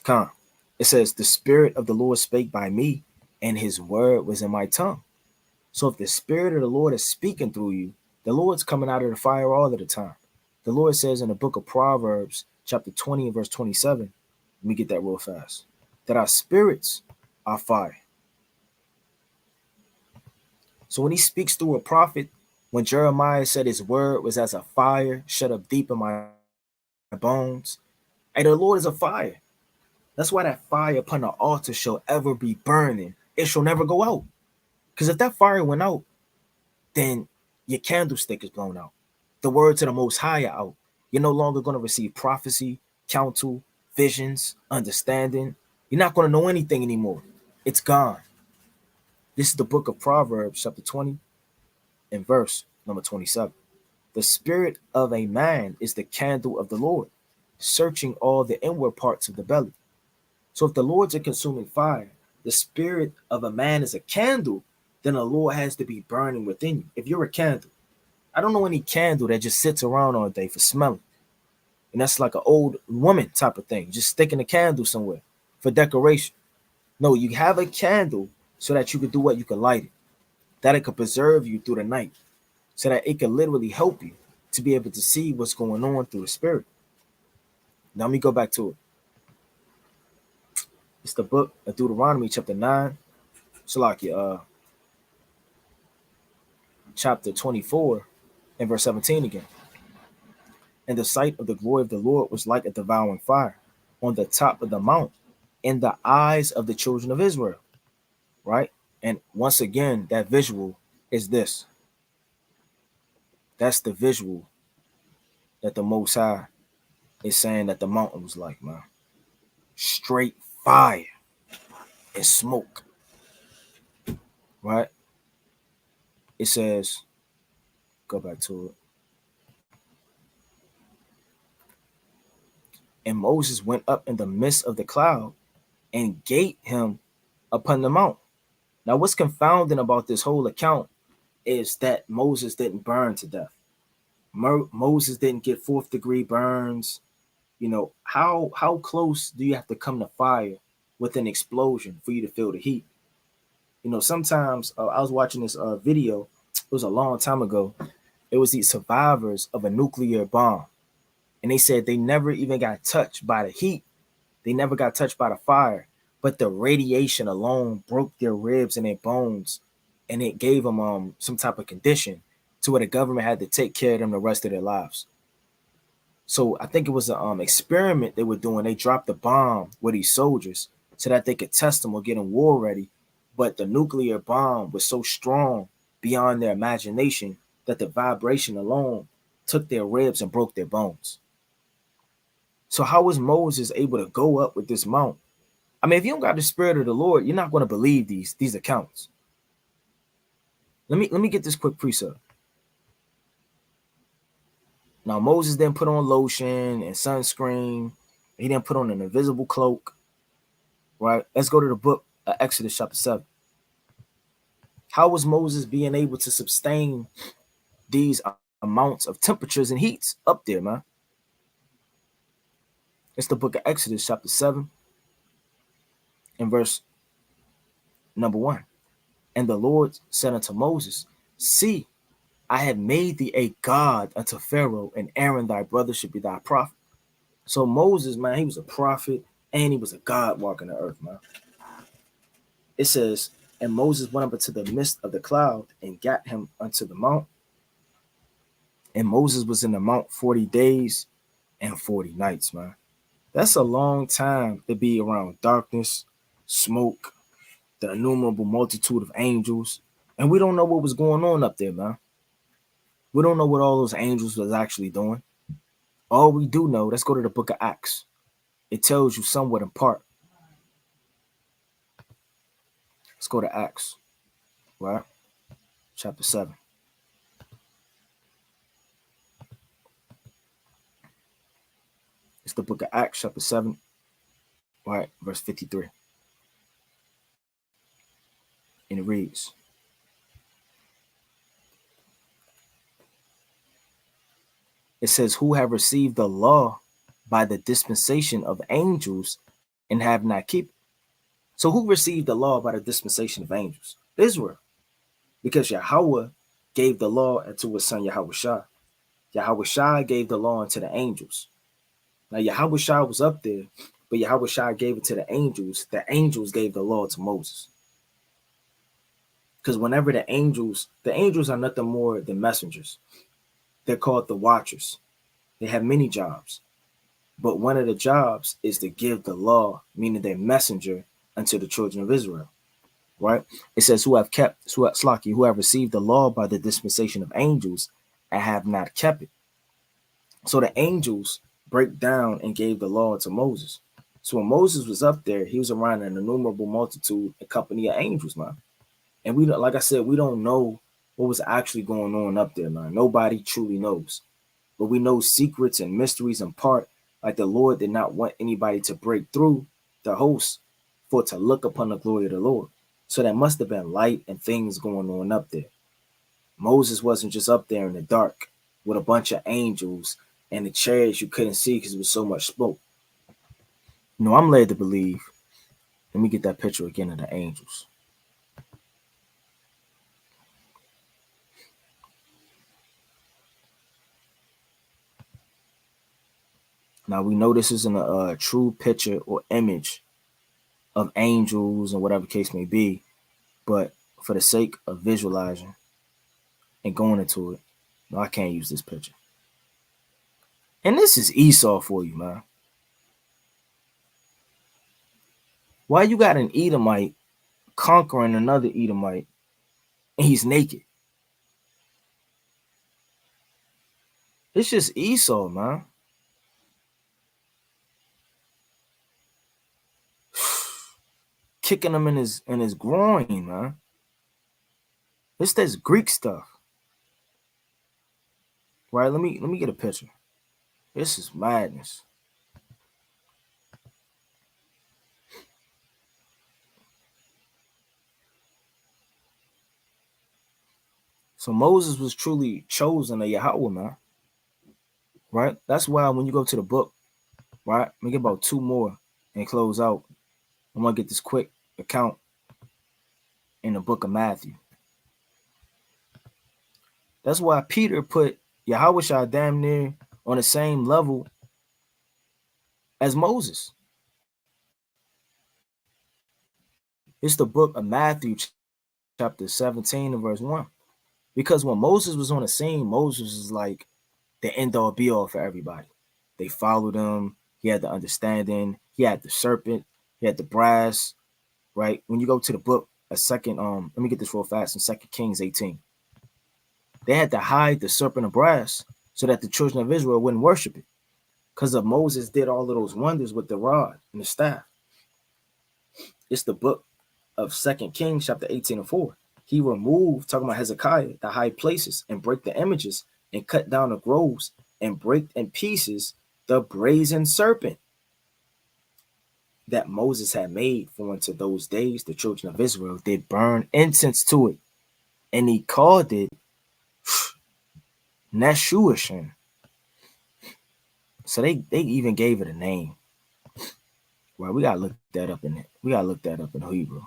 Come. It says, the Spirit of the Lord spake by me, and his word was in my tongue. So if the Spirit of the Lord is speaking through you, the Lord's coming out of the fire all of the time. The Lord says in the book of Proverbs, chapter 20 and verse 27, let me get that real fast, that our spirits are fire. So when he speaks through a prophet, when Jeremiah said his word was as a fire shut up deep in my bones, and the Lord is a fire. That's why that fire upon the altar shall ever be burning. It shall never go out. Because if that fire went out, then your candlestick is blown out. The words of the Most High are out. You're no longer going to receive prophecy, counsel, visions, understanding. You're not going to know anything anymore. It's gone. This is the book of Proverbs, chapter 20, and verse number 27. The spirit of a man is the candle of the Lord, searching all the inward parts of the belly. So if the Lord's a consuming fire, the spirit of a man is a candle, then the Lord has to be burning within you. If you're a candle, I don't know any candle that just sits around all day for smelling. And that's like an old woman type of thing, just sticking a candle somewhere for decoration. No, you have a candle so that you could do what? You could light it. That it could preserve you through the night. So that it could literally help you to be able to see what's going on through the spirit. Now let me go back to it. It's the book of Deuteronomy, chapter 9. Salakia, chapter 24 and verse 17 again. And the sight of the glory of the Lord was like a devouring fire on the top of the mount in the eyes of the children of Israel. Right? And once again, that visual is this. That's the visual that the Most High is saying that the mountain was like, man. Straight fire and smoke. Right? It says, go back to it. And Moses went up in the midst of the cloud and gate him upon the mount. Now, what's confounding about this whole account is that Moses didn't burn to death. Moses didn't get fourth degree burns. You know, how close do you have to come to fire with an explosion for you to feel the heat? You know, sometimes I was watching this video. It was a long time ago. It was these survivors of a nuclear bomb. And they said they never even got touched by the heat. They never got touched by the fire. But the radiation alone broke their ribs and their bones. And it gave them some type of condition to where the government had to take care of them the rest of their lives. So I think it was an experiment they were doing. They dropped a bomb with these soldiers so that they could test them or get them war ready. But the nuclear bomb was so strong beyond their imagination that the vibration alone took their ribs and broke their bones. So how was Moses able to go up with this mount? I mean, if you don't got the spirit of the Lord, you're not going to believe these accounts. Let me get this quick precept. Now Moses didn't put on lotion and sunscreen. He didn't put on an invisible cloak. Right? Let's go to the book of Exodus chapter 7. How was Moses being able to sustain these amounts of temperatures and heats up there, man? It's the book of Exodus chapter 7 and verse number 1. And the Lord said unto Moses, see, I have made thee a god unto Pharaoh, and Aaron thy brother should be thy prophet. So Moses, man, he was a prophet and he was a god walking the earth, man. It says, and Moses went up into the midst of the cloud and got him unto the mount. And Moses was in the mount 40 days and 40 nights, man. That's a long time to be around darkness, smoke, the innumerable multitude of angels. And we don't know what was going on up there, man. We don't know what all those angels was actually doing. All we do know, let's go to the book of Acts. It tells you somewhat in part. Let's go to Acts, right? Chapter 7. It's the book of Acts, chapter 7, right? Verse 53. reads, it says, who have received the law by the dispensation of angels and have not kept it. So who received the law by the dispensation of angels? Israel. Because Yahweh gave the law unto his son Yahweh Shah. Yahweh Shah gave the law unto the angels. Now Yahweh Shah was up there, but Yahweh Shah gave it to the angels. The angels gave the law to Moses. Because whenever the angels are nothing more than messengers. They're called the watchers. They have many jobs. But one of the jobs is to give the law, meaning their messenger, unto the children of Israel. Right? It says, who have received the law by the dispensation of angels and have not kept it. So the angels break down and gave the law to Moses. So when Moses was up there, he was around an innumerable multitude, a company of angels, man. And we, like I said, we don't know what was actually going on up there, man. Nobody truly knows. But we know secrets and mysteries in part, like the Lord did not want anybody to break through the host for to look upon the glory of the Lord. So there must have been light and things going on up there. Moses wasn't just up there in the dark with a bunch of angels and the chariots you couldn't see because it was so much smoke. No, I'm led to believe. Let me get that picture again of the angels. Now we know this isn't a true picture or image of angels and whatever case may be, but for the sake of visualizing and going into it, no, I can't use this picture. And this is Esau for you, man. Why you got an Edomite conquering another Edomite and he's naked? It's just Esau, man. Kicking him in his groin, man. It's this Greek stuff. Right? Let me get a picture. This is madness. So Moses was truly chosen of Yahweh, man. Right? That's why when you go to the book, right? Let me get about two more and close out. I'm gonna get this quick account in the book of Matthew. That's why Peter put Yahweh damn near on the same level as Moses. It's the book of Matthew, chapter 17 and verse 1. Because when Moses was on the scene, Moses was like the end all be all for everybody. They followed him. He had the understanding. He had the serpent. He had the brass. Right? When you go to the book, let me get this real fast in 2 Kings 18. They had to hide the serpent of brass so that the children of Israel wouldn't worship it. Because of Moses did all of those wonders with the rod and the staff. It's the book of 2 Kings, chapter 18 and 4. He removed, talking about Hezekiah, the high places and break the images and cut down the groves and break in pieces the brazen serpent that Moses had made, for unto those days the children of Israel did burn incense to it. And he called it Neshuashin. So they even gave it a name. Well, we gotta look that up in Hebrew.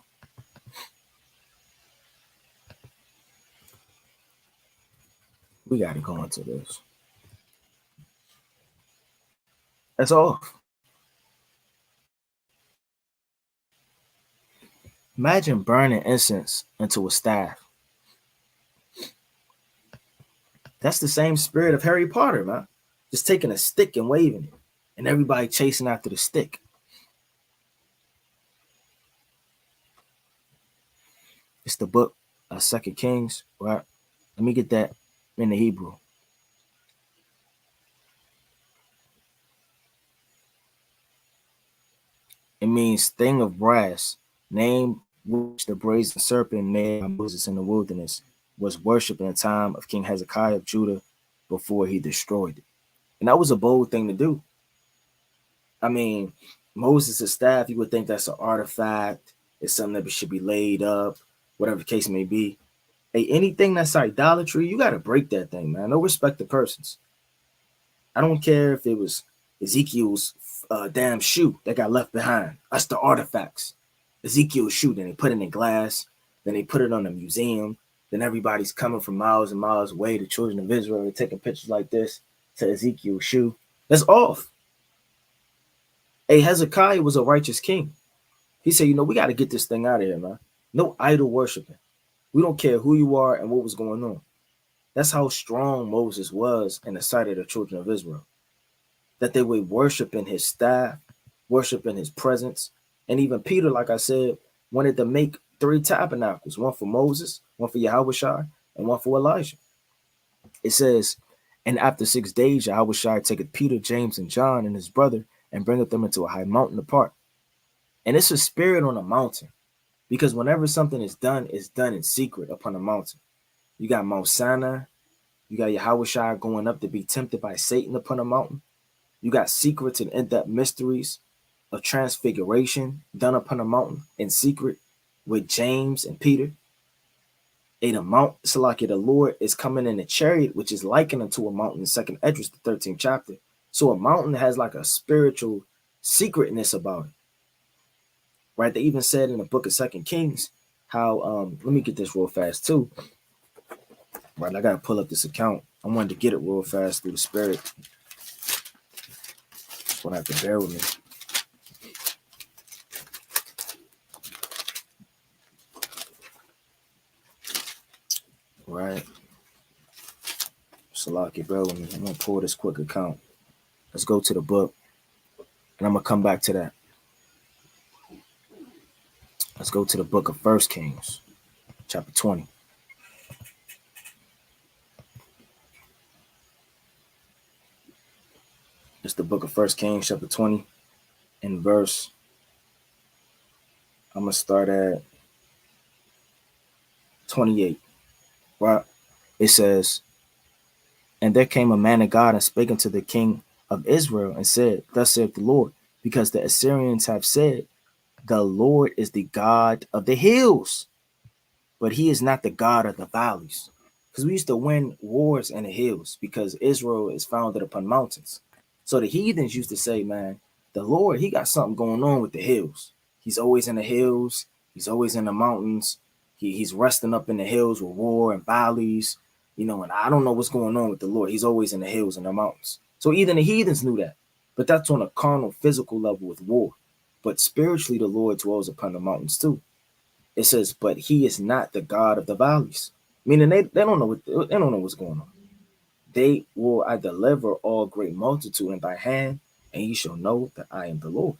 We gotta go into this. That's all. Imagine burning incense into a staff. That's the same spirit of Harry Potter, man. Just taking a stick and waving it, and everybody chasing after the stick. It's the book of 2 Kings, right? Let me get that in the Hebrew. It means thing of brass, name which the brazen serpent made by Moses in the wilderness was worshipped in the time of King Hezekiah of Judah before he destroyed it. And that was a bold thing to do. I mean, Moses' staff, you would think that's an artifact. It's something that should be laid up. whatever the case may be. Hey, anything that's idolatry, you got to break that thing, man. No respect to persons. I don't care if it was Ezekiel's damn shoe that got left behind. That's the artifacts. Ezekiel's shoe, then they put it in glass, then they put it on a museum. Then everybody's coming from miles and miles away. The children of Israel are taking pictures like this to Ezekiel's shoe. That's off. Hey, Hezekiah was a righteous king. He said, we got to get this thing out of here, man. No idol worshiping. We don't care who you are and what was going on. That's how strong Moses was in the sight of the children of Israel. That they were worshiping his staff, worshiping his presence. And even Peter, like I said, wanted to make 3 tabernacles, one for Moses, one for Yahushua, and one for Elijah. It says, and after 6 days, Yahushua taketh Peter, James, and John, and his brother, and bringeth them into a high mountain apart. And it's a spirit on a mountain. Because whenever something is done, it's done in secret upon a mountain. You got Mount Sinai. You got Yahushua going up to be tempted by Satan upon a mountain. You got secrets and in-depth mysteries of transfiguration done upon a mountain in secret with James and Peter. And the Mount Salaki, the Lord is coming in a chariot, which is likened unto a mountain in 2nd Esdras, the 13th chapter. So a mountain has like a spiritual secretness about it. Right? They even said in the book of 2nd Kings how, let me get this real fast too. Right, I got to pull up this account. I wanted to get it real fast through the spirit. Just want to have to bear with me. Right. Salaki, bear with me. I'm going to pull this quick account. Let's go to the book. And I'm going to come back to that. Let's go to the book of 1 Kings, chapter 20. It's the book of 1 Kings, chapter 20, in verse. I'm going to start at 28. Right? It says, and there came a man of God and spake unto the king of Israel and said, thus saith the Lord, because the Assyrians have said, the Lord is the God of the hills, but he is not the God of the valleys. Because we used to win wars in the hills because Israel is founded upon mountains. So the heathens used to say, man, the Lord, he got something going on with the hills. He's always in the hills. He's always in the mountains. He's resting up in the hills with war and valleys, and I don't know what's going on with the Lord. He's always in the hills and the mountains. So even the heathens knew that. But that's on a carnal, physical level with war. But spiritually, the Lord dwells upon the mountains too. It says, but he is not the God of the valleys. Meaning they don't know what's going on. They will I deliver all great multitude in thy hand, and ye shall know that I am the Lord.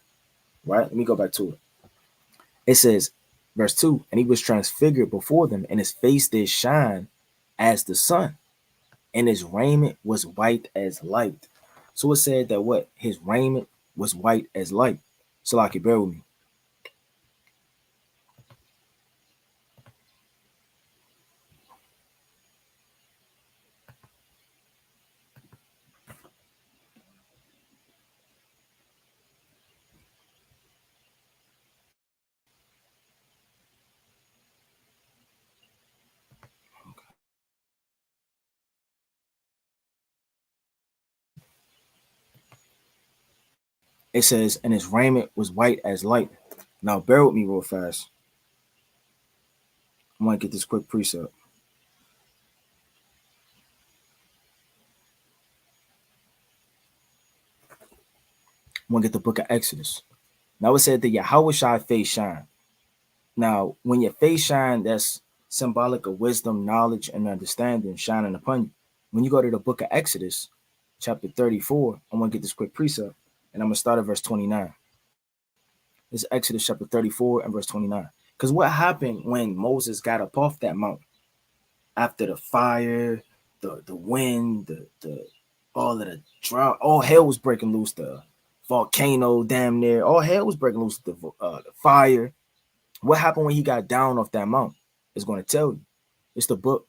Right? Let me go back to it. It says, verse 2, and he was transfigured before them, and his face did shine as the sun, and his raiment was white as light. So it said that what? His raiment was white as light. So like, bear with me. It says, and his raiment was white as light. Now, bear with me real fast. I want to get this quick precept. I want to get the book of Exodus. Now, it said that Yahushua face shine. Now, when your face shine, that's symbolic of wisdom, knowledge, and understanding shining upon you. When you go to the book of Exodus, chapter 34, I want to get this quick precept, and I'm going to start at verse 29. It's Exodus chapter 34 and verse 29. Because what happened when Moses got up off that mountain? After the fire, the wind, the all of the drought, all hell was breaking loose. The volcano damn near, all hell was breaking loose. The fire. What happened when he got down off that mountain? It's going to tell you. It's the book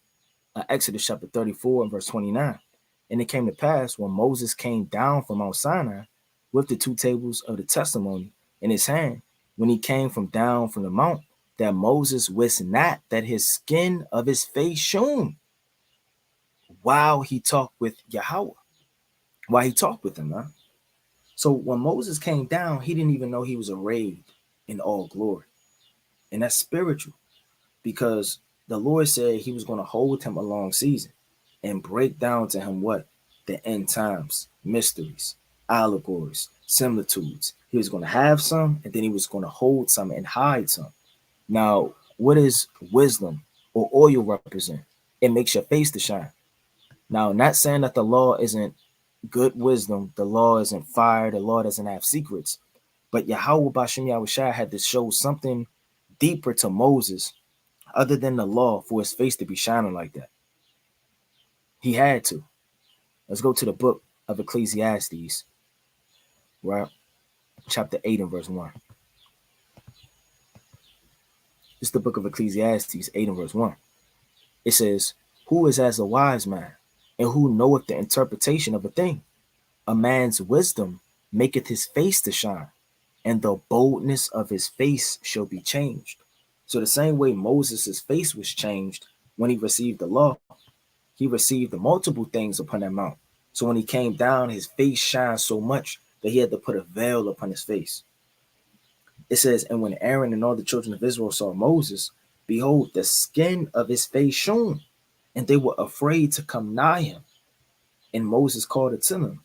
Exodus chapter 34 and verse 29. And it came to pass when Moses came down from Mount Sinai with the 2 tables of the testimony in his hand, when he came from down from the mount, that Moses wist not that his skin of his face shone while he talked with Yahweh, while he talked with him, man. So when Moses came down, he didn't even know he was arrayed in all glory. And that's spiritual because the Lord said he was going to hold him a long season and break down to him what? The end times, mysteries, allegories, similitudes. He was going to have some and then he was going to hold some and hide some. Now, what does wisdom or oil represent? It makes your face to shine. Now, not saying that the law isn't good wisdom, the law isn't fire, the law doesn't have secrets, but Yahweh Bashem Yahushua had to show something deeper to Moses other than the law for his face to be shining like that. He had to. Let's go to the book of Ecclesiastes, right? Chapter 8 and verse 1. It's the book of Ecclesiastes 8 and verse 1. It says, who is as a wise man, and who knoweth the interpretation of a thing? A man's wisdom maketh his face to shine, and the boldness of his face shall be changed. So the same way Moses' face was changed when he received the law, he received the multiple things upon that mount. So when he came down, his face shined so much that he had to put a veil upon his face. It says, and when Aaron and all the children of Israel saw Moses, behold, the skin of his face shone, and they were afraid to come nigh him. And Moses called it to them,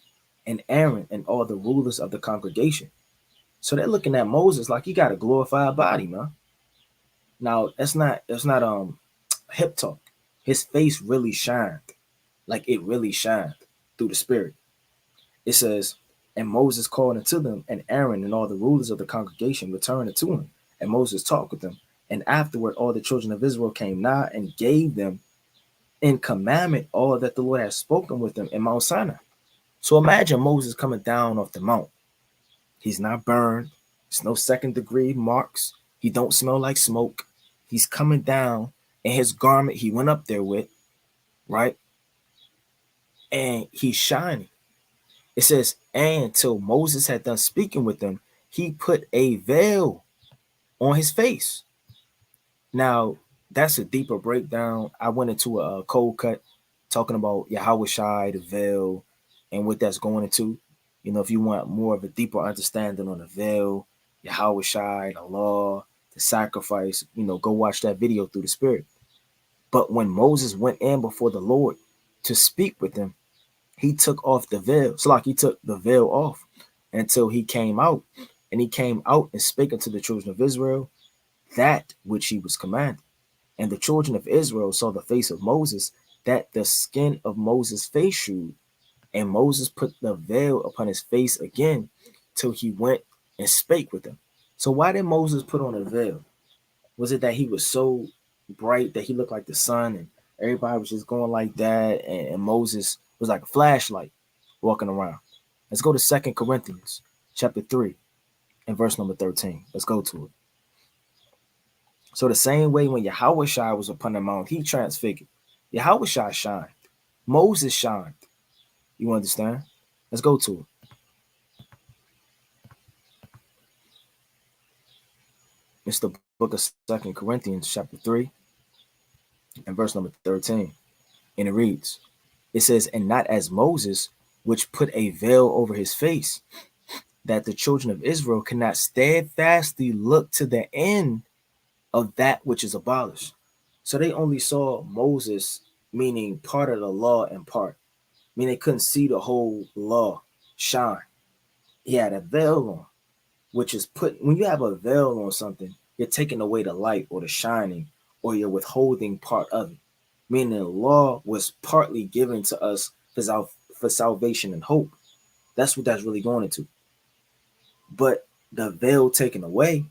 and Aaron and all the rulers of the congregation. So they're looking at Moses like he got a glorified body, man. Now that's not hip talk. His face really shined, like it really shined through the spirit. It says, and Moses called unto them, and Aaron and all the rulers of the congregation returned unto him, and Moses talked with them. And afterward all the children of Israel came nigh and gave them in commandment all that the Lord had spoken with them in Mount Sinai. So imagine Moses coming down off the mount. He's not burned. There's no second degree marks. He don't smell like smoke. He's coming down in his garment he went up there with, right? And he's shining. It says, and till Moses had done speaking with them, he put a veil on his face. Now, that's a deeper breakdown. I went into a cold cut talking about Yahweh Shai, the veil, and what that's going into. You know, if you want more of a deeper understanding on the veil, Yahweh Shai, the law, the sacrifice, you know, go watch that video through the spirit. But when Moses went in before the Lord to speak with him, he took off the veil. It's like he took the veil off until he came out. And he came out and spake unto the children of Israel that which he was commanded. And the children of Israel saw the face of Moses, that the skin of Moses' face shewed. And Moses put the veil upon his face again till he went and spake with them. So why did Moses put on a veil? Was it that he was so bright that he looked like the sun and everybody was just going like that, and Moses was like a flashlight walking around? Let's go to 2 Corinthians chapter 3 and verse number 13. Let's go to it. So the same way when Yahweh Shai was upon the mount, he transfigured. Yahweh Shai shined. Moses shined. You understand? Let's go to it. It's the book of 2 Corinthians chapter 3 and verse number 13. And it reads, it says, and not as Moses, which put a veil over his face, that the children of Israel cannot steadfastly look to the end of that which is abolished. So they only saw Moses, meaning part of the law and part. I mean, they couldn't see the whole law shine. He had a veil on, which is put, when you have a veil on something, you're taking away the light or the shining, or you're withholding part of it. Meaning the law was partly given to us for salvation and hope. That's what that's really going into. But the veil taken away,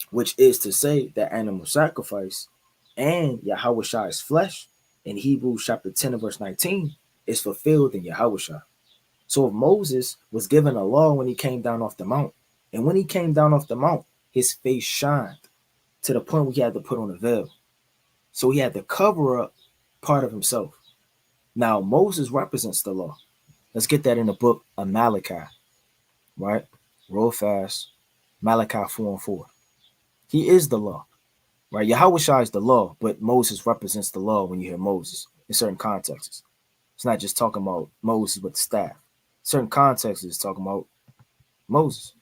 which is to say that animal sacrifice and Yahweh Shai's flesh in Hebrews chapter 10 and verse 19 is fulfilled in Yahweh Shai. So if Moses was given a law when he came down off the mount, and when he came down off the mount, his face shined to the point where he had to put on a veil. So he had to cover up part of himself. Now, Moses represents the law. Let's get that in the book of Malachi, right? Real fast. Malachi 4 and 4. He is the law. right? Yahweh Shai is the law, but Moses represents the law when you hear Moses in certain contexts. It's not just talking about Moses with the staff. Certain contexts is talking about Moses.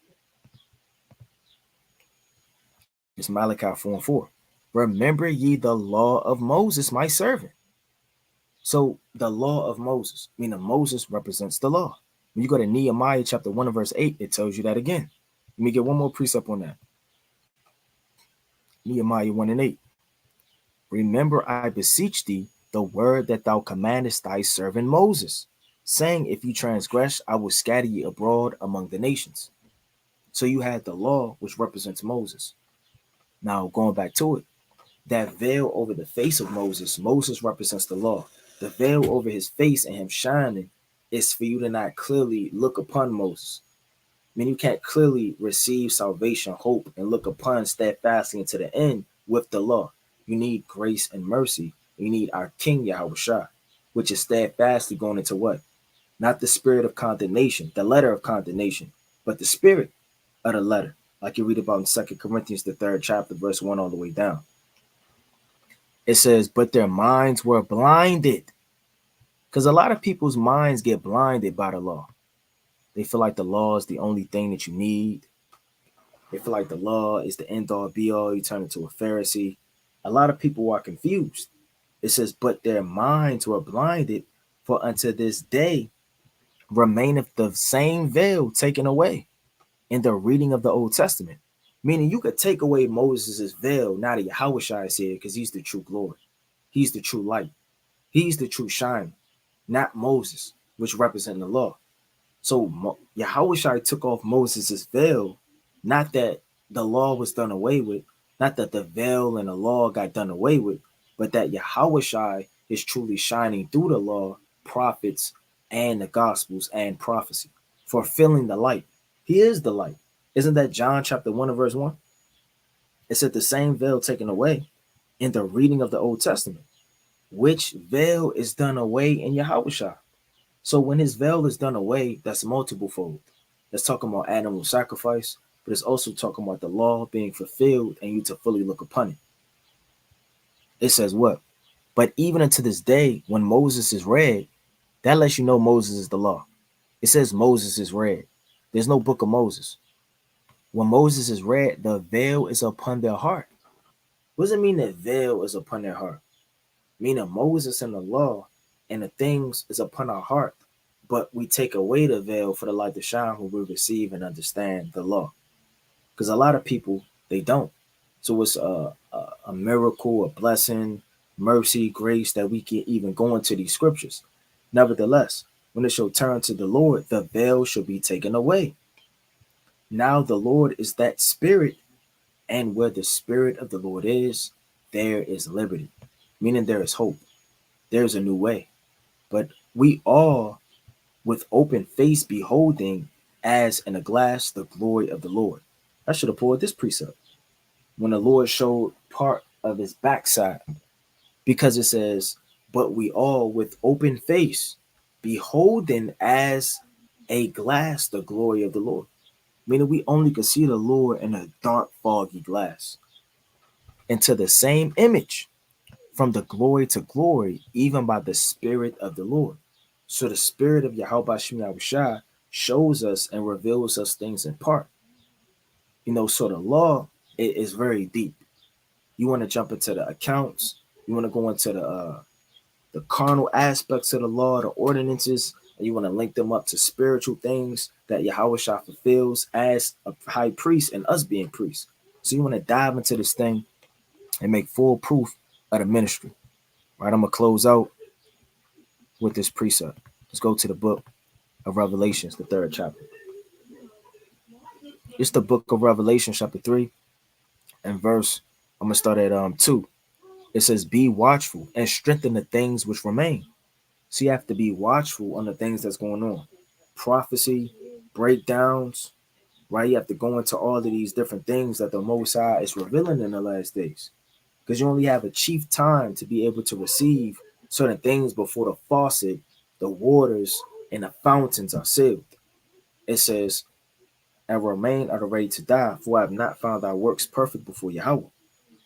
It's Malachi 4:4. Remember ye the law of Moses, my servant. So the law of Moses, meaning Moses represents the law. When you go to Nehemiah chapter 1 and verse 8, it tells you that again. Let me get one more precept on that. Nehemiah 1 and 8. Remember, I beseech thee, the word that thou commandest thy servant Moses, saying, if you transgress, I will scatter ye abroad among the nations. So you had the law, which represents Moses. Now, going back to it, that veil over the face of Moses, Moses represents the law. The veil over his face and him shining is for you to not clearly look upon Moses. I mean, you can't clearly receive salvation, hope, and look upon steadfastly into the end with the law. You need grace and mercy. You need our King Yahweh Shai, which is steadfastly going into what? Not the spirit of condemnation, the letter of condemnation, but the spirit of the letter, like you read about in 2 Corinthians, the 3rd chapter, verse 1 all the way down. It says, but their minds were blinded. Because a lot of people's minds get blinded by the law. They feel like the law is the only thing that you need. They feel like the law is the end all be all. You turn into a Pharisee. A lot of people are confused. It says, but their minds were blinded, for unto this day remaineth the same veil taken away in the reading of the Old Testament. Meaning you could take away Moses' veil, now that Yahweh Shai is here, because he's the true glory. He's the true light. He's the true shine, not Moses, which represent the law. So Yahweh Shai took off Moses' veil, not that the law was done away with, not that the veil and the law got done away with, but that Yahweh Shai is truly shining through the law, prophets, and the gospels and prophecy, fulfilling the light. He is the light. Isn't that John chapter 1 and verse 1? It said the same veil taken away in the reading of the Old Testament. Which veil is done away in Yahweh Shai? So when his veil is done away, that's multiple fold. That's talking about animal sacrifice, but it's also talking about the law being fulfilled and you to fully look upon it. It says what? But even unto this day, when Moses is read, that lets you know Moses is the law. It says Moses is read. There's no book of Moses. When Moses is read, the veil is upon their heart. What does it mean that veil is upon their heart? Meaning Moses and the law and the things is upon our heart, but we take away the veil for the light to shine when we receive and understand the law. Because a lot of people, they don't. So it's a miracle, a blessing, mercy, grace that we can even go into these scriptures. Nevertheless, when it shall turn to the Lord, the veil shall be taken away. Now the Lord is that spirit, and where the spirit of the Lord is, there is liberty, meaning there is hope. There's a new way. But we all, with open face, beholding as in a glass the glory of the Lord. I should have pulled this precept when the Lord showed part of his backside, because it says, but we all with open face, beholding as a glass the glory of the Lord. Meaning we only can see the Lord in a dark, foggy glass. Into the same image, from the glory to glory, even by the Spirit of the Lord. So the Spirit of Yahweh Shem Yahushua shows us and reveals us things in part. So the law is very deep. You want to jump into the accounts, you want to go into the carnal aspects of the law, the ordinances, and you want to link them up to spiritual things that Yahweh Shah fulfills as a high priest and us being priests. So you want to dive into this thing and make full proof of the ministry. Right, I'm going to close out with this precept. Let's go to the book of Revelations, the 3rd chapter. It's the book of Revelation, chapter 3, and verse, I'm going to start at 2. It says, be watchful and strengthen the things which remain. So you have to be watchful on the things that's going on. Prophecy, breakdowns, right? You have to go into all of these different things that the Most High is revealing in the last days. Because you only have a chief time to be able to receive certain things before the faucet, the waters, and the fountains are sealed. It says, and remain are ready to die, for I have not found thy works perfect before Yahweh.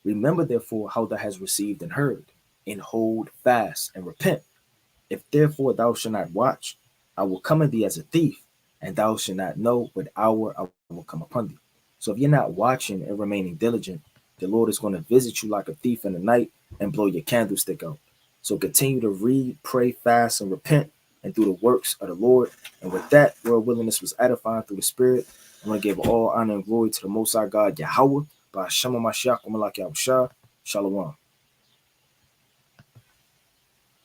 Remember, therefore, how thou hast received and heard, and hold fast and repent. If therefore thou shalt not watch, I will come at thee as a thief, and thou shalt not know what hour I will come upon thee. So if you're not watching and remaining diligent, the Lord is going to visit you like a thief in the night and blow your candlestick out. So continue to read, pray, fast, and repent, and do the works of the Lord. And with that, word willingness was edifying through the Spirit. I want to give all honor and glory to the Most High God, Yahweh, by Shema Mashiach, Malak Yahushua. Shalom.